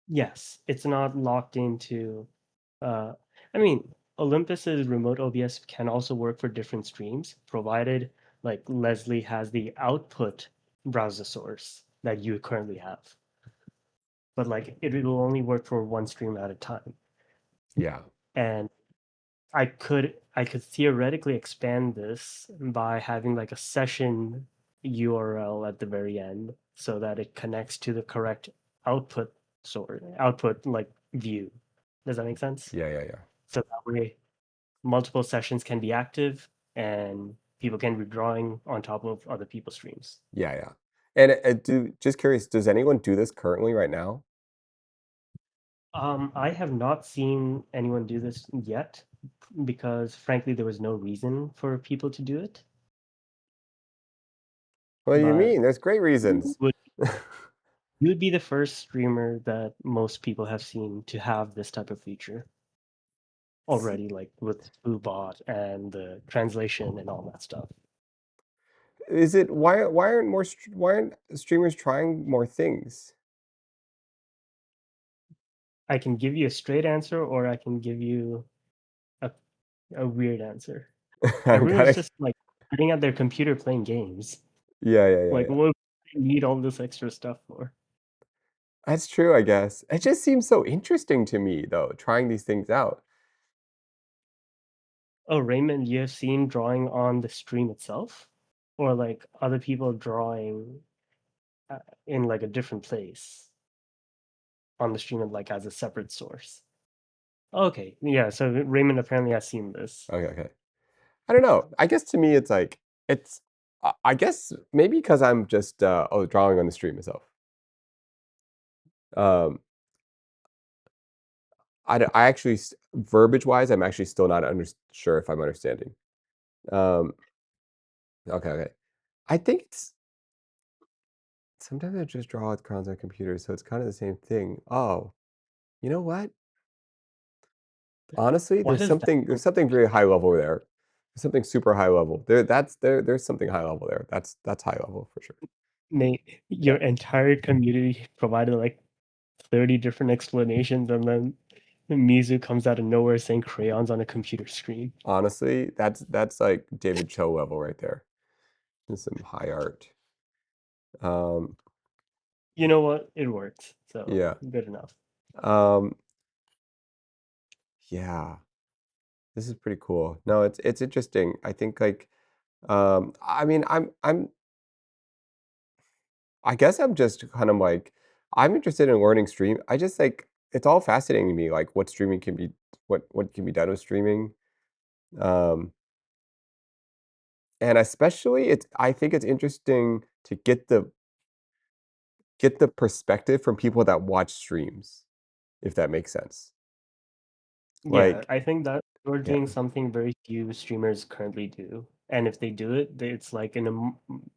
Yes, it's not locked into I mean, Olympus's remote OBS can also work for different streams, provided like Leslie has the output browser source that you currently have. But like it will only work for one stream at a time. Yeah. And I could theoretically expand this by having like a session URL at the very end so that it connects to the correct output like view. Does that make sense? Yeah. So that way multiple sessions can be active and people can be drawing on top of other people's streams. Yeah. And just curious, does anyone do this currently right now? I have not seen anyone do this yet because frankly there was no reason for people to do it. What do you But mean? There's great reasons. would you would be the first streamer that most people have seen to have this type of feature already, like with Spoobot and the translation and all that stuff. Is it why aren't streamers trying more things? I can give you a straight answer or I can give you a weird answer. I'm Everyone's kinda just like sitting at their computer playing games. yeah. Like, what do you need all this extra stuff for? That's true, I guess. It just seems so interesting to me though, trying these things out. Oh, Raymond, you have seen drawing on the stream itself, or like other people drawing in like a different place on the stream, like as a separate source. Okay, yeah. So Raymond apparently has seen this. Okay. I don't know. I guess to me it's like it's I guess maybe because I'm just drawing on the stream itself. Um I actually verbiage wise I'm actually still not sure if I'm understanding. Um Okay, okay. I think it's sometimes I just draw with crayons on computers, so it's kind of the same thing. Oh, you know what? Honestly, Why does that there's something very high level there. There's something super high level. There's something high level there. That's high level for sure. make your entire community provided like 30 different explanations, and then Mizu comes out of nowhere saying crayons on a computer screen? Honestly, that's like David Cho level right there. There's some high art. Um, You know what? It works. So yeah. good enough. Um, yeah. This is pretty cool. No, it's interesting. I think like I mean I guess I'm just kind of like I'm interested in learning stream. I just like it's all fascinating to me like what streaming can be what can be done with streaming. Um and especially it's I think it's interesting to get the perspective from people that watch streams, if that makes sense. Yeah, Like, I think that we're yeah. doing something very few streamers currently do. And if they do it, it's like in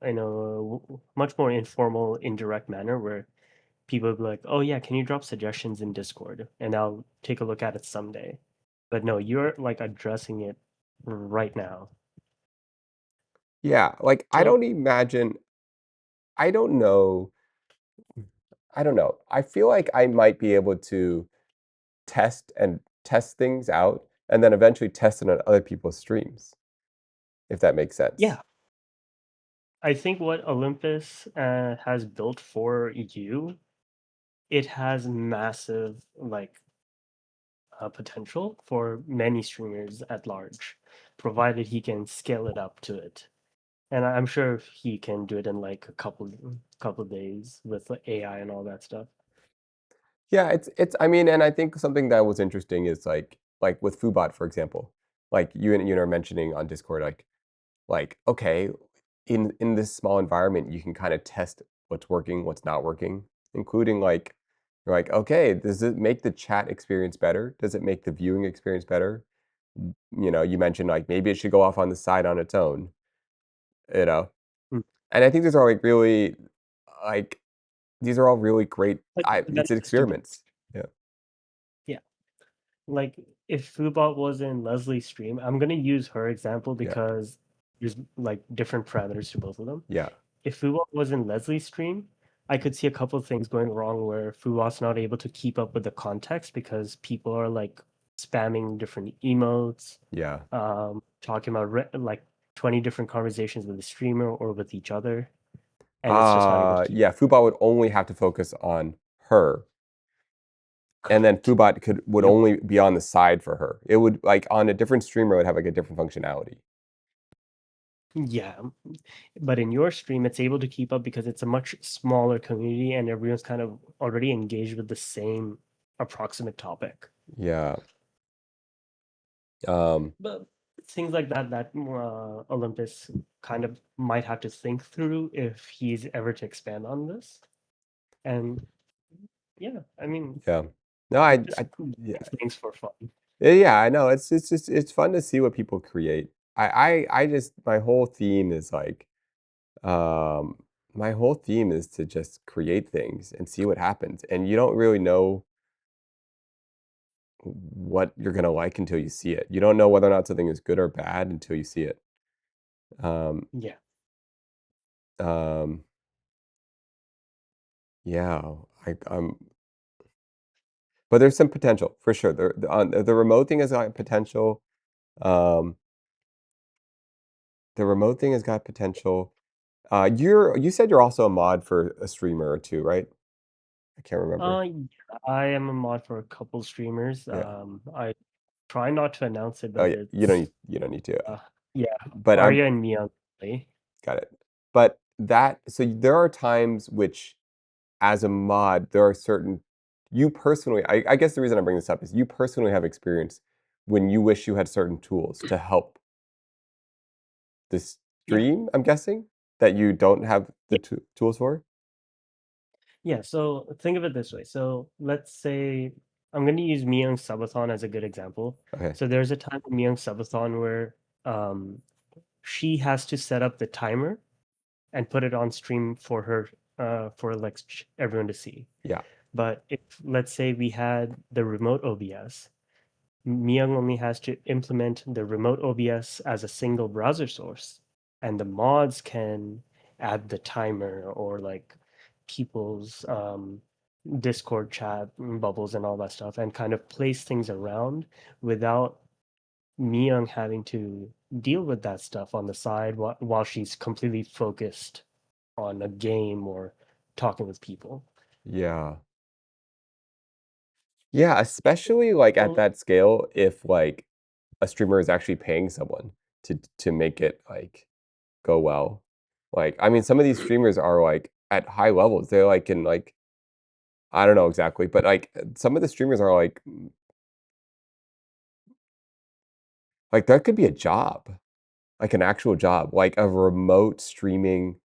in a much more informal, indirect manner where people will be like, "Oh yeah, can you drop suggestions in Discord?" And I'll take a look at it someday. But no, you're like addressing it right now. Yeah, like I So don't imagine I don't know. I don't know. I feel like I might be able to test things out and then eventually test it on other people's streams, if that makes sense. yeah, I think what Olympus has built for you, it has massive like potential for many streamers at large, provided he can scale it up to it. And I'm sure he can do it in like a couple days with the AI and all that stuff. Yeah, it's I mean, and I think something that was interesting is like with Fubot, for example. Like you are mentioning on Discord, like okay, in this small environment, you can kind of test what's working, what's not working, including like you're like, okay, does it make the chat experience better? Does it make the viewing experience better? You know, you mentioned like maybe it should go off on the side on its own, you know. Mm. And I think these are like really like these are all really great But that it's is debate. experiments. Yeah. Yeah. Like if Fubot was in Leslie's stream, I'm gonna use her example Yeah. because there's like different parameters to both of them. Yeah. If Fubot was in Leslie's stream, I could see a couple of things going wrong where Fubot's not able to keep up with the context because people are like spamming different emotes, Yeah. talking about like 20 different conversations with the streamer or with each other, and it's just not able to keep Yeah, Fubot would only have to focus on her, and then correct. Fubot would Yep. only be on the side for her. It would like on a different streamer it would have like a different functionality. Yeah, but in your stream, it's able to keep up because it's a much smaller community and everyone's kind of already engaged with the same approximate topic. Yeah. Um, But things like that, Olympus kind of might have to think through if he's ever to expand on this. And yeah, I mean, yeah. No, just yeah. things for fun. Yeah, I know. It's just it's fun to see what people create. I just my whole theme is like um my whole theme is to just create things and see what happens. And you don't really know what you're gonna like until you see it. You don't know whether or not something is good or bad until you see it. Um, Yeah. um, yeah, but there's some potential for sure. The remote thing has got potential. Um, the remote thing has got potential. You said you're also a mod for a streamer or two, right? I can't remember. Yeah, I am a mod for a couple streamers. Yeah. I try not to announce it, Oh but yeah. it's You don't need to. uh, yeah, But I'm Arya and Mian play. got it. But that so there are times which as a mod, there are certain you personally I guess the reason I bring this up is you personally have experience when you wish you had certain tools to help this Yeah, stream, I'm guessing, that you don't have the yeah, tools for? yeah. So think of it this way. So let's say I'm going to use Miyoung Subathon as a good example. Okay. So there's a time in Miyoung Subathon where um she has to set up the timer and put it on stream for her for like everyone to see. Yeah. But if let's say we had the remote OBS, Myung only has to implement the remote OBS as a single browser source, and the mods can add the timer or like people's Discord chat bubbles and all that stuff, and kind of place things around without Myung having to deal with that stuff on the side while she's completely focused on a game or talking with people. Yeah. Yeah, especially like at Well, that scale, if like a streamer is actually paying someone to make it like go well. Like, I mean, some of these streamers are like at high levels. They're like in like I don't know exactly, but like some of the streamers are like that could be a job, like an actual job, like a remote streaming.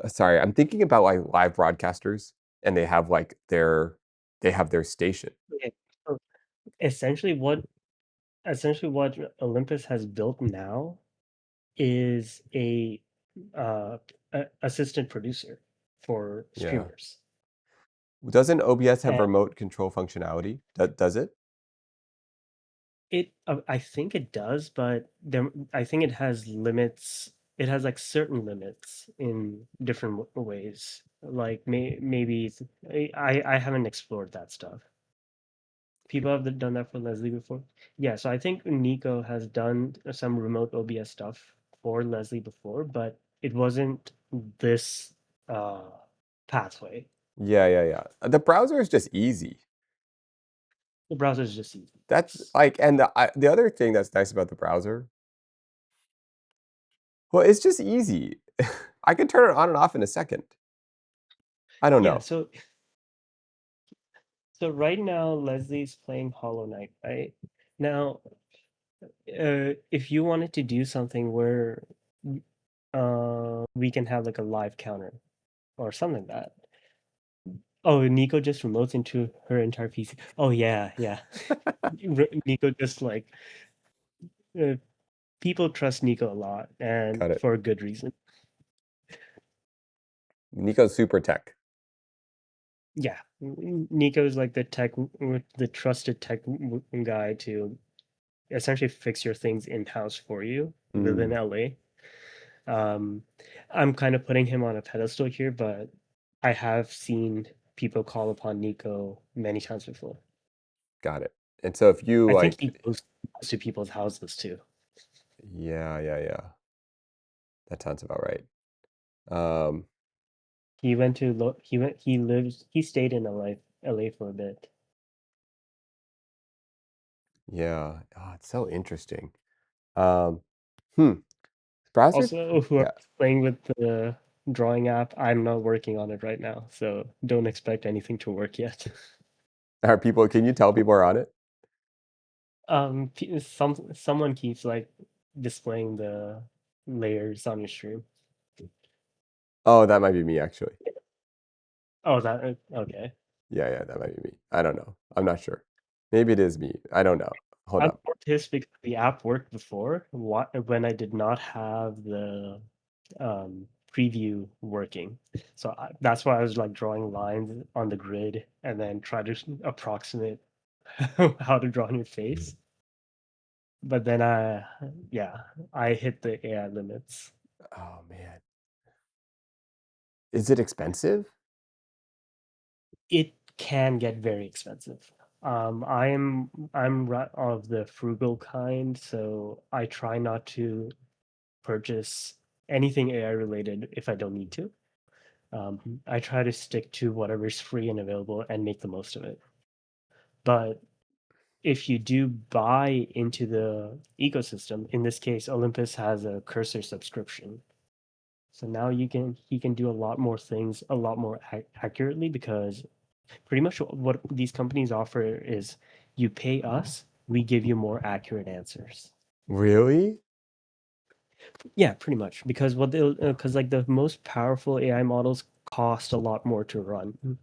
Sorry, I'm thinking about like live broadcasters, and they have like they have their station. okay. So essentially what Olympus has built now is a assistant producer for Yeah. streamers. Doesn't OBS have And remote control functionality? Does it? I think it does, but I think it has limits. It has like certain limits in different ways. Like maybe I haven't explored that stuff. People have done that for Leslie before. Yeah, so I think Nico has done some remote OBS stuff for Leslie before, but it wasn't this uh pathway. Yeah, yeah, yeah. The browser is just easy. The browser is just easy. That's like, and the other thing that's nice about the browser, well, it's just easy. I can turn it on and off in a second. I don't Yeah, know. so right now Leslie's playing Hollow Knight, right? Now, if you wanted to do something where we can have like a live counter or something like that. Oh, Nico just remotes into her entire PC. Oh yeah, yeah. Nico just like uh, people trust Nico a lot, and Got it. for a good reason. Nico's super tech. Yeah, Nico's like the trusted tech guy to essentially fix your things in house for you within Mm, LA. Um, I'm kind of putting him on a pedestal here, but I have seen people call upon Nico many times before. got it. And so if you I think he like, goes to people's houses too. yeah, yeah, yeah, that sounds about right. Um, He went to he stayed in LA for a bit. yeah. Oh, it's so interesting. Um, hmm. Browsers? Also, whoever's Yeah. playing with the drawing app, I'm not working on it right now, so don't expect anything to work yet. Are people, can you tell people are on it? Someone keeps like displaying the layers on your stream. Oh, that might be me actually. Oh, that okay. Yeah, yeah, that might be me. I don't know. I'm not sure. Maybe it is me. I don't know. Hold I'm up. more pissed because the app worked before. When I did not have the preview working. So that's why I was like drawing lines on the grid and then try to approximate how to draw on your face. But then yeah, I hit the AI limits. Oh man. Is it expensive? It can get very expensive. I'm of the frugal kind, so I try not to purchase anything AI related if I don't need to. I try to stick to whatever's free and available and make the most of it. But if you do buy into the ecosystem, in this case, Olympus has a cursor subscription. So now he can do a lot more things a lot more accurately because pretty much what these companies offer is you pay us, we give you more accurate answers. Really? Yeah, pretty much because what they because like the most powerful AI models cost a lot more to run.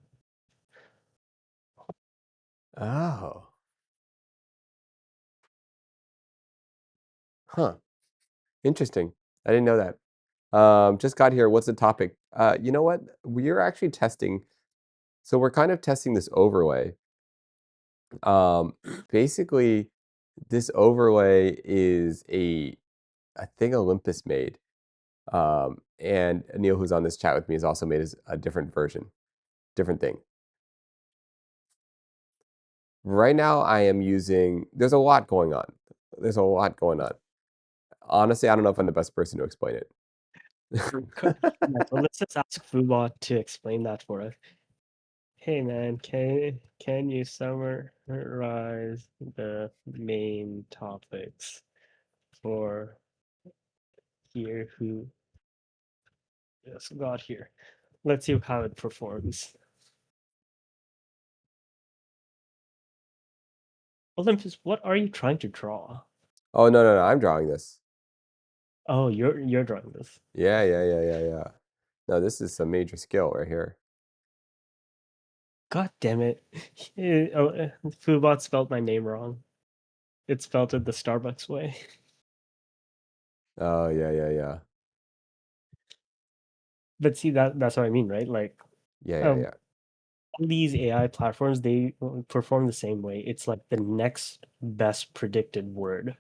Oh. Huh. Interesting. I didn't know that. Just got here. What's the topic? You know what? We're actually testing. So we're kind of testing this overlay. Basically, this overlay is a thing Olympus made. And Neil, who's on this chat with me, has also made a different version, different thing. Right now, I am using, there's a lot going on. There's a lot going on. Honestly, I don't know if I'm the best person to explain it. Yeah, so let's just ask Foobot to explain that for us. Hey man, can you summarize the main topics for here who just got here? Let's see how it performs. Olympus, what are you trying to draw? Oh, no, I'm drawing this. Oh, you're drawing this. Yeah. No, this is some major skill right here. God damn it. Foobot spelled my name wrong. It spelled it the Starbucks way. Oh, yeah. But see, that's what I mean, right? Like, Yeah. all these AI platforms, they perform the same way. It's like the next best predicted word.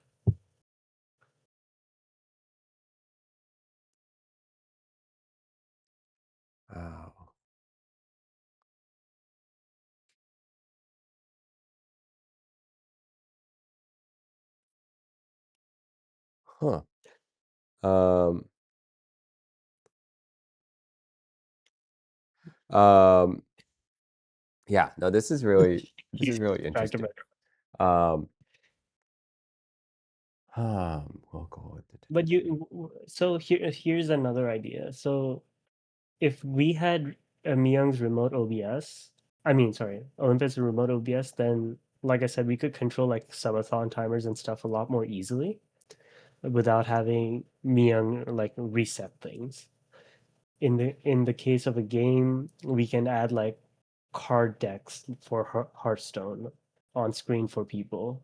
Wow. Huh. Um, yeah, no, this is really He's interesting. distracted We'll go with it. But so here's another idea. So if we had Myung's remote OBS, I mean, sorry, Olympus remote OBS, then like I said, we could control like subathon timers and stuff a lot more easily without having Myung like reset things. In the case of a game, we can add like card decks for Hearthstone on screen for people.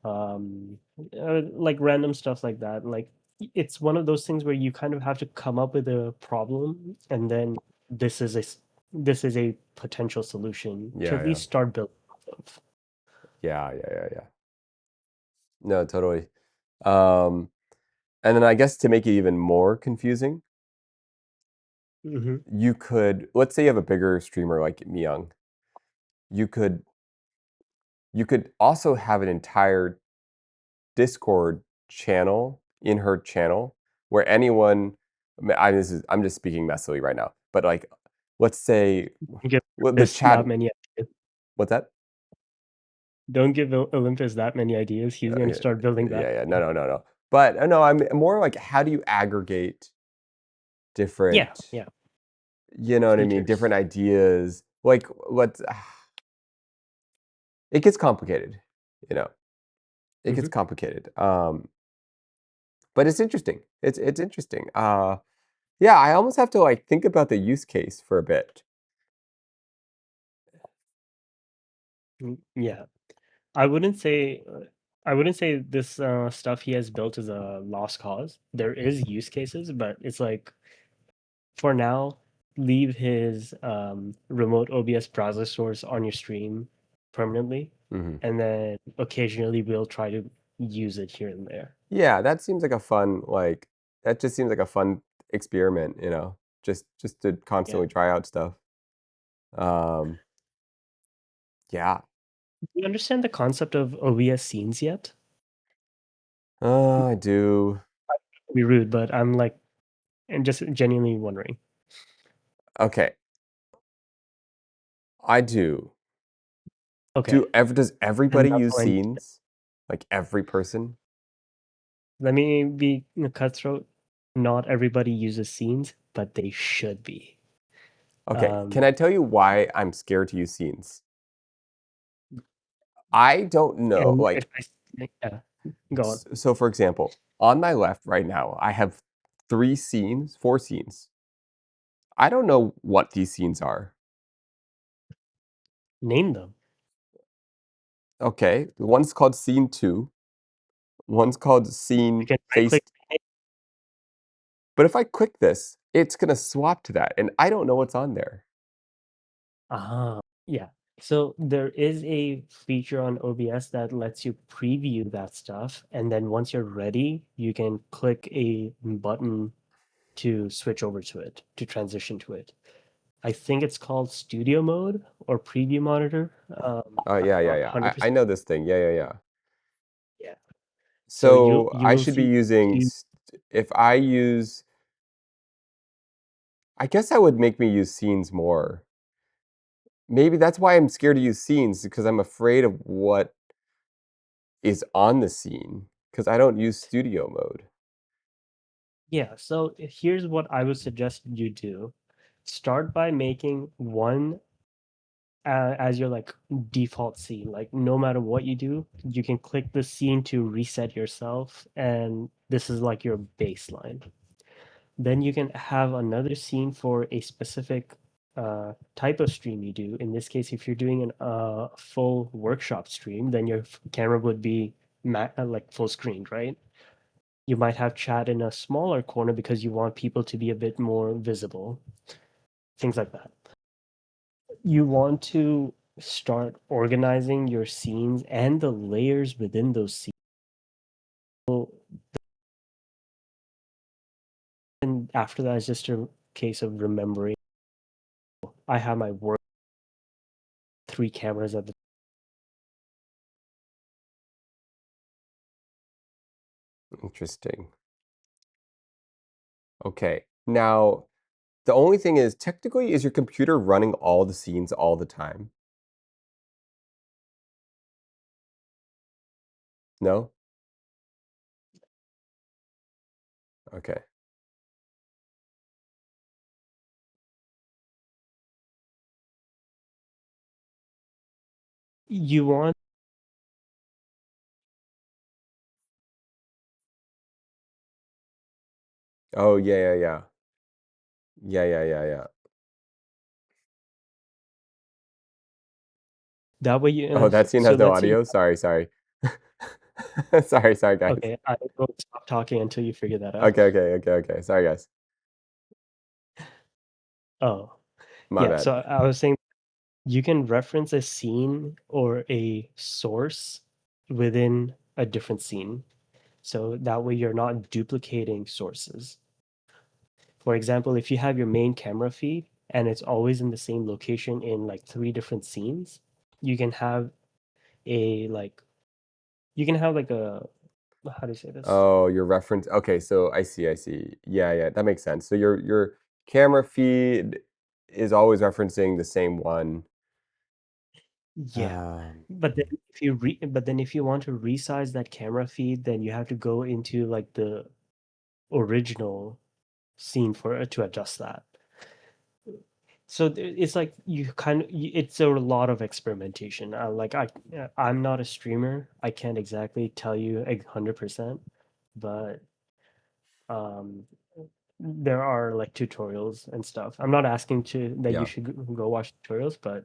Like random stuff like that. Like it's one of those things where you kind of have to come up with a problem, and then this is this is a potential solution to at Yeah. least start building off of. Yeah. No, totally. Um, and then I guess to make it even more confusing, you could, let's say you have a bigger streamer like Myung. You could also have an entire Discord channel in her channel where anyone, I'm just speaking messily right now, but like, let's say Give the Olympus chat. that many ideas. What's that? Don't give Olympus that many ideas. He's going to start building that. Yeah. No. But no, I'm more like, how do you aggregate different? Yeah. You know what I mean? Features. Different ideas. Like what? It gets complicated. You know, it gets complicated. But it's interesting. It's interesting. Yeah, I almost have to like think about the use case for a bit. Yeah. I wouldn't say this stuff he has built is a lost cause. There is use cases, but it's like for now, leave his remote OBS browser source on your stream permanently, and then occasionally we'll try to use it here and there. Yeah, that seems like a fun that just seems like a fun experiment, you know, just to constantly try out stuff. Yeah. Do you understand the concept of OBS scenes yet? I do. Be rude, but I'm like, and just genuinely wondering. Okay. I do. Okay. Does everybody use scenes? Like every person? Let me be cutthroat. Not everybody uses scenes, but they should be. Okay. Can I tell you why I'm scared to use scenes? I don't know. Like, yeah, go on. So for example, on my left right now, I have 4 scenes. I don't know what these scenes are. Name them. Okay, one's called scene 2. One's called scene You can face. But if I click this, it's gonna swap to that, and I don't know what's on there. Yeah. So there is a feature on OBS that lets you preview that stuff, and then once you're ready, you can click a button to switch over to it, to transition to it. I think it's called Studio Mode or Preview Monitor. Oh, I'm yeah, yeah, not yeah. I 100%. know this thing. Yeah, yeah, yeah. Yeah. So you So you I will should be see using two. if I use I guess that would make me use scenes more. Maybe that's why I'm scared to use scenes because I'm afraid of what is on the scene because I don't use studio mode. Yeah, so here's what I would suggest you do. Start by making one as your like default scene. Like no matter what you do, you can click the scene to reset yourself, and this is like your baseline. Then you can have another scene for a specific type of stream you do. In this case, if you're doing an full workshop stream, then your camera would be like full screen, right? You might have chat in a smaller corner because you want people to be a bit more visible, things like that. You want to start organizing your scenes and the layers within those scenes. So, and after that, it's just a case of remembering. I have my work 3 cameras at the. Interesting. Okay. Now, the only thing is, technically, is your computer running all the scenes all the time? No? Okay. You want. Oh, yeah, yeah, yeah. Yeah, yeah, yeah, yeah. That way you Oh, that scene so has no let's say audio? Sorry, sorry. Sorry, sorry, guys. okay, I will stop talking until you figure that out. Okay, okay, okay, okay. Sorry, guys. Oh, My yeah, bad. so I was saying you can reference a scene or a source within a different scene. So that way you're not duplicating sources. For example, if you have your main camera feed and it's always in the same location in like 3 different scenes, you can have a like you can have like a how do you say this? Oh, your reference. Okay, so I see, I see. Yeah, yeah, that makes sense. So your camera feed is always referencing the same one. Yeah. Um, But then if you want to resize that camera feed, then you have to go into like the original scene for it to adjust that. So it's like you kind of it's a lot of experimentation. I'm not a streamer. I can't exactly tell you 100%, but um there are like tutorials and stuff. I'm not asking to that you yeah. should go watch tutorials, but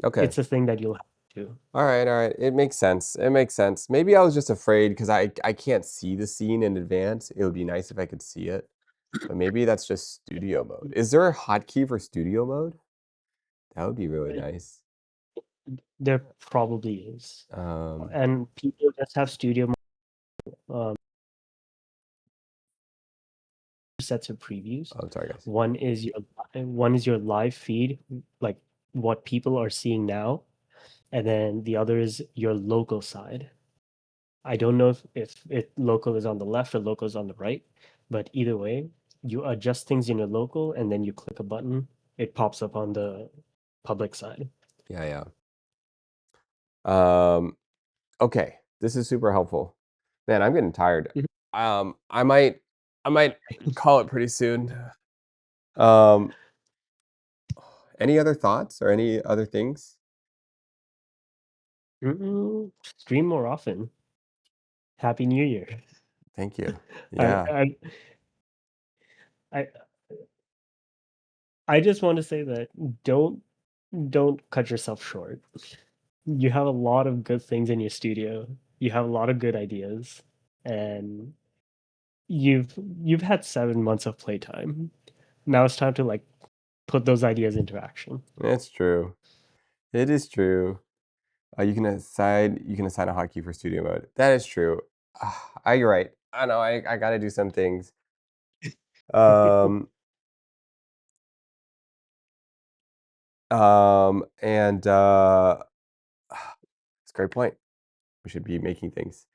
Okay. it's a thing that you'll have to. All right, all right. It makes sense. It makes sense. Maybe I was just afraid because I can't see the scene in advance. It would be nice if I could see it, but maybe that's just studio mode. Is there a hotkey for studio mode? That would be really Uh, nice. There probably is. Um, And people just have studio um, sets of previews. oh, sorry, guys. One is your live feed, like what people are seeing now, and then the other is your local side. I don't know if it local is on the left or local is on the right, but either way, you adjust things in your local and then you click a button, it pops up on the public side. Yeah, yeah. Okay, this is super helpful. Man, I'm getting tired. Mhm. Um, I might I might call it pretty soon. Um, any other thoughts or any other things? Stream more often. Happy New Year. Thank you. I Yeah. I I I just want to say that don't cut yourself short. You have a lot of good things in your studio. You have a lot of good ideas, and you've had 7 months of playtime. Now it's time to like put those ideas into action. It's true. It is true. You can assign a hotkey for studio mode. That is true. You're right. I know. I gotta do some things. Um. And it's a great point. We should be making things.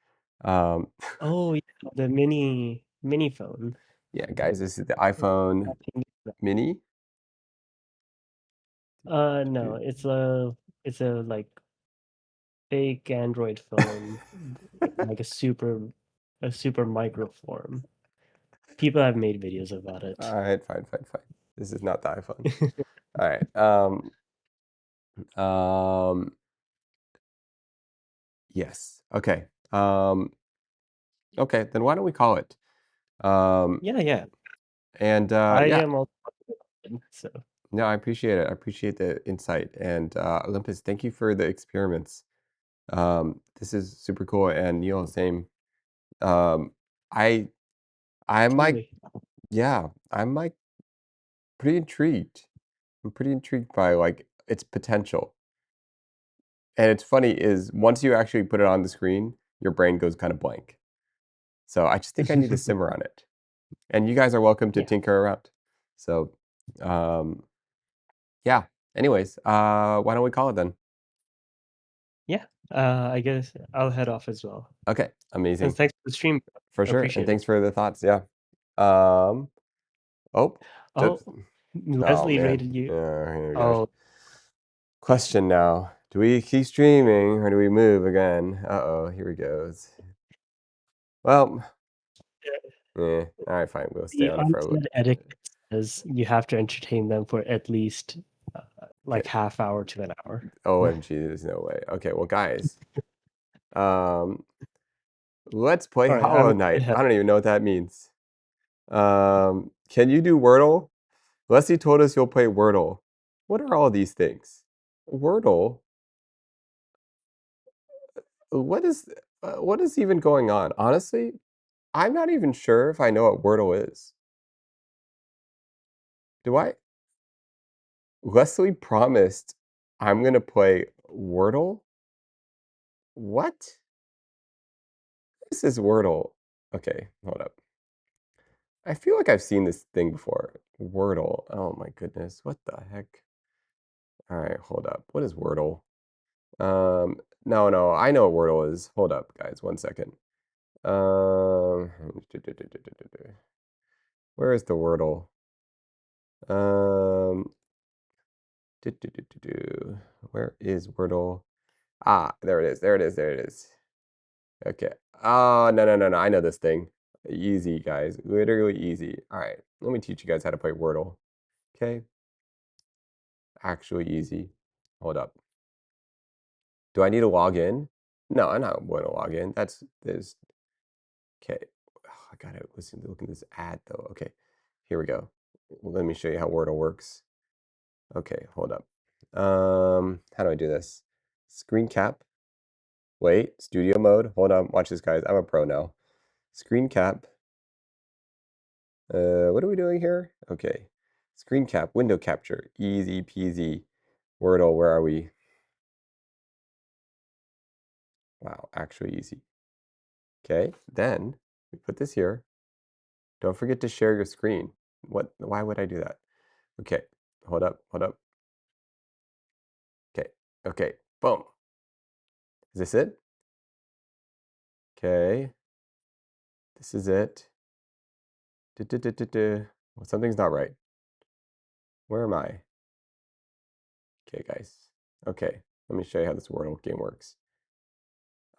Oh, yeah, the mini phone. Yeah, guys, this is the iPhone Mini. No, it's a like fake Android phone, like a super micro form. People have made videos about it. All right, fine. This is not the iPhone. All right. Yes. Okay. Okay, then why don't we call it? Yeah. And I yeah, am also so no, I appreciate it. I appreciate the insight. And Olympus, thank you for the experiments. This is super cool. And Neil, same. Um, I I'm like, totally. yeah, I'm like pretty intrigued. I'm pretty intrigued by like its potential. And it's funny is once you actually put it on the screen, your brain goes kind of blank. So I just think I need to simmer on it. And you guys are welcome to Yeah. tinker around. So, yeah. Anyways, why don't we call it then? Yeah. I guess I'll head off as well. Okay, And amazing. thanks for the stream. For I sure. And appreciate it. thanks for the thoughts. Yeah. Um, oh, Oh, oh Leslie man. rated you. Yeah, here we go. Oh, Question now. Do we keep streaming or do we move again? Uh-oh, here we go. Well, all right, fine. We'll stay the on it for a little. unsaid etiquette says you have to entertain them for at least like Okay. half hour to an hour. OMG, there's no way. Okay, well, guys, let's play All right, Hollow I'm Knight. ahead. I don't even know what that means. Can you do Wordle? Leslie told us you'll play Wordle. What are all these things? Wordle? What is even going on? Honestly, I'm not even sure if I know what Wordle is. Do I? Leslie promised I'm gonna play Wordle? What? This is Wordle. Okay, hold up. I feel like I've seen this thing before. Wordle. Oh my goodness. What the heck? All right, hold up. What is Wordle? No, I know what Wordle is. Hold up, guys, 1 second. Where is the Wordle? Um, where is Wordle? Ah, there it is. There it is. There it is. Okay. Oh, no. I know this thing. Easy, guys. Literally easy. All right. Let me teach you guys how to play Wordle. Okay. Actually easy. Hold up. Do I need to log in? No, I'm not going to log in. There's, okay. I gotta look at this ad though. Okay. Here we go. Let me show you how Wordle works. Okay, hold up. How do I do this? Screen cap. Wait, studio mode. Hold on. Watch this, guys. I'm a pro now. Screen cap. What are we doing here? Okay. Screen cap, window capture. Easy peasy. Wordle, where are we? Wow, actually easy. Okay, then we put this here. Don't forget to share your screen. Why would I do that? Okay, hold up. Okay, boom. Is this it? Okay. This is it. Well, something's not right. Where am I? Okay, guys. Okay, let me show you how this Wordle game works.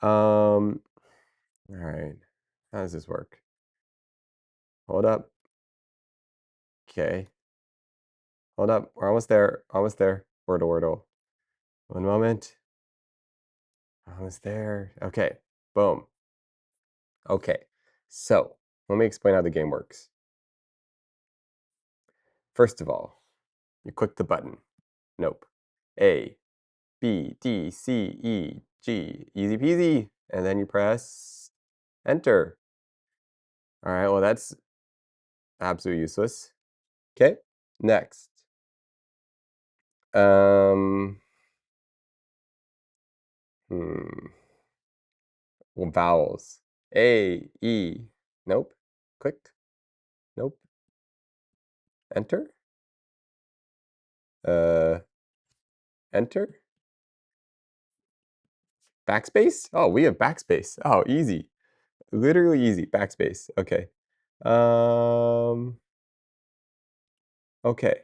All right. How does this work? Hold up. Okay. Hold up. We're almost there. Almost there. Wordle. 1 moment. Almost there. Okay. Boom. Okay. So let me explain how the game works. First of all, you click the button. Nope. A, B, D, C, E, G. Easy peasy. And then you press enter. All right, well, that's absolutely useless. Okay, next. Well, vowels. A, E. Nope. Clicked. Nope. Enter. Enter. Backspace? Oh, we have backspace. Oh, easy. Literally easy. Backspace. Okay. Okay.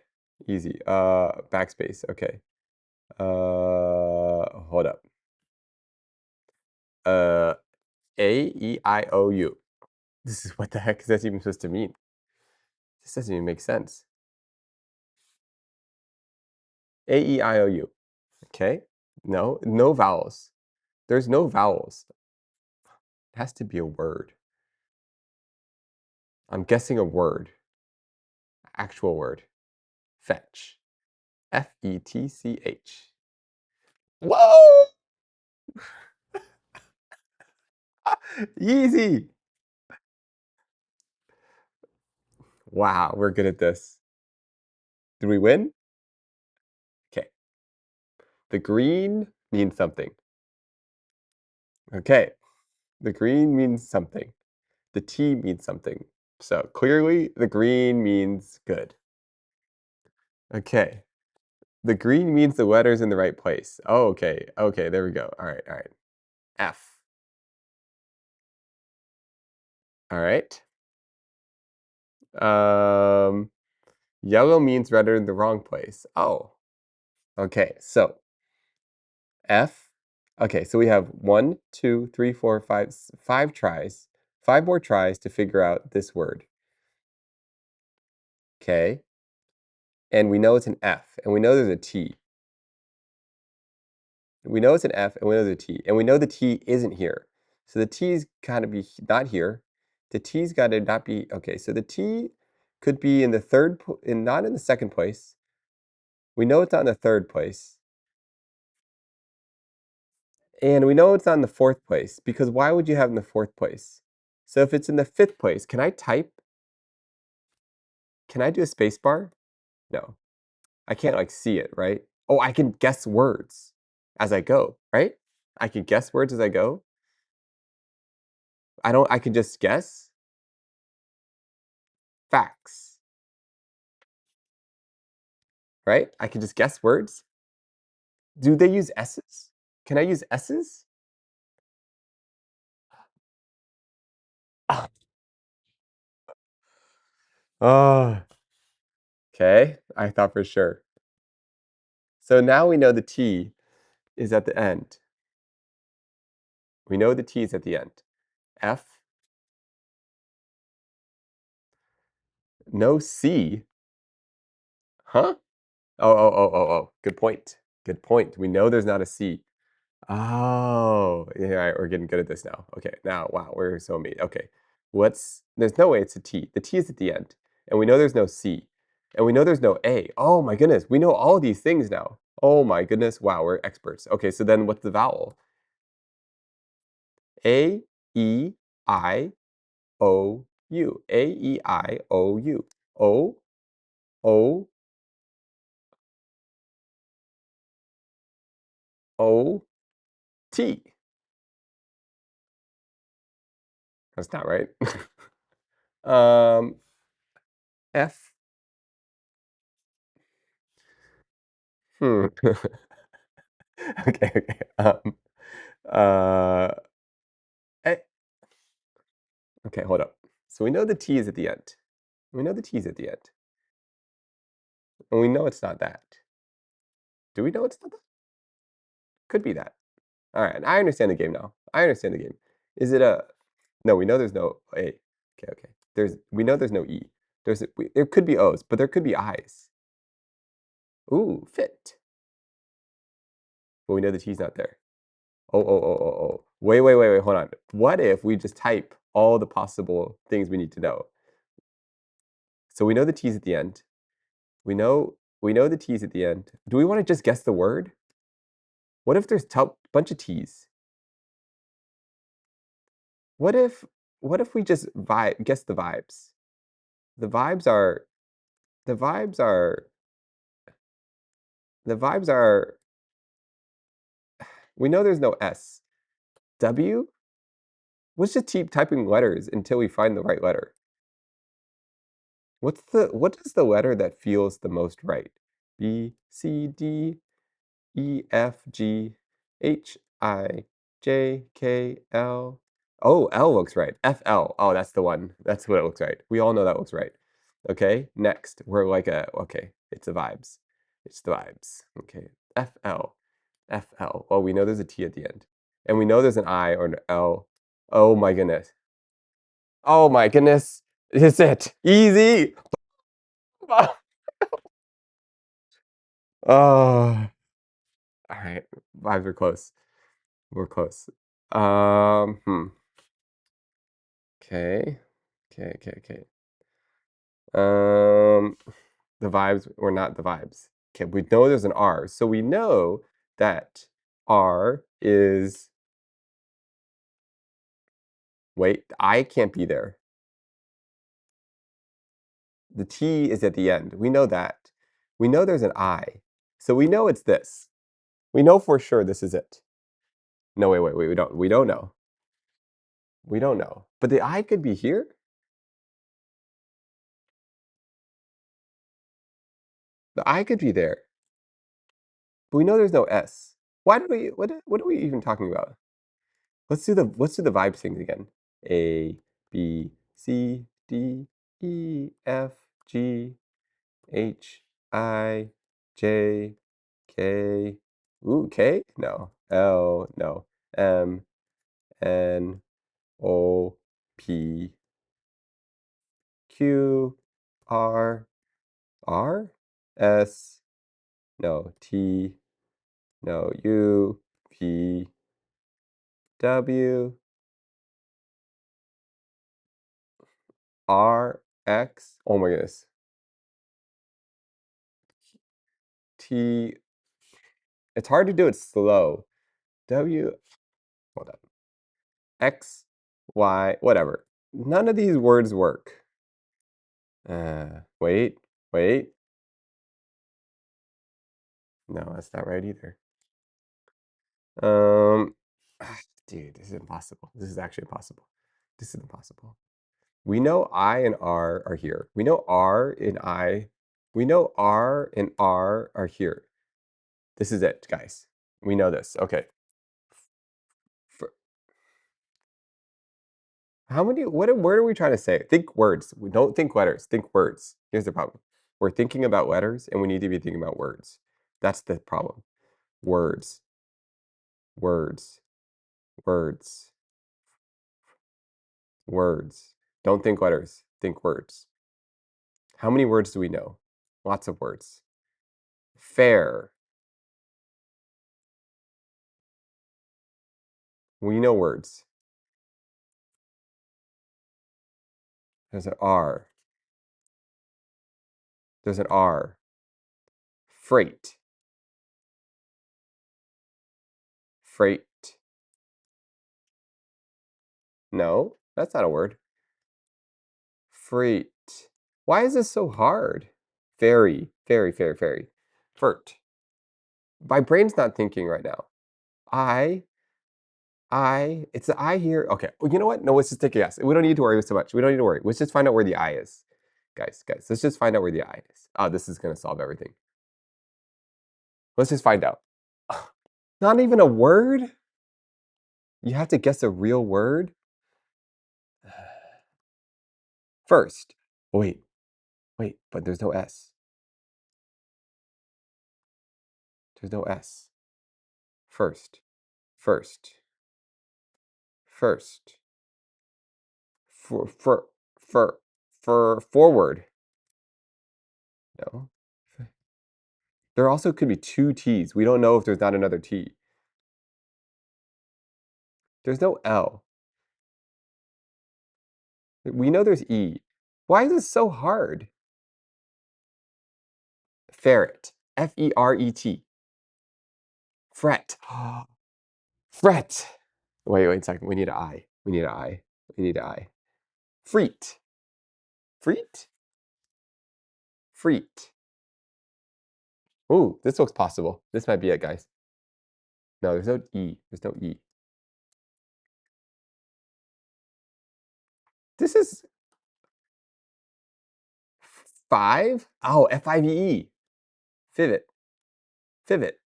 Easy. Backspace. Okay. Hold up. A-E-I-O-U. This is what the heck is that even supposed to mean? This doesn't even make sense. A-E-I-O-U. Okay. No, no vowels. There's no vowels. It has to be a word. I'm guessing a word. Actual word. Fetch. F-E-T-C-H. Whoa! Easy. Wow, we're good at this. Did we win? Okay. The green means something. Okay. The green means something. The T means something. So clearly the green means good. Okay. The green means the letter's in the right place. Oh, okay. Okay, there we go. All right, all right. F. All right. Yellow means letter in the wrong place. Oh. Okay, so F. Okay, so we have 1, 2, 3, 4, 5, 5 tries. 5 more tries to figure out this word. Okay. And we know it's an F, and we know there's a T. We know it's an F, and we know there's a T, and we know the T isn't here. So the T's got to be not here. The T's got to not be, okay, so the T could be in the third, not in the second place. We know it's not in the third place. And we know it's not in the fourth place, because why would you have it in the fourth place? So if it's in the fifth place, can I type? Can I do a space bar? No. I can't like see it, right? Oh, I can guess words as I go, right? I can guess words as I go. I can just guess. Facts. Right? I can just guess words. Do they use S's? Can I use S's? Oh, okay. I thought for sure. So now we know the T is at the end. We know the T is at the end. F. No C. Huh? Oh. Good point. Good point. We know there's not a C. Oh, yeah, all right, we're getting good at this now. Okay, now, wow, we're so mean. Okay, there's no way it's a T. The T is at the end. And we know there's no C. And we know there's no A. Oh my goodness, we know all these things now. Oh my goodness, wow, we're experts. Okay, so then what's the vowel? A, E, I, O, U. A, E, I, O, U. O, O, O, T. That's not right. F. Hmm. Okay. Uh, eh, okay, hold up. So we know the T is at the end. We know the T is at the end. And we know it's not that. Do we know it's not that? Could be that. All right, I understand the game now. I understand the game. Is it a... No, we know there's no A. Okay. We know there's no E. There could be O's, but there could be I's. Ooh, fit. But we know the T's not there. Oh. Wait, hold on. What if we just type all the possible things we need to know? So we know the T's at the end. We know the T's at the end. Do we want to just guess the word? What if there's a bunch of T's? What if what if we just guess the vibes? The vibes are the vibes are the vibes are we know there's no S. W? Let's just keep typing letters until we find the right letter. What is the letter that feels the most right? B, C, D, E, F, G, H, I, J, K, L. Oh, L looks right. F, L. Oh, that's the one. That's what it looks right. We all know that looks right. Okay, next. We're like okay, it's the vibes. It's the vibes. Okay, F, L. F, L. Oh, we know there's a T at the end. And we know there's an I or an L. Oh my goodness. Oh my goodness. Is it easy? Oh, all right. Vibes are close. We're close. Okay. Okay. The vibes were not the vibes. Okay, we know there's an R, so we know that R is. Wait, I can't be there. The T is at the end. We know that. We know there's an I, so we know it's this. We know for sure this is it. No, wait. We don't. We don't know. We don't know. But the I could be here. The I could be there. But we know there's no S. Why do we? What are we even talking about? Let's do the vibe things again. A, B, C, D, E, F, G, H, I, J, K. Ooh, K? No. L, no. M, N, O, P, Q, R, R, S, no, T, no, U, V, W, R, X. Oh my goodness. T. It's hard to do it slow. W. Hold on. X, Y, whatever. None of these words work. Wait. No, that's not right either. Dude, this is impossible. This is actually impossible. This is impossible. We know I and R are here. We know R and I. We know R and R are here. This is it, guys. We know this. Okay. How many? What are we trying to say? Think words. We don't think letters. Think words. Here's the problem. We're thinking about letters, and we need to be thinking about words. That's the problem. Words. Words. Words. Words. Don't think letters. Think words. How many words do we know? Lots of words. Fair. We know words. There's an R. There's an R. Freight. Freight. No, that's not a word. Freight. Why is this so hard? Ferry. Fert. My brain's not thinking right now. It's the I here. Okay, well, you know what? No, let's just take a guess. We don't need to worry so much. We don't need to worry. Let's just find out where the I is. Guys, let's just find out where the I is. Oh, this is going to solve everything. Let's just find out. Not even a word? You have to guess a real word? First. Wait, but there's no S. There's no S. First. For forward. No. There also could be two T's. We don't know if there's not another T. There's no L. We know there's E. Why is this so hard? Ferret. F-E-R-E-T. Fret. Fret. Wait a second. We need an I. We need I. Freet. Freet? Freet. Ooh, this looks possible. This might be it, guys. No, there's no E. There's no E. This is 5? Oh, F-I-V-E. Fivot. Fivot.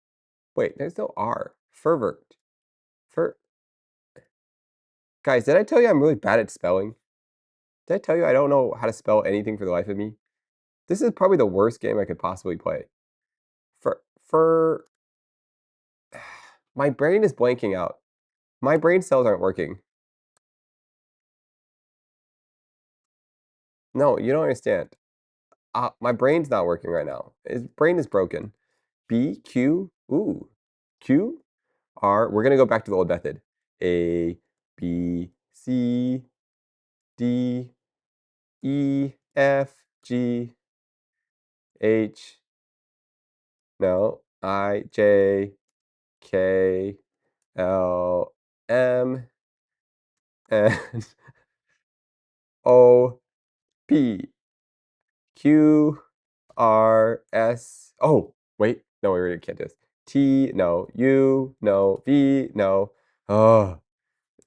Wait, there's no R. Fervert. Guys, did I tell you I'm really bad at spelling? Did I tell you I don't know how to spell anything for the life of me? This is probably the worst game I could possibly play. My brain is blanking out. My brain cells aren't working. No, you don't understand. My brain's not working right now. His brain is broken. B, Q, ooh. Q, R, we're going to go back to the old method. A, B, C, D, E, F, G, H, no, I, J, K, L, M, N, O, P, Q, R, S. Oh, wait. No, we really can't do this. T, no. U, no. V, no. Oh,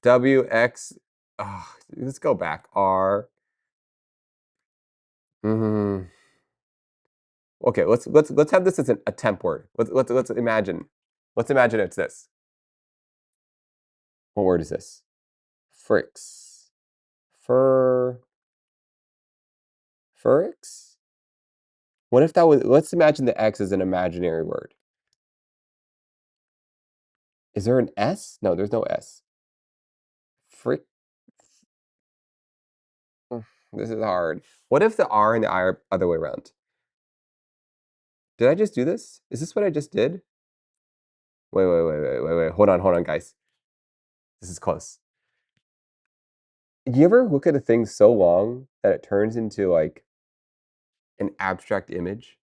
W, X. Oh, let's go back. R. Mm. Okay, let's have this as a temp word. Let's imagine. Let's imagine it's this. What word is this? Fricks. Furix? What if that was, let's imagine the X is an imaginary word. Is there an S? No, there's no S. Frick. This is hard. What if the R and the I are other way around? Did I just do this? Is this what I just did? Wait. Hold on, guys. This is close. You ever look at a thing so long that it turns into like an abstract image?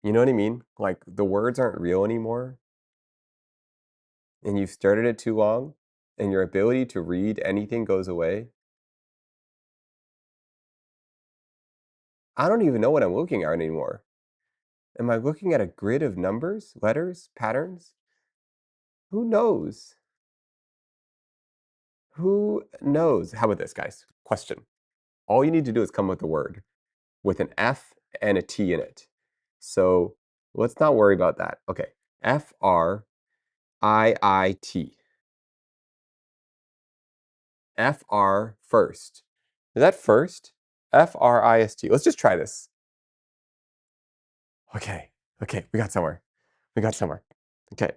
You know what I mean? Like the words aren't real anymore. And you've stared at it too long, and your ability to read anything goes away. I don't even know what I'm looking at anymore. Am I looking at a grid of numbers, letters, patterns? Who knows? Who knows? How about this, guys? Question. All you need to do is come up with a word with an F and a T in it. So let's not worry about that. Okay. F-R-I-I-T. F-R first. Is that first? F-R-I-S-T. Let's just try this. Okay. We got somewhere. Okay.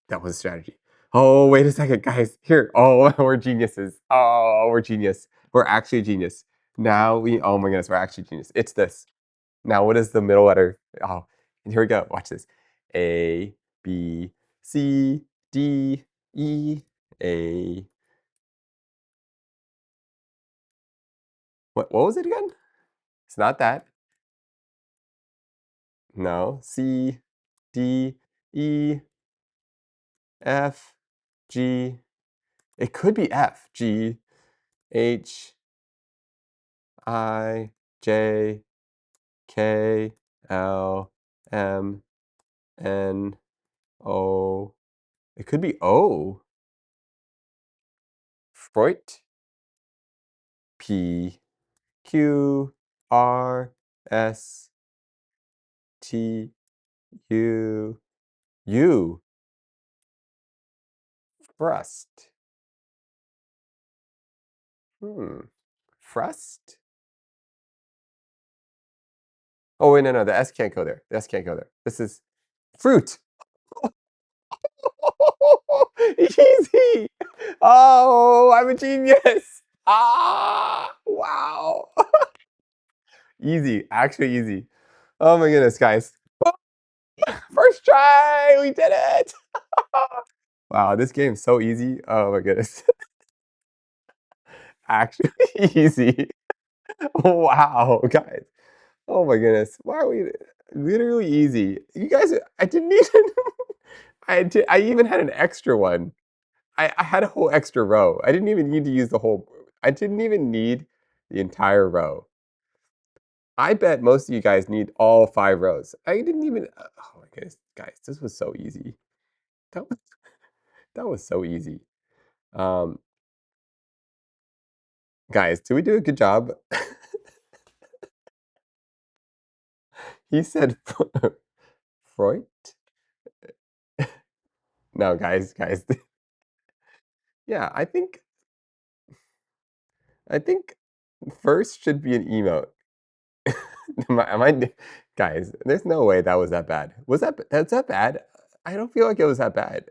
That was a strategy. Oh, wait a second, guys. Here. Oh, we're geniuses. Oh, we're genius. We're actually genius. Now oh my goodness, we're actually genius. It's this. Now, what is the middle letter? Oh, and here we go. Watch this. A, B, C, D, E, A. What was it again? It's not that. No. C, D, E, F, G. It could be F, G, H, I, J, K, L, M, N, O. It could be O. Freut. P, Q, R, S, T, U, U. Frust. Frust? Oh, wait, no. The S can't go there. This is fruit. Easy. Oh, I'm a genius. Wow. Easy. Actually easy. Oh my goodness, guys. First try. We did it. Wow, this game's so easy. Oh my goodness. Actually easy. Wow, guys. Oh my goodness. Why are we literally easy? You guys, I didn't even I even had an extra one. I had a whole extra row. I didn't even need to use the whole. I didn't even need the entire row. I bet most of you guys need all 5 rows. I didn't even. Oh my goodness, guys, this was so easy. That was that was so easy. Um, guys, did we do a good job? He said Freud. No, guys. Yeah, I think first should be an emote. Guys, there's no way that was that bad. That's that bad? I don't feel like it was that bad.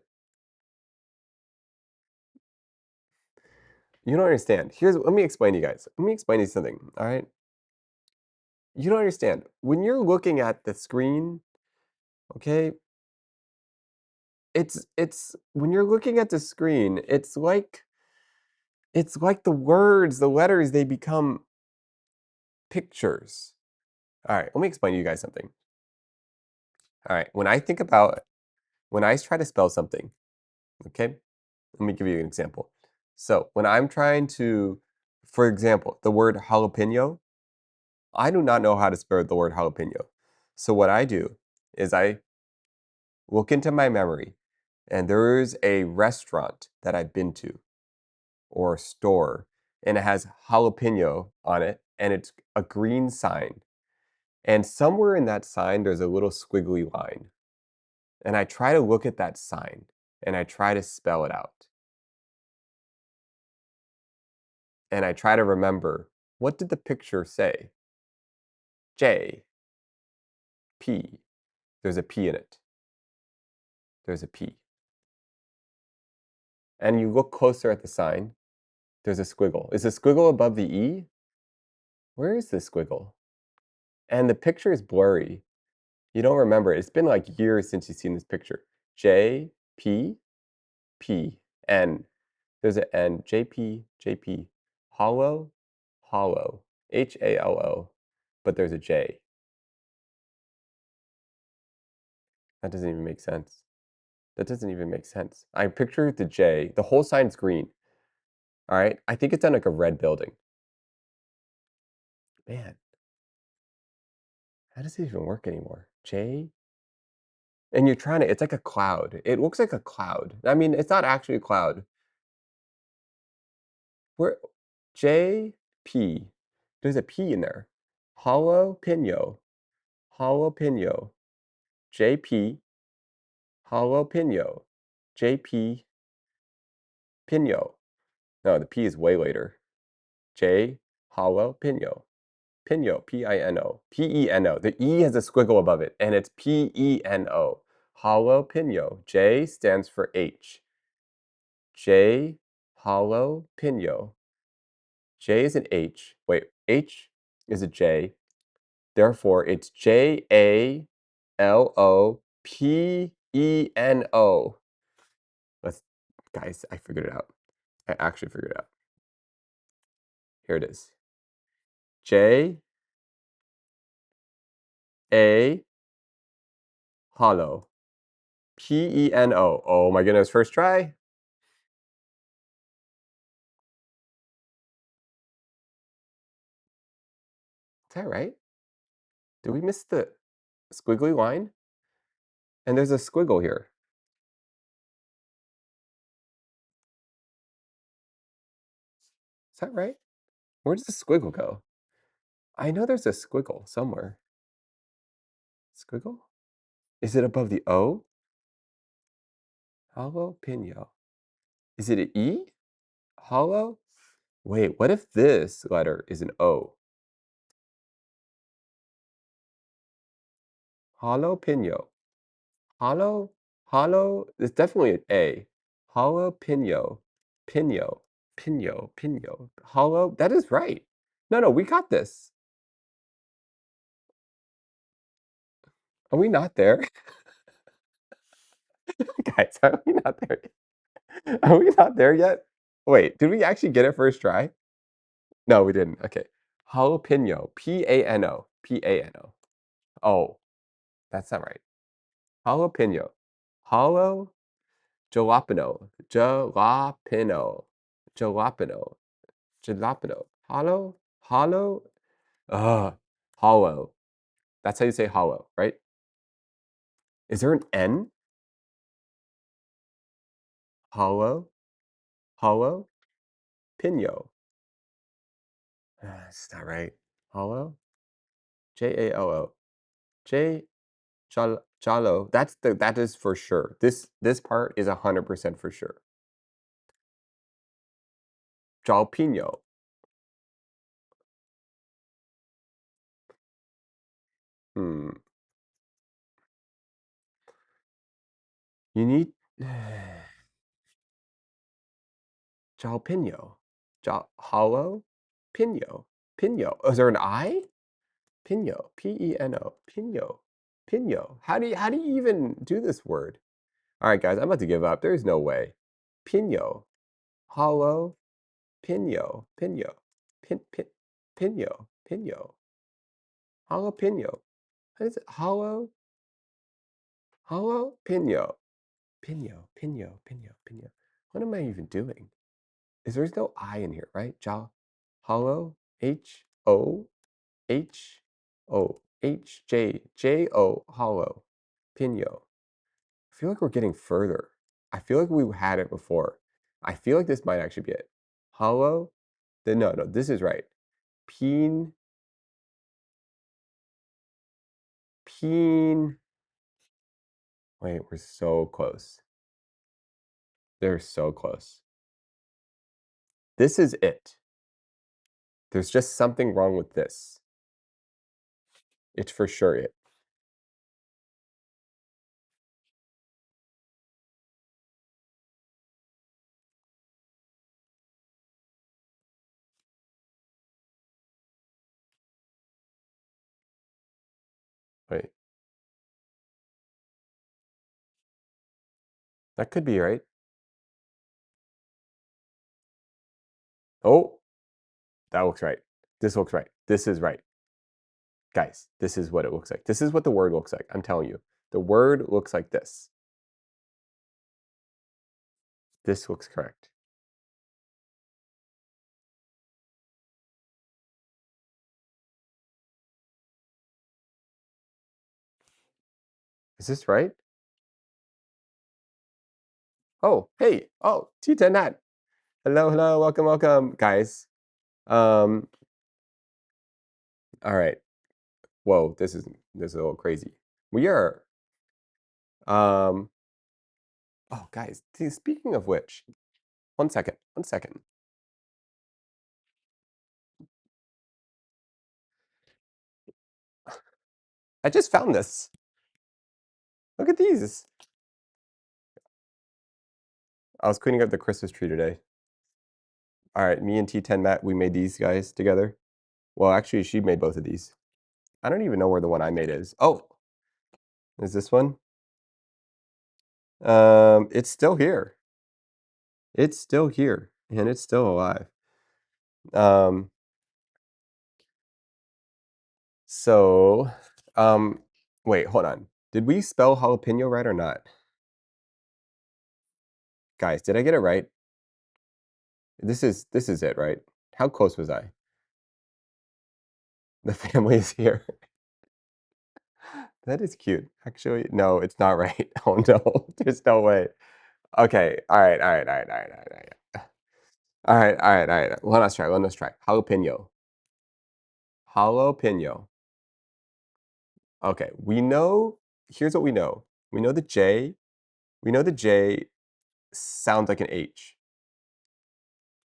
You don't understand. Let me explain to you guys. Let me explain to you something, all right? You don't understand. When you're looking at the screen, okay, it's when you're looking at the screen, it's like the words, the letters, they become pictures. All right, let me explain to you guys something. All right, when I try to spell something, okay? Let me give you an example. So when I'm trying to, for example, the word jalapeno, I do not know how to spell the word jalapeno. So what I do is I look into my memory, and there's a restaurant that I've been to or a store, and it has jalapeno on it, and it's a green sign. And somewhere in that sign, there's a little squiggly line. And I try to look at that sign, and I try to spell it out. And I try to remember, what did the picture say? J, P. There's a P in it. There's a P. And you look closer at the sign, there's a squiggle. Is the squiggle above the E? Where is the squiggle? And the picture is blurry. You don't remember it. It's been like years since you've seen this picture. J, P, P, N. There's an N. J, P, J, P. Hollow, hollow. Hallo. But there's a J. That doesn't even make sense. That doesn't even make sense. I picture the J. The whole sign's green. All right? I think it's on like a red building. Man, how does it even work anymore? J? And you're trying to, it's like a cloud. It looks like a cloud. I mean, it's not actually a cloud. Where, J, P. There's a P in there. Jalapeno. Jalapeno. JP. Jalapeno. JP. Pino. No, the P is way later. J. Jalapeno. Pino. P-I-N-O. P-E-N-O. The E has a squiggle above it, and it's P-E-N-O. Jalapeno. J stands for H. J. Jalapeno. J is an H. Wait, H is a J. Therefore, it's Jalopeno. Let's, guys, I figured it out. I actually figured it out. Here it is. J A hollow. P-E-N-O. Oh my goodness, first try. Is that right? Did we miss the squiggly line? And there's a squiggle here. Is that right? Where does the squiggle go? I know there's a squiggle somewhere. Squiggle? Is it above the O? Jalapeno. Is it an E? Hollow? Wait, what if this letter is an O? Jalapeno. Hollow, it's definitely an A. Jalapeno. Pino. Hollow, that is right. No, we got this. Are we not there? Guys, are we not there yet? Are we not there yet? Wait, did we actually get it first try? No, we didn't. Okay. Jalapeno. P-A-N-O. P-A-N-O. Oh, that's not right. Jalapeno. Hollow? Jalapeno. Jalapeno. Jalapeno. Jalapeno. Hollow? Hollow? Hollow. That's how you say hollow, right? Is there an N? Hollow? Hollow? Pino. It's not right. Hollow? J-A-L-O. Jalo. That is for sure. This part is 100% for sure. Jalapeno. You need jalapeno. Hollow? Pino. Pino. Oh, is there an I? Pino. P-E-N-O. Pino. Pino. How do you even do this word? All right, guys, I'm about to give up. There's no way. Pino. Hollow. Pino. Pino. Pino. Pino. Jalapeno. What is it? Hollow? Pino. Pino. What am I even doing? There's no I in here, right? Hollow? H-O? H-O. H-J. J-O. Hollow. Pino. I feel like we're getting further. I feel like we had it before. I feel like this might actually be it. Hollow? No, this is right. Peen. Wait, we're so close. They're so close. This is it. There's just something wrong with this. It's for sure it. Wait. That could be right. Oh, that looks right. This looks right. This is right. Guys, this is what it looks like. This is what the word looks like. I'm telling you. The word looks like this. This looks correct. Is this right? Oh, hey. Oh, T10 Nat. Hello, welcome, guys. All right. Whoa, this is a little crazy. We are oh, guys, speaking of which, one second. I just found this. Look at these. I was cleaning up the Christmas tree today. All right, me and T10 Matt, we made these guys together. Well, actually, she made both of these. I don't even know where the one I made is. Oh, is this one? It's still here. It's still here, and it's still alive. So, wait, hold on. Did we spell jalapeno right or not? Guys, did I get it right? This is it, right? How close was I? The family is here. That is cute. Actually, no, it's not right. Oh no, there's no way. Okay, all right. Let us try. Jalapeno. Okay, here's what we know. We know the J sounds like an H.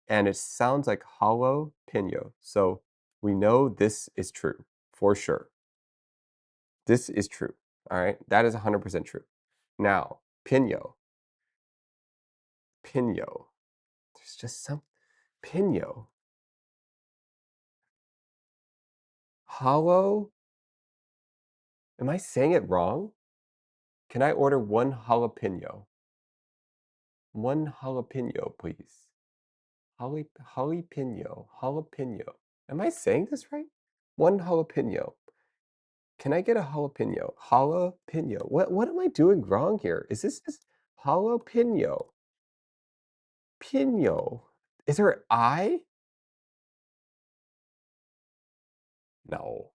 And it sounds like jalapeno. So we know this is true for sure. This is true. All right, that is 100% true. Now, pino. There's just some pino. Hollow. Am I saying it wrong? Can I order one jalapeno? One jalapeno, please. Jalapeno. Am I saying this right? One jalapeno. Can I get a jalapeno? Jalapeno. What am I doing wrong here? Is this just Jalapeno. Pino. Is there an I? No.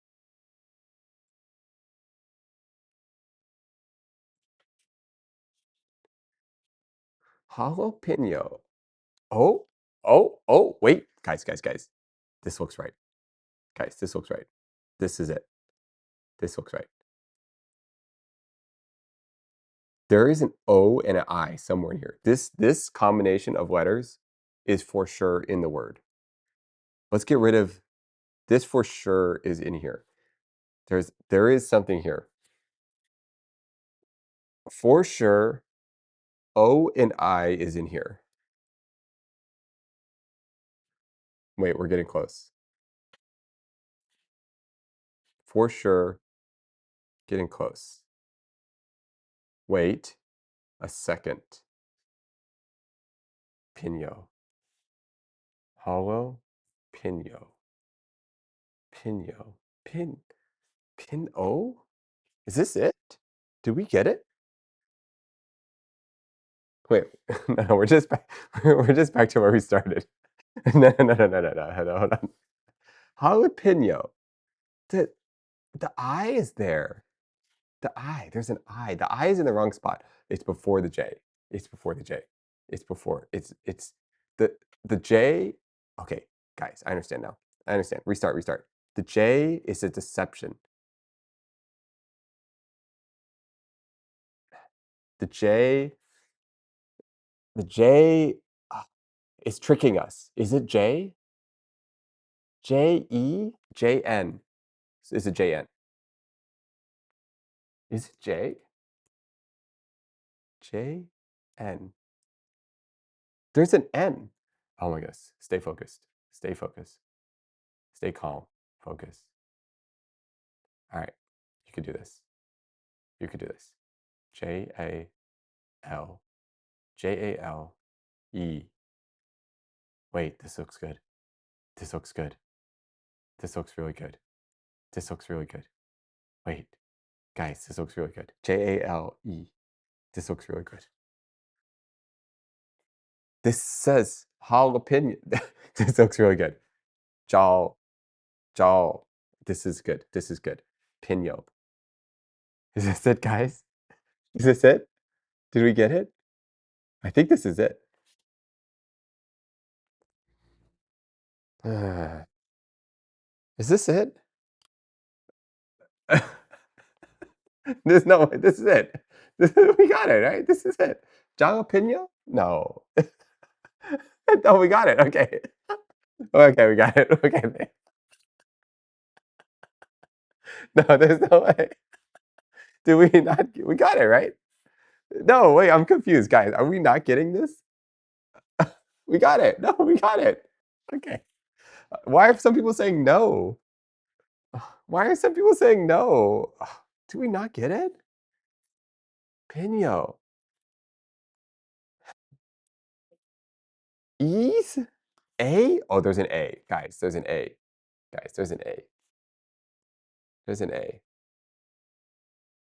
Jalapeno. Oh, wait. Guys. This looks right. Guys, this looks right. This is it. This looks right. There is an O and an I somewhere in here. This combination of letters is for sure in the word. Let's get rid of this. For sure is in here. There is something here. For sure, O and I is in here. Wait, we're getting close. For sure, getting close. Wait a second. Pino. Hollow. Pino. Pino. Pin O? Is this it? Did we get it? Wait, no, we're just back to where we started. No, hold on. Jalapeno. The I is there. The I, there's an I. The I is in the wrong spot. It's before the J. It's before the J. It's before. It's the J. Okay, guys, I understand now. I understand. Restart. The J is a deception. The J is tricking us. Is it J? J-E? J-N. Is it J-N? Is it J? J-N. There's an N. Oh my gosh. Stay focused. Stay focused. Stay calm. Focus. All right. You can do this. You can do this. J-A-L. J-A-L-E. Wait, this looks good. This looks good. This looks really good. This looks really good. Wait. Guys, this looks really good. J-A-L-E. This looks really good. This says jalapeno. This looks really good. Jal. This is good. This is good. Pino. Is this it, guys? Is this it? Did we get it? I think this is it. Is this it? There's no way. This is it. We got it, right? This is it. Jalapeno? No. No, we got it. Okay. Okay, we got it. Okay. No, there's no way. Did we not? We got it, right? No, wait, I'm confused, guys. Are we not getting this? We got it. No, we got it. Okay. Why are some people saying no? Why are some people saying no? Do we not get it? Pino. Ease? A? Oh, there's an A. Guys, there's an A. Guys, there's an A. There's an A.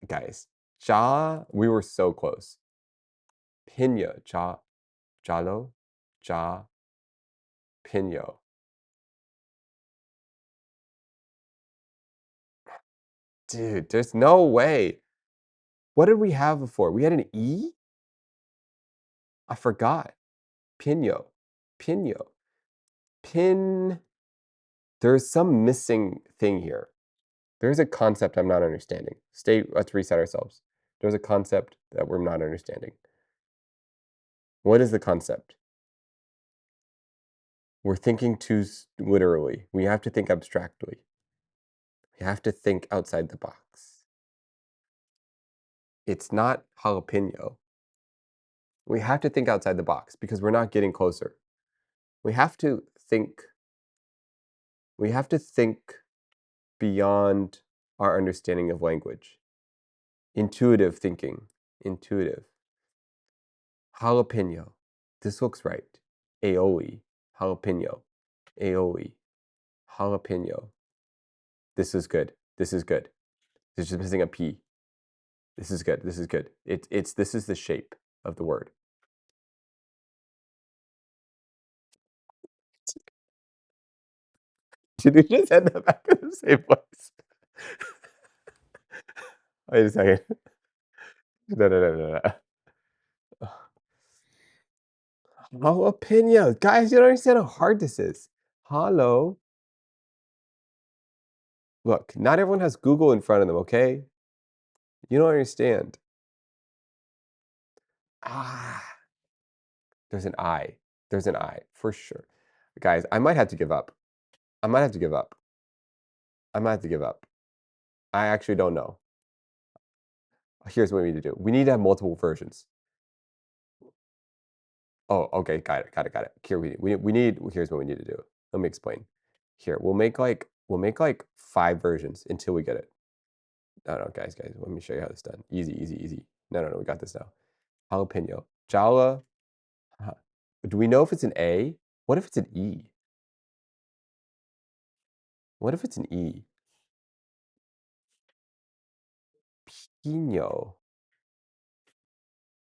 Guys, ja, we were so close. Pino, ja, jalo, ja, pino. Dude, there's no way. What did we have before? We had an E? I forgot. Pino. Pino. Pin. There's some missing thing here. There's a concept I'm not understanding. Let's reset ourselves. There's a concept that we're not understanding. What is the concept? We're thinking too literally. We have to think abstractly. We have to think outside the box. It's not jalapeno. We have to think outside the box because we're not getting closer. We have to think beyond our understanding of language. Intuitive thinking. Intuitive. Jalapeno. This looks right. Aioli. Jalapeno. Aioli. Jalapeno. This is good. This is good. It's just missing a P. This is good. This is good. This is the shape. of the word. Did we just end up back in the same place? Wait a second. No. Jalapeno. Guys, you don't understand how hard this is. Hello. Look, not everyone has Google in front of them, okay? You don't understand. Ah. There's an I. There's an I, for sure. Guys, I might have to give up. I might have to give up. I might have to give up. I actually don't know. Here's what we need to do. We need to have multiple versions. Oh, okay, got it. Here we need. Here's what we need to do. Let me explain. Here, we'll make like 5 versions until we get it. No, guys, let me show you how this is done. Easy. No, we got this now. Jalapeno. Jala. Do we know if it's an A? What if it's an E? What if it's an E? Pino.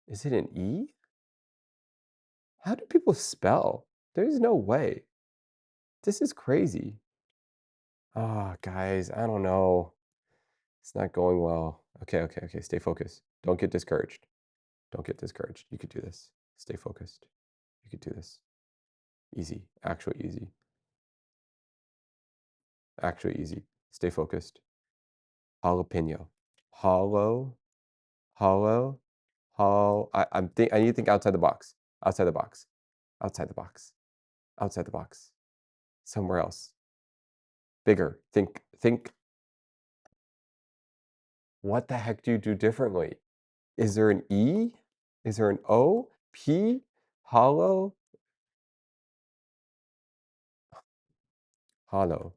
Is it an E? How do people spell? There's no way. This is crazy. Ah, guys, I don't know. It's not going well. Okay. Stay focused. Don't get discouraged. Don't get discouraged. You could do this. Stay focused. You could do this. Easy. Actually easy. Actually easy. Stay focused. Jalapeno. Hollow. I need to think outside the box. Outside the box. Somewhere else. Bigger. Think. What the heck do you do differently? Is there an E? Is there an O? P? Hollow? Hollow.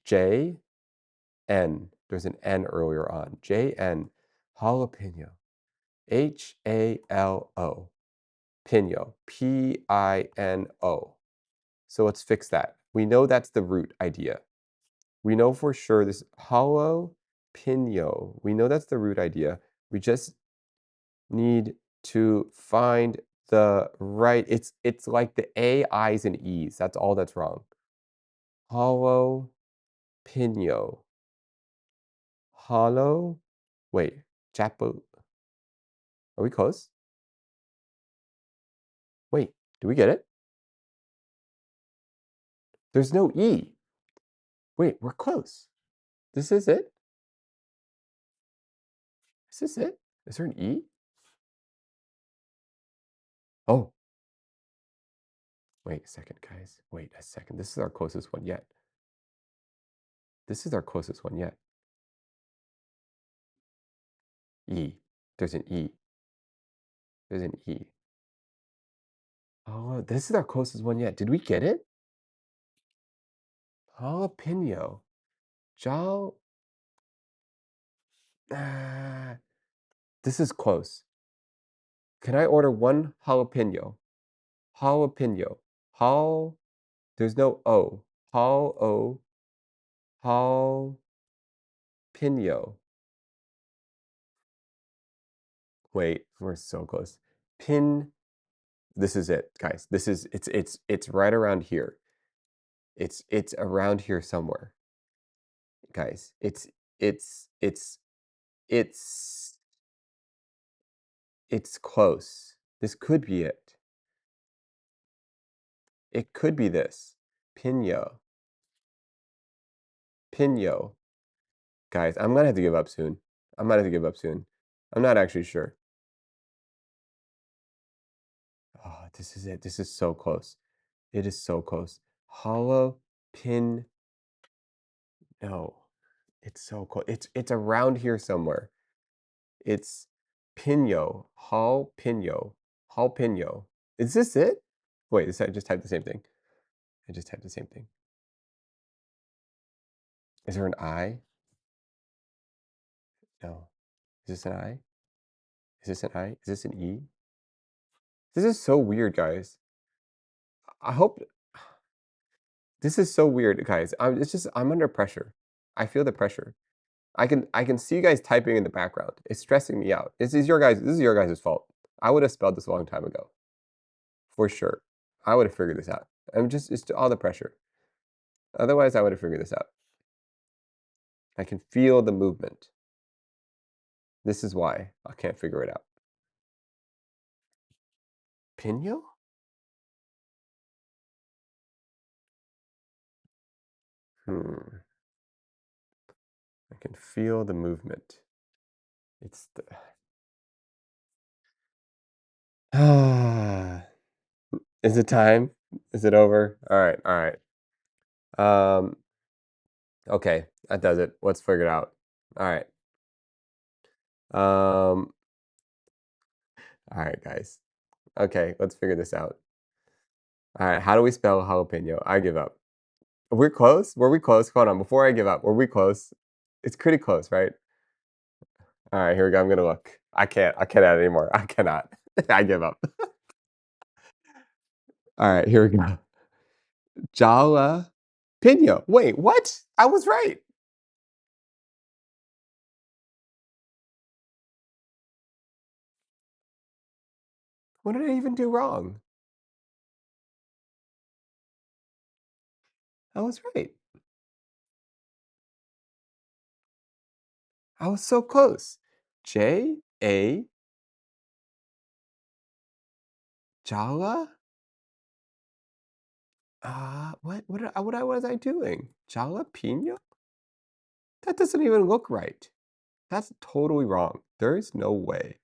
J? N. There's an N earlier on. J-N. Jalapeno. H-A-L-O. Pino. P-I-N-O. So let's fix that. We know that's the root idea. We know for sure this jalapeno. We know that's the root idea. We just need to find the right. It's like the A, I's, and E's. That's all that's wrong. Jalapeno. Hollow. Wait. Chapo. Are we close? Wait. Do we get it? There's no E. Wait. We're close. This is it? Is this it? Is there an E? Oh. Wait a second, guys. Wait a second. This is our closest one yet. E. There's an E. Oh, this is our closest one yet. Did we get it? Jalapeno. This is close. Can I order 1 jalapeno? There's no O. Jalapeno. Wait, we're so close. This is it, guys. It's right around here. It's around here somewhere. Guys, it's close. This could be it. It could be this. Pino. Guys, I'm gonna have to give up soon. I'm not actually sure. Oh, this is it. This is so close. It is so close. Jalapeno. No. It's so close. It's around here somewhere. It's Pino. Jalapeno. Is this it? Wait, I just typed the same thing. Is there an I? No. Is this an I? Is this an E? This is so weird, guys. I hope this is so weird, guys. I'm under pressure. I feel the pressure. I can see you guys typing in the background. It's stressing me out. This is your guys' fault. I would have spelled this a long time ago. For sure. I would have figured this out. It's all the pressure. Otherwise, I would have figured this out. I can feel the movement. This is why I can't figure it out. Pino? I can feel the movement. It's the... Is it time? Is it over? All right, all right. Okay, that does it. Let's figure it out. All right. All right, guys. Okay, let's figure this out. All right, how do we spell jalapeno? I give up. We're close? Were we close? Hold on, before I give up, were we close? It's pretty close, right? All right, here we go. I'm gonna look. I can't add anymore. I cannot. I give up. All right, here we go. Jalapeno. Wait, what? I was right. What did I even do wrong? I was right. I was so close. J-A Jala? What was I doing? Jalapeno? That doesn't even look right. That's totally wrong. There is no way.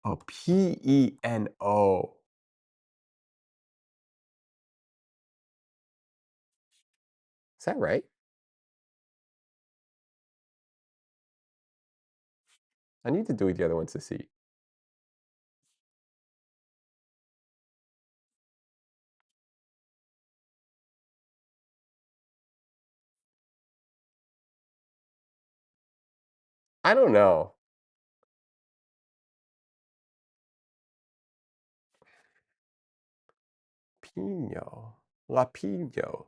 Oh, P-E-N-O. Is that right? I need to do the other ones to see. I don't know. Pino. Lapino.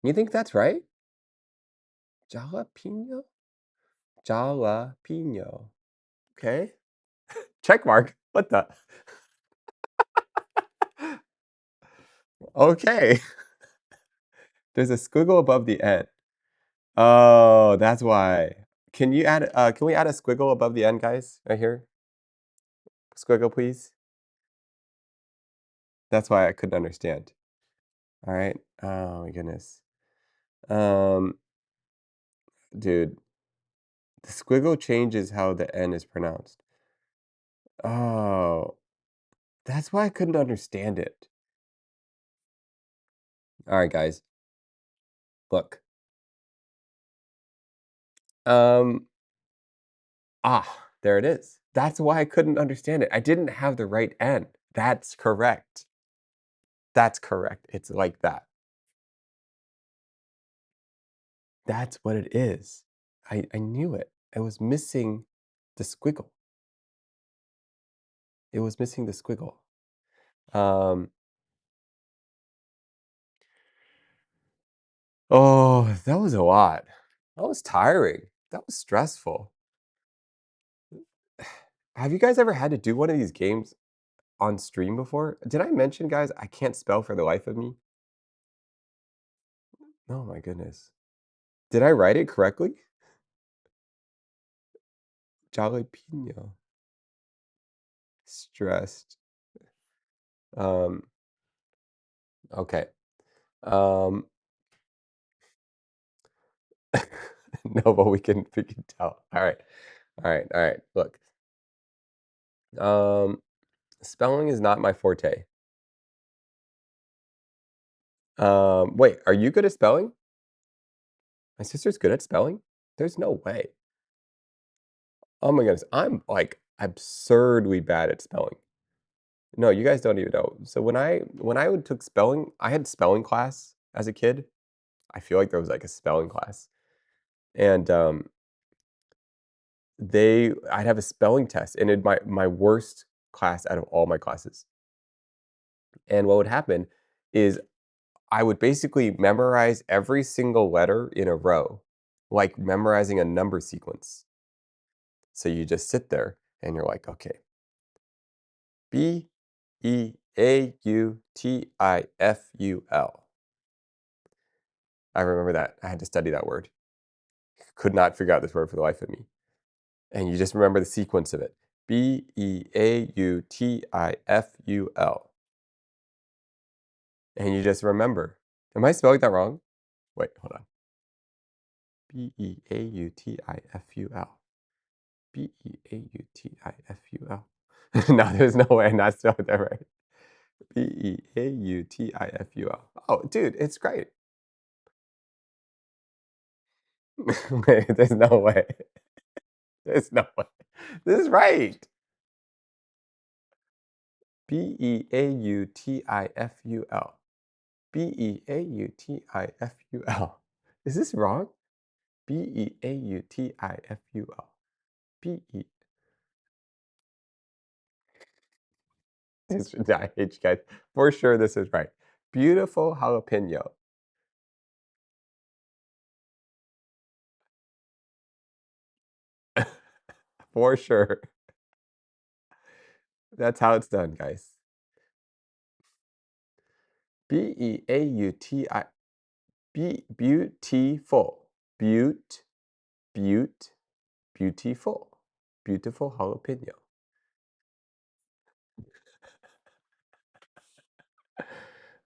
You think that's right? Jalapeno? Jalapeno. Okay. Check mark. What the? Okay. There's a squiggle above the N. Oh, that's why. Can we add a squiggle above the N, guys? Right here? Squiggle, please. That's why I couldn't understand. All right. Oh my goodness. Dude, the squiggle changes how the N is pronounced. Oh, that's why I couldn't understand it. All right, guys. Look. There it is. That's why I couldn't understand it. I didn't have the right N. That's correct. That's correct. It's like that. That's what it is. I knew it. I was missing the squiggle. It was missing the squiggle. Oh, that was a lot. That was tiring. That was stressful. Have you guys ever had to do one of these games on stream before? Did I mention, guys, I can't spell for the life of me? Oh my goodness. Did I write it correctly? Jalapeno. Stressed. Okay. No, but we can tell. All right. All right. All right. Look. Spelling is not my forte. Wait, are you good at spelling? My sister's good at spelling? There's no way. Oh my goodness, I'm like absurdly bad at spelling. No, you guys don't even know. So when I took spelling, I had spelling class as a kid. I feel like there was like a spelling class. And I'd have a spelling test and it my worst class out of all my classes. And what would happen is I would basically memorize every single letter in a row, like memorizing a number sequence. So you just sit there and you're like, okay, Beautiful. I remember that. I had to study that word. Could not figure out this word for the life of me. And you just remember the sequence of it. Beautiful. And you just remember. Am I spelling that wrong? Wait, hold on. Beautiful. Beautiful. No, there's no way I'm not spelling that right. Beautiful. Oh, dude, it's great. Wait, there's no way. There's no way. This is right. Beautiful. Beautiful. Is this wrong? Beautiful. Be. I hate you guys. For sure, this is right. Beautiful jalapeno. For sure. That's how it's done, guys. Beautiful. Beautiful. Beautiful. Beautiful jalapeno.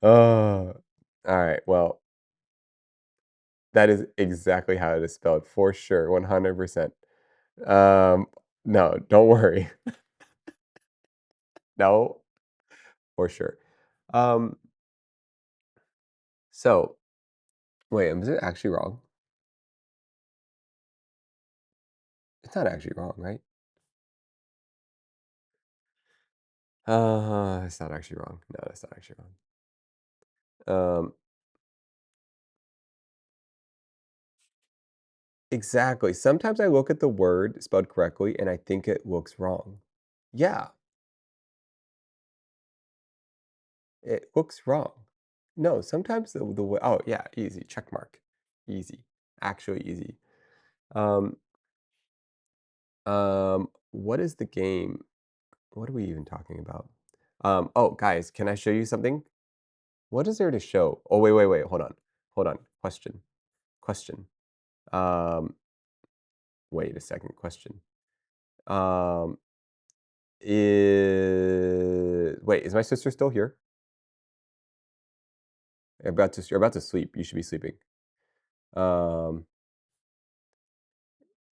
Oh, all right. Well, that is exactly how it is spelled for sure, 100%. No, don't worry. No, for sure. So, wait, is it actually wrong? It's not actually wrong, right? It's not actually wrong. No, that's not actually wrong. Exactly. Sometimes I look at the word spelled correctly and I think it looks wrong. Yeah, it looks wrong. No, sometimes the way, oh yeah, easy, check mark. Easy. Actually easy. Um, what is the game? What are we even talking about? Oh, guys, can I show you something? What is there to show? Oh, wait, hold on. Hold on. Question. Um, wait a second, question. Is my sister still here? You're about to sleep. You should be sleeping. Um,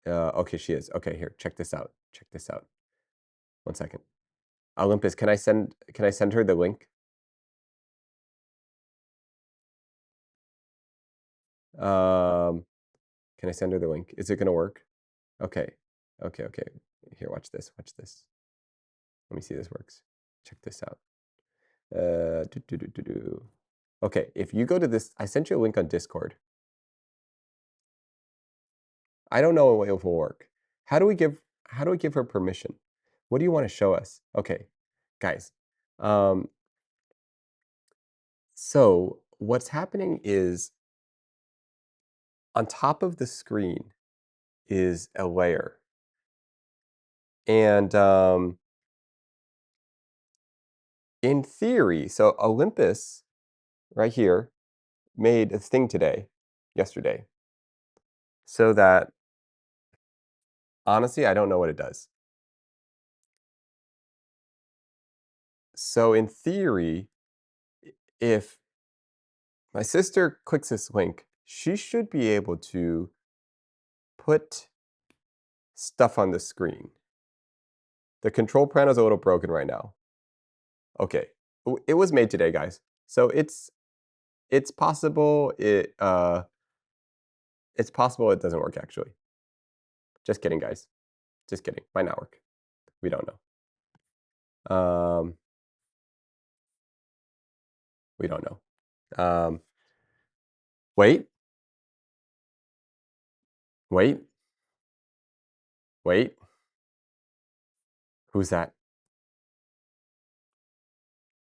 okay, she is. Okay, here, check this out. Check this out. 1 second. Olympus, can I send her the link? Can I send her the link? Is it gonna work? Okay. Okay. Here, watch this. Watch this. Let me see if this works. Check this out. Okay, if you go to this, I sent you a link on Discord. I don't know if it will work. How do we give her permission? What do you want to show us? Okay, guys. So what's happening is on top of the screen is a layer. And in theory, so Olympus right here made a thing yesterday, so that honestly, I don't know what it does. So in theory, if my sister clicks this link, she should be able to put stuff on the screen. The control panel is a little broken right now. Okay, it was made today, guys. So it's possible it's possible it doesn't work actually. Just kidding, guys. Just kidding. Might not work. We don't know. We don't know. Wait. Wait. Wait. Who's that?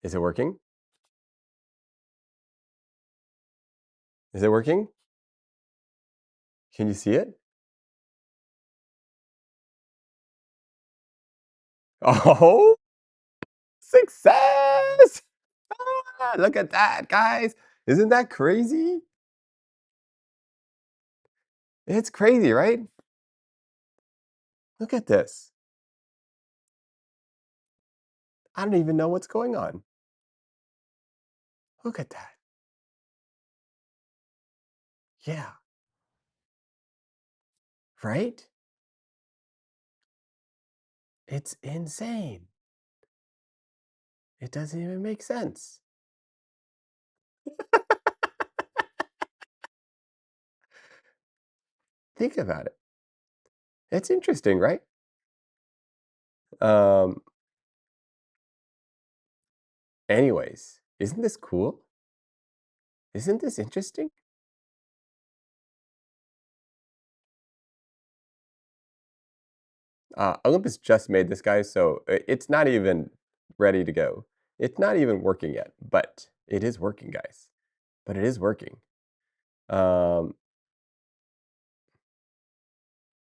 Is it working? Is it working? Can you see it? Oh, success! Ah, look at that, guys. Isn't that crazy? It's crazy, right? Look at this. I don't even know what's going on. Look at that. Yeah. Right? It's insane. It doesn't even make sense. Think about it. It's interesting, right? Um, anyways, isn't this cool? Isn't this interesting? Olympus just made this, guy, so it's not even ready to go. It's not even working yet, but it is working, guys. But it is working. Um,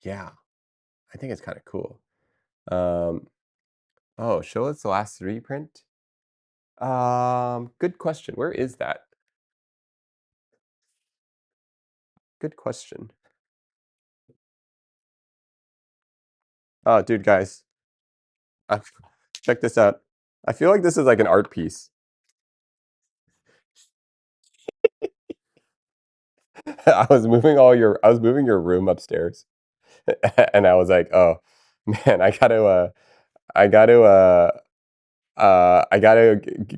yeah, I think it's kind of cool. Oh, show us the last 3 print. Good question. Where is that? Good question. Oh, dude, guys, I, check this out. I feel like this is like an art piece. I was moving your room upstairs, and I was like, oh man, I gotta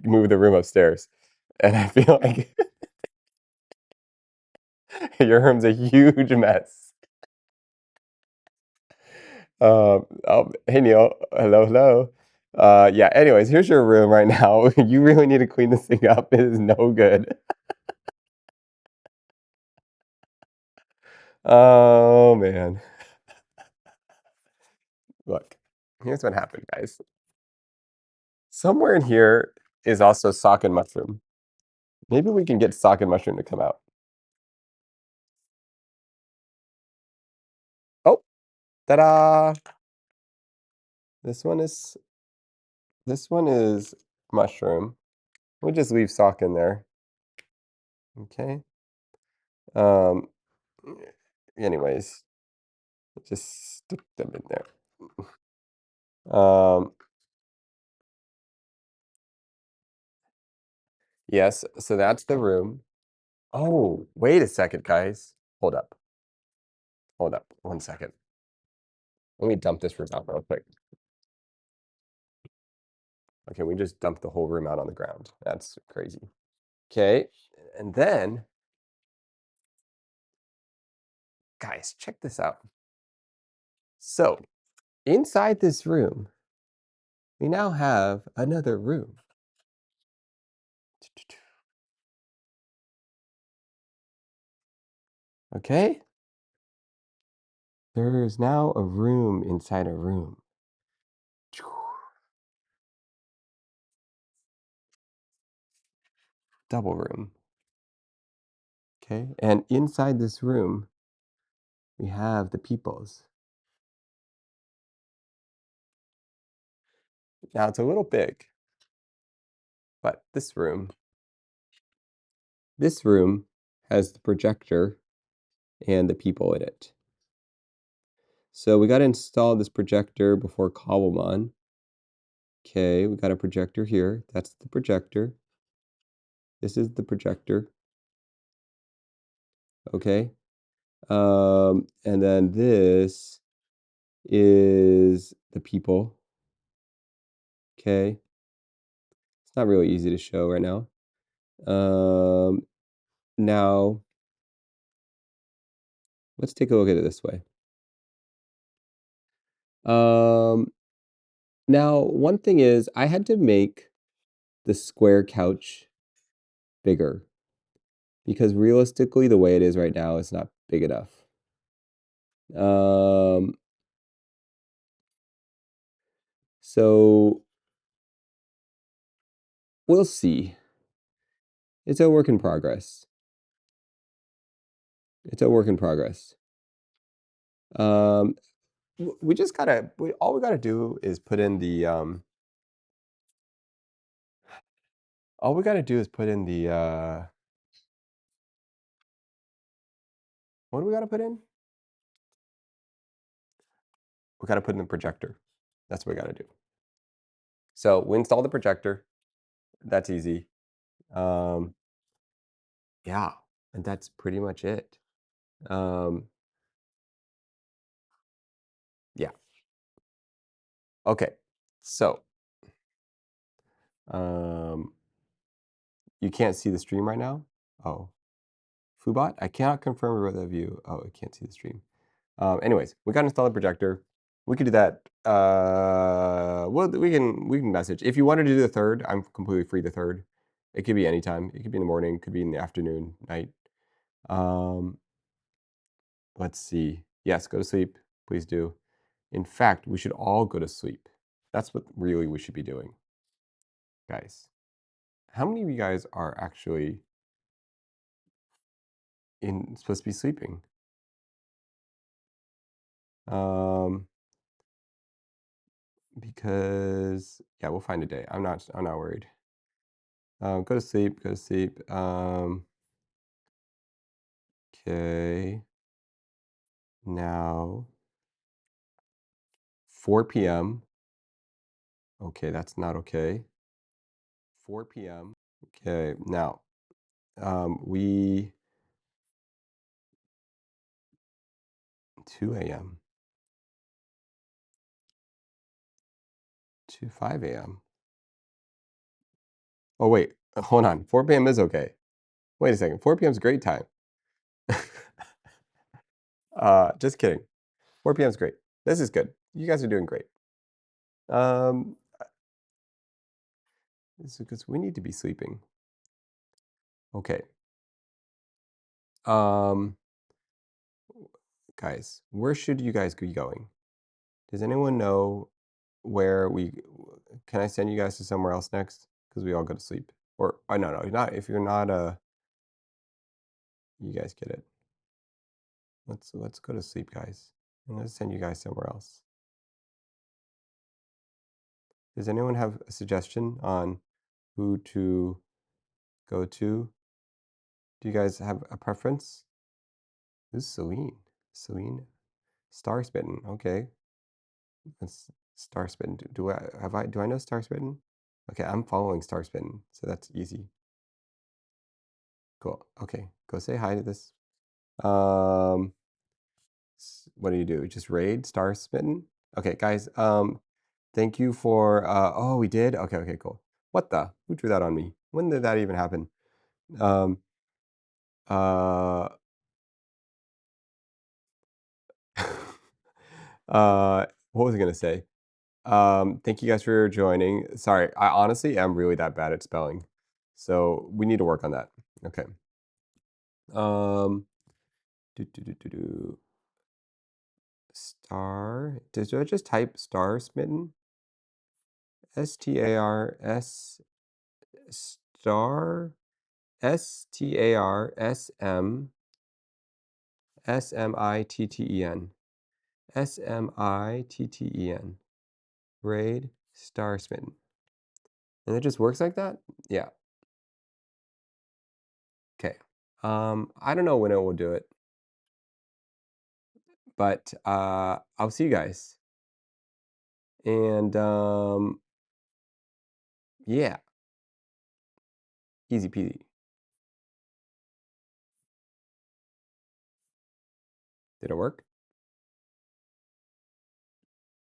move the room upstairs, and I feel like your room's a huge mess. Hey Neil, hello, hello. Yeah. Anyways, here's your room right now. You really need to clean this thing up. It is no good. Oh man. Look, here's what happened, guys. Somewhere in here is also sock and mushroom. Maybe we can get sock and mushroom to come out. Oh, ta-da! This one is mushroom. We'll just leave sock in there. Okay. Um, anyways, just stick them in there. Yes, so that's the room. Oh, wait a second, guys. Hold up. Hold up. 1 second. Let me dump this room out real quick. Okay, we just dumped the whole room out on the ground. That's crazy. Okay, and then, guys, check this out. So, inside this room, we now have another room. Okay? There is now a room inside a room. Double room. Okay, and inside this room, we have the peoples. Now it's a little big, but this room has the projector and the people in it. So we got to install this projector before Cobblemon. Okay, we got a projector here. That's the projector. This is the projector. Okay. And then this is the people. Okay. It's not really easy to show right now. Now, let's take a look at it this way. Now, one thing is I had to make the square couch bigger because realistically, the way it is right now is not big enough. So we'll see. It's a work in progress. It's a work in progress. We just gotta, all we gotta do is put in the, all we gotta do is put in the, what do we gotta put in? We gotta put in the projector. That's what we gotta do. So we install the projector. That's easy. Yeah, and that's pretty much it. Yeah. Okay, so you can't see the stream right now? Oh, Fubot? I cannot confirm whether view. Oh, I can't see the stream. Anyways, we gotta install the projector. We could do that. Well, we can message. If you wanted to do the third, I'm completely free the third. It could be anytime. It could be in the morning, could be in the afternoon, night. Let's see. Yes, go to sleep. Please do. In fact, we should all go to sleep. That's what really we should be doing. Guys, how many of you guys are actually supposed to be sleeping? Because yeah, we'll find a day. I'm not worried. Go to sleep, go to sleep. Okay. Now 4 p.m. Okay, that's not okay. 4 p.m. Okay, now we 2 a.m. to 5 a.m. Oh wait, hold on. 4 p.m. is okay. Wait a second. 4 p.m. is great time. Just kidding. 4 p.m. is great. This is good. You guys are doing great. This is because we need to be sleeping. Okay. Guys, where should you guys be going? Does anyone know where can I send you guys to somewhere else next? Because we all go to sleep. Or, oh, no, not, if you're not, you guys get it. Let's go to sleep, guys. And let's send you guys somewhere else. Does anyone have a suggestion on who to go to? Do you guys have a preference? Who's Celine? Celine? Star Smitten, okay. That's Star Smitten. Do I know Star Smitten? Okay, I'm following Star Smitten, so that's easy. Cool. Okay, go say hi to this. What do you do? Just raid Star Smitten? Okay, guys. Thank you for. Oh, we did. Okay, okay, cool. What the? Who drew that on me? When did that even happen? Um. What was I gonna say? Thank you guys for joining. Sorry, I honestly am really that bad at spelling, so we need to work on that. Okay. Star. Did I just type Star Smitten? STARS star STARSMSMITTEN SMITTEN raid Star Smitten. And it just works like that? Yeah. Okay. I don't know when it will do it. But I'll see you guys. And yeah. Easy peasy. Did it work?